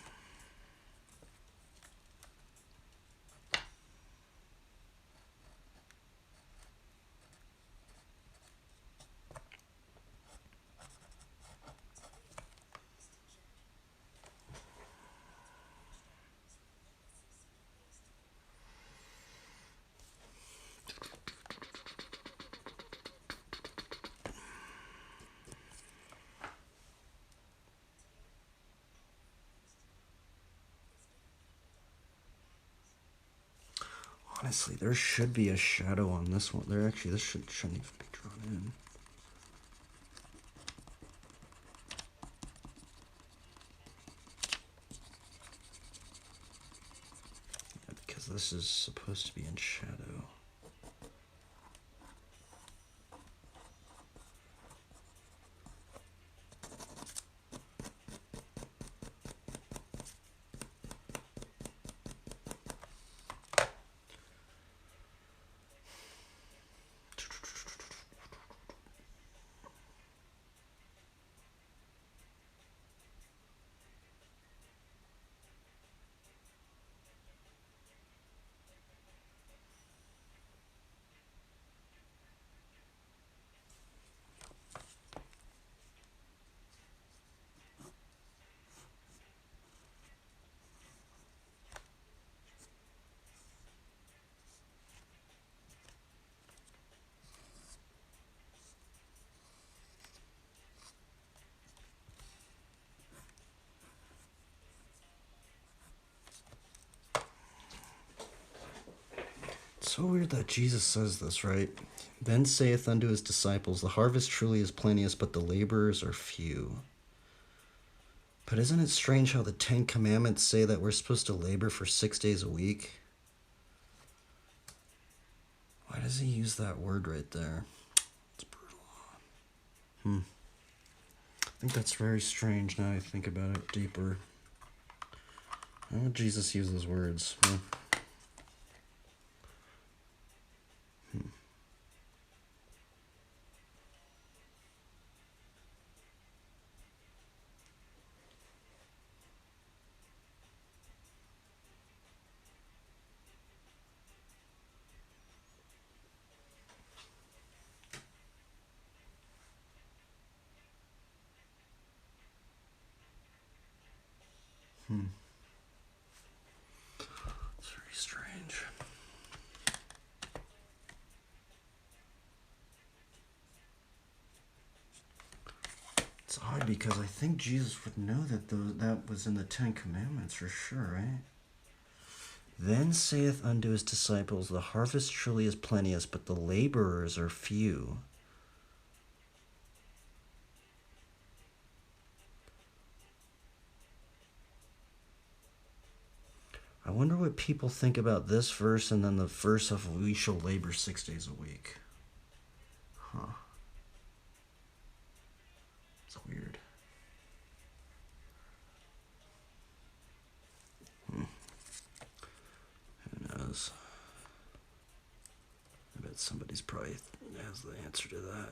S6: Honestly, there should be a shadow on this one. This shouldn't even be drawn in. Yeah, because this is supposed to be in shadow. So weird that Jesus says this, right? Then saith unto his disciples, the harvest truly is plenteous, but the laborers are few. But isn't it strange how the 10 Commandments say that we're supposed to labor for 6 days a week? Why does he use that word right there? It's brutal. I think that's very strange now I think about it deeper. Why would Jesus use those words? It's very strange. It's odd because I think Jesus would know that that was in the 10 Commandments for sure, right? Then saith unto his disciples, the harvest truly is plenteous, but the laborers are few. I wonder what people think about this verse and then the verse of we shall labor 6 days a week. Huh. It's weird. Who knows? I bet somebody's probably has the answer to that.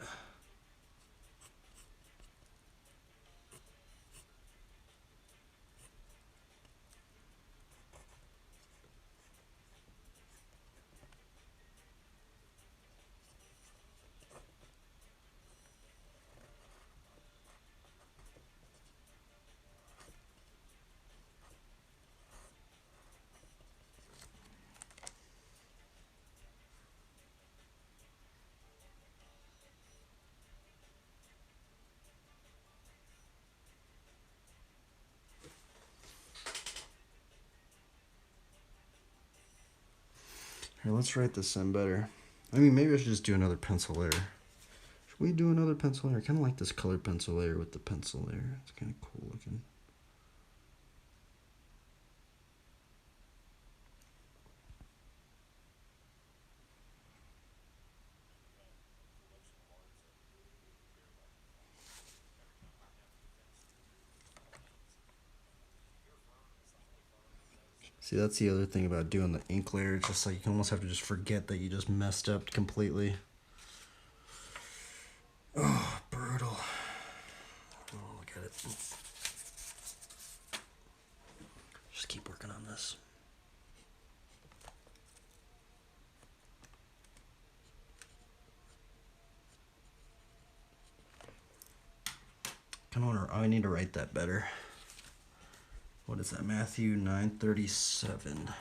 S6: Here, let's write this in better. I mean, maybe I should just do another pencil layer. Should we do another pencil layer? I kind of like this colored pencil layer with the pencil layer. It's kind of cool looking. See, that's the other thing about doing the ink layer. It's just like you can almost have to just forget that you just messed up completely. Oh, brutal. Oh, look at it. Just keep working on this. I need to write that better. What is that? Matthew 9:37.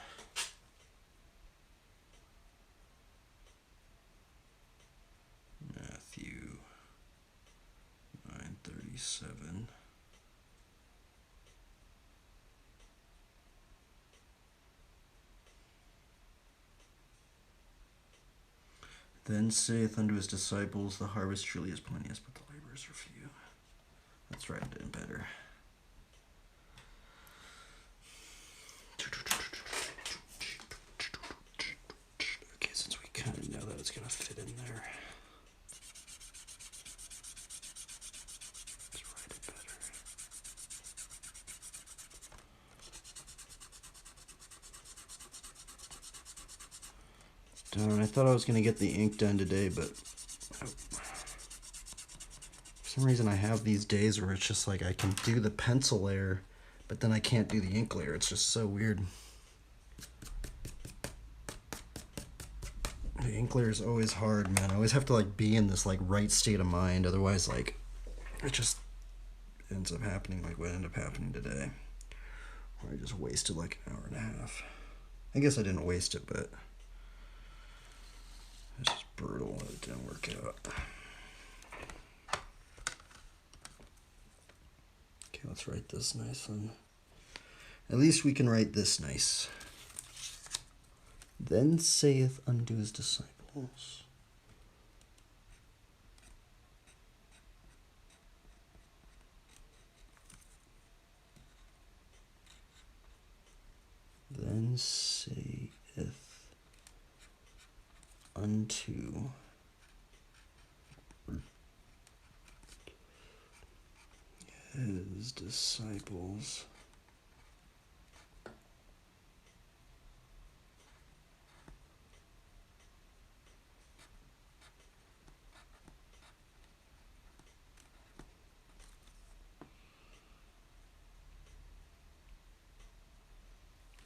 S6: Matthew 9:37. Then saith unto his disciples, the harvest truly is plenteous, but the laborers are few. Let's write it in better. Okay, since we kind of know that it's going to fit in there. Let's write it better. Darn, I thought I was going to get the ink done today, but for some reason I have these days where it's just like I can do the pencil layer, but then I can't do the ink layer. It's just so weird. The ink layer is always hard, man. I always have to like be in this like right state of mind. Otherwise, like it just ends up happening like what ended up happening today, where I just wasted like an hour and a half. I guess I didn't waste it, but it's just brutal that it didn't work out. Okay, let's write this nice one. At least we can write this nice. Then saith unto his disciples. Then saith unto his disciples.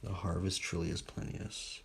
S6: The harvest truly is plenteous.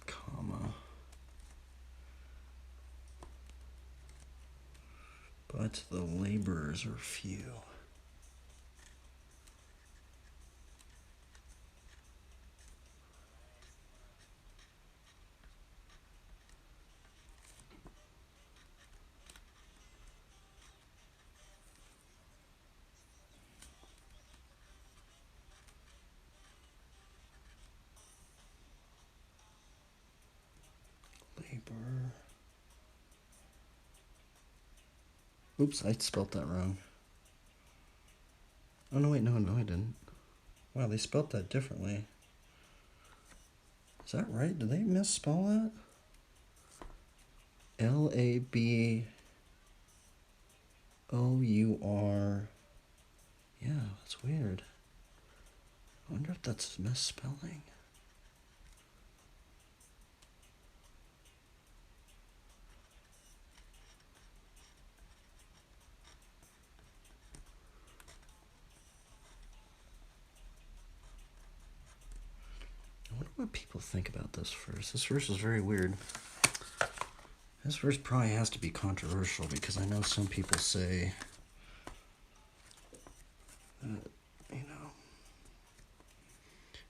S6: Comma. But the laborers are few. Labor. Oops, I spelt that wrong. Oh, no, wait, no, I didn't. Wow, they spelt that differently. Is that right? Did they misspell that? Labour. Yeah, that's weird. I wonder if that's misspelling. I wonder what people think about this verse. This verse is very weird. This verse probably has to be controversial because I know some people say that,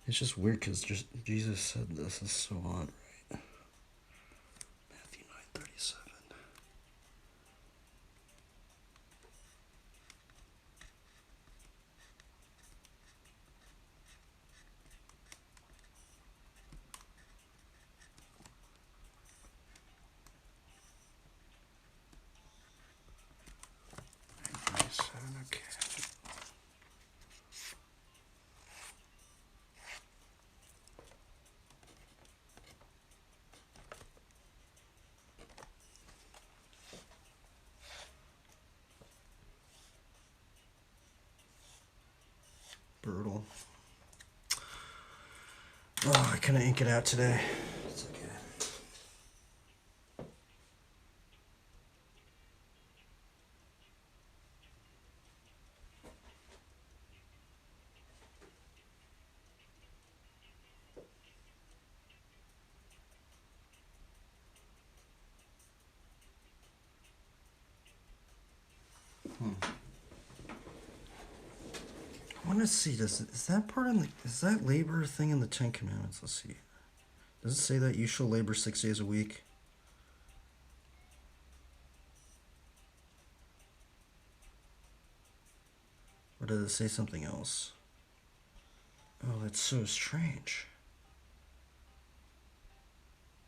S6: it's just weird because just Jesus said this. It's so odd, right? Matthew 9:37. Okay. Brutal. Oh, I couldn't ink it out today. It's okay. I want to see, is that part in is that labor thing in the Ten Commandments? Let's see. Does it say that you shall labor 6 days a week? Or does it say something else? Oh, that's so strange.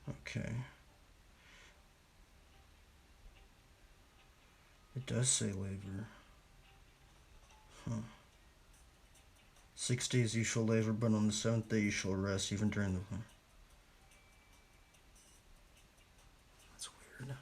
S6: Okay. It does say labor. Huh. 6 days you shall labor, but on the seventh day you shall rest, even during the... That's weird.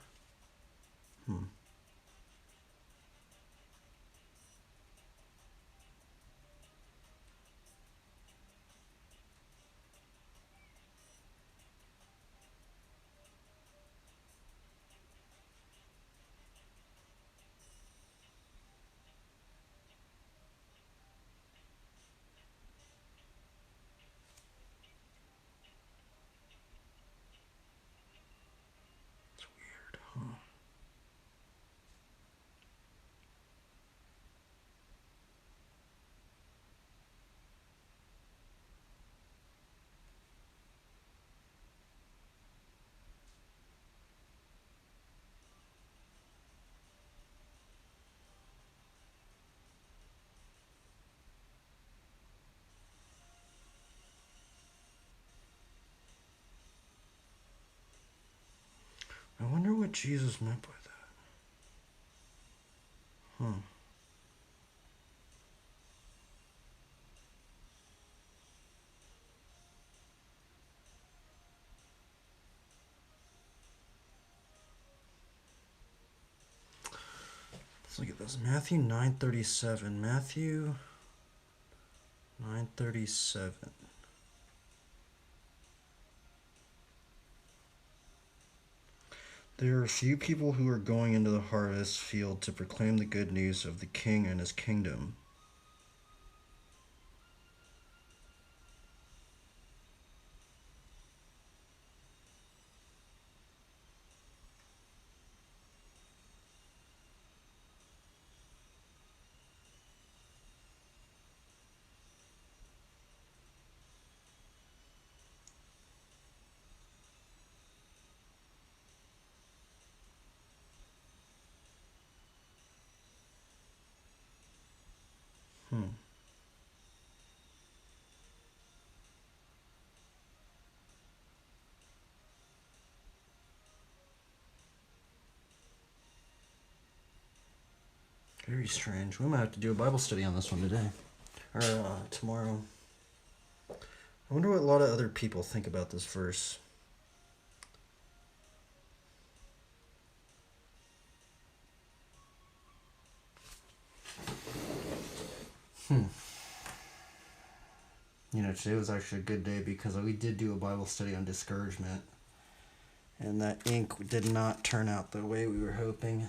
S6: what Jesus meant by that. Huh. Let's look at this. Matthew 9:37. Matthew 9:37. There are few people who are going into the harvest field to proclaim the good news of the king and his kingdom. Hmm. Very strange. We might have to do a Bible study on this one today. Or tomorrow. I wonder what a lot of other people think about this verse. You know, today was actually a good day because we did do a Bible study on discouragement. And that ink did not turn out the way we were hoping.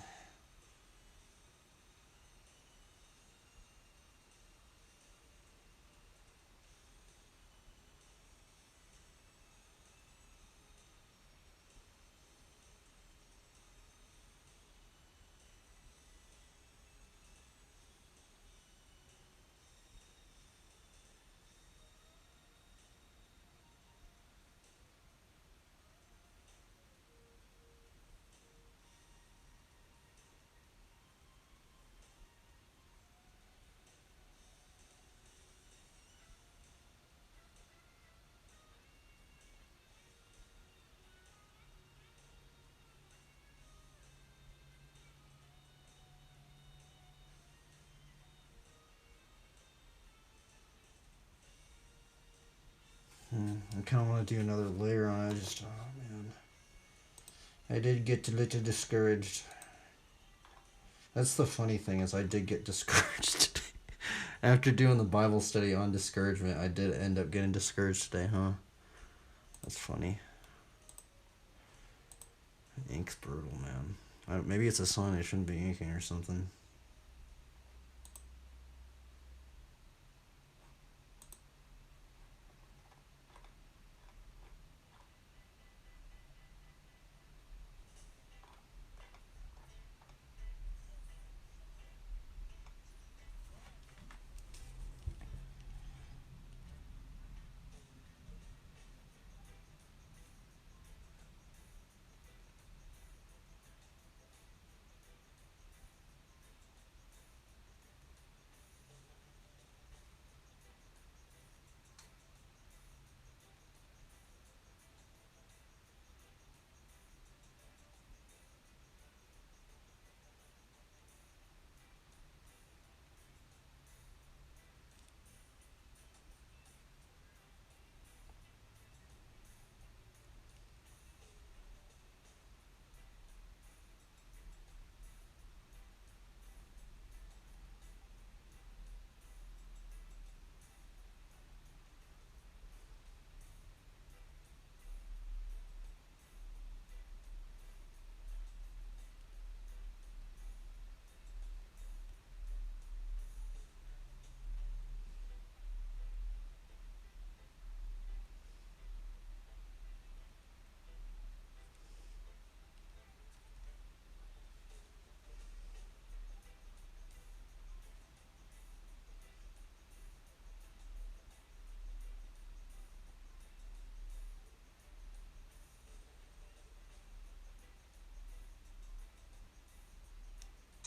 S6: I kind of want to do another layer on it. Just, oh man. I did get a little discouraged. That's the funny thing is I did get discouraged today. After doing the Bible study on discouragement, I did end up getting discouraged today, huh? That's funny. Ink's brutal, man. Maybe it's a sign I shouldn't be inking or something.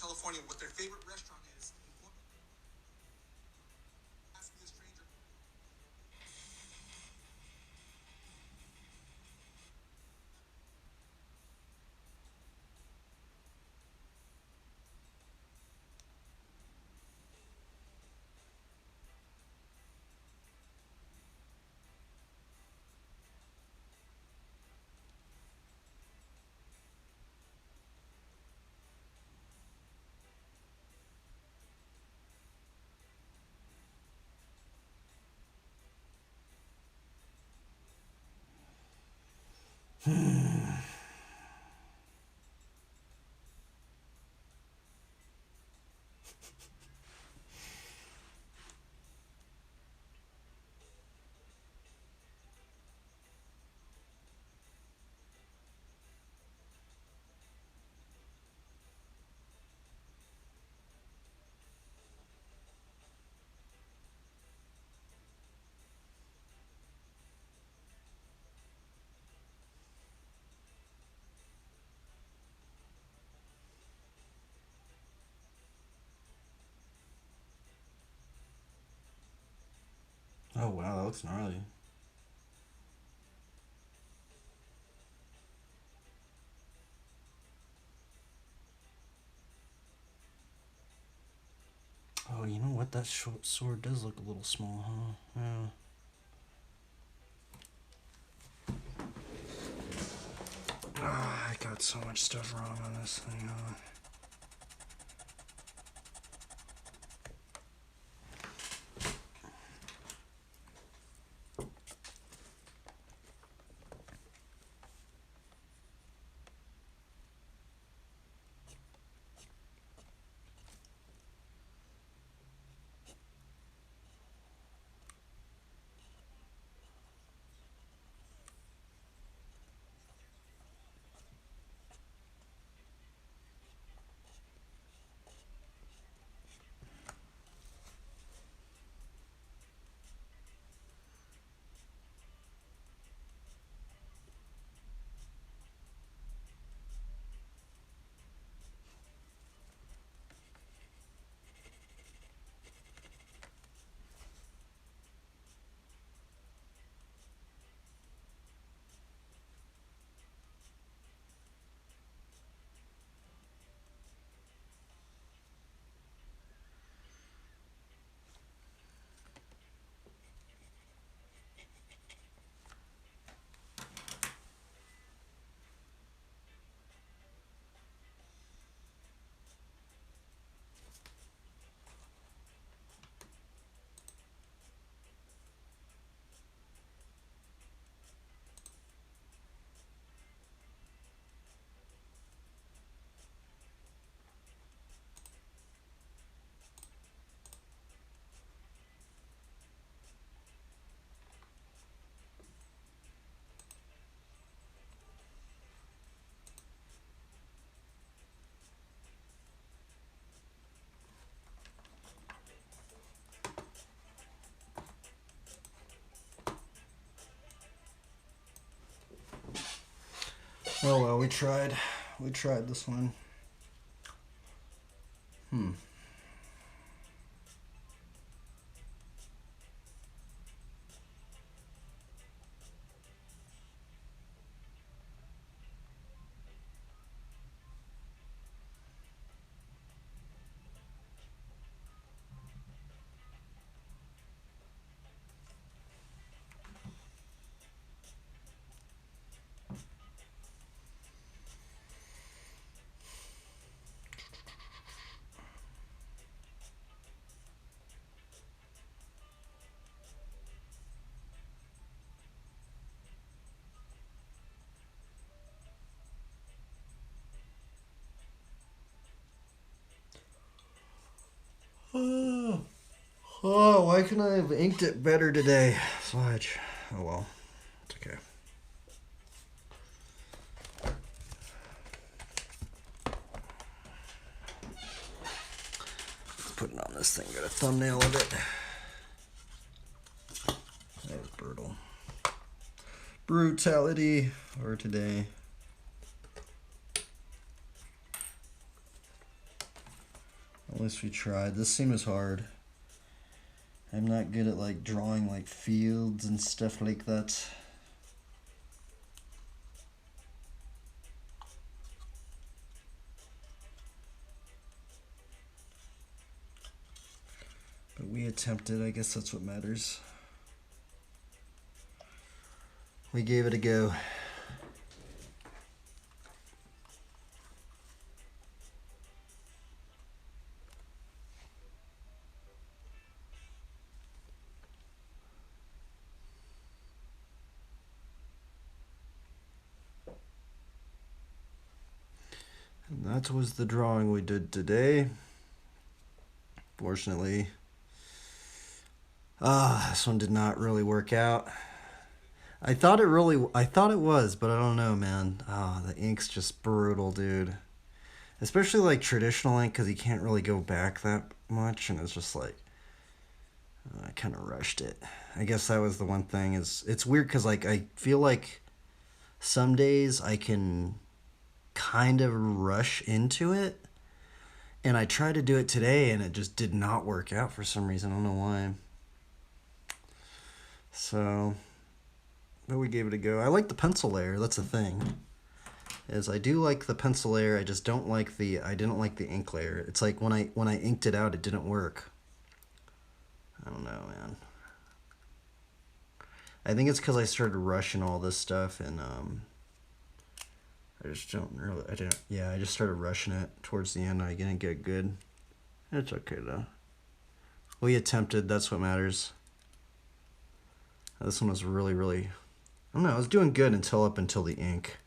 S8: California, what their favorite restaurant is. Ask me a stranger.
S6: Oh wow, that looks gnarly. Oh, you know what? That short sword does look a little small, huh? Yeah. Ah, I got so much stuff wrong on this thing, huh? Oh well, we tried. We tried this one. Oh, why couldn't I have inked it better today? Sludge. Oh well. It's okay. Let's put it on this thing. Got a thumbnail of it. That was brutal. Brutality for today. At least we tried. This seems hard. I'm not good at like drawing like fields and stuff like that. But we attempted. I guess that's what matters. We gave it a go. that was the drawing we did today. Fortunately, this one did not really work out. I thought it was, but I don't know, man. The ink's just brutal, dude. Especially like traditional ink, because you can't really go back that much, and it's just like, I kind of rushed it. I guess that was the one thing. It's weird because like I feel like some days I can kind of rush into it, and I tried to do it today, and it just did not work out for some reason. I don't know why. So, but we gave it a go. I like the pencil layer. That's the thing. Is I do like the pencil layer. I just don't like I didn't like the ink layer. It's like when I inked it out, it didn't work. I don't know, man. I think it's because I started rushing all this stuff, and I just I just started rushing it towards the end. I didn't get good. It's okay though. We attempted. That's what matters. This one was really, really, I don't know, I was doing good until the ink.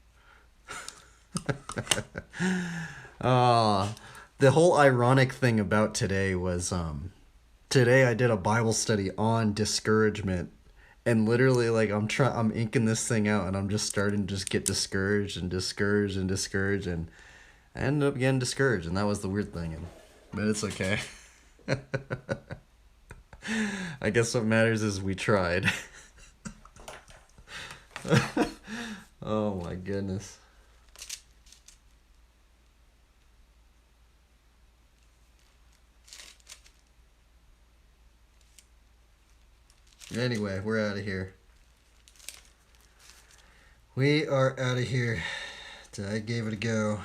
S6: The whole ironic thing about today was, today I did a Bible study on discouragement, and literally like I'm inking this thing out, and I'm just starting to just get discouraged, and I ended up getting discouraged, and that was the weird thing, but it's okay. I guess what matters is we tried. Oh my goodness. Anyway, we're out of here. We are out of here. I gave it a go.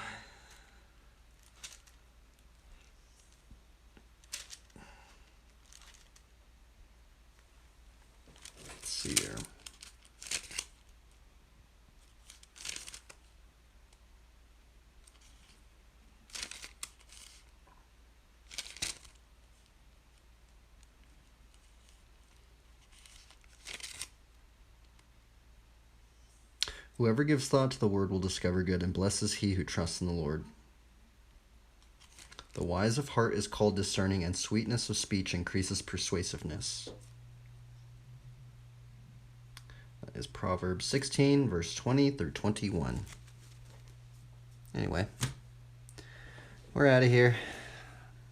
S6: Let's see here. Whoever gives thought to the word will discover good, and blesses he who trusts in the Lord. The wise of heart is called discerning, and sweetness of speech increases persuasiveness. That is Proverbs 16, verse 20 through 21. Anyway, we're out of here.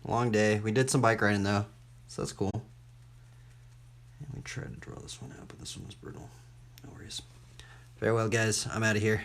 S6: Long day. We did some bike riding, though, so that's cool. And we tried to draw this one out, but this one was brutal. No worries. Farewell, guys. I'm out of here.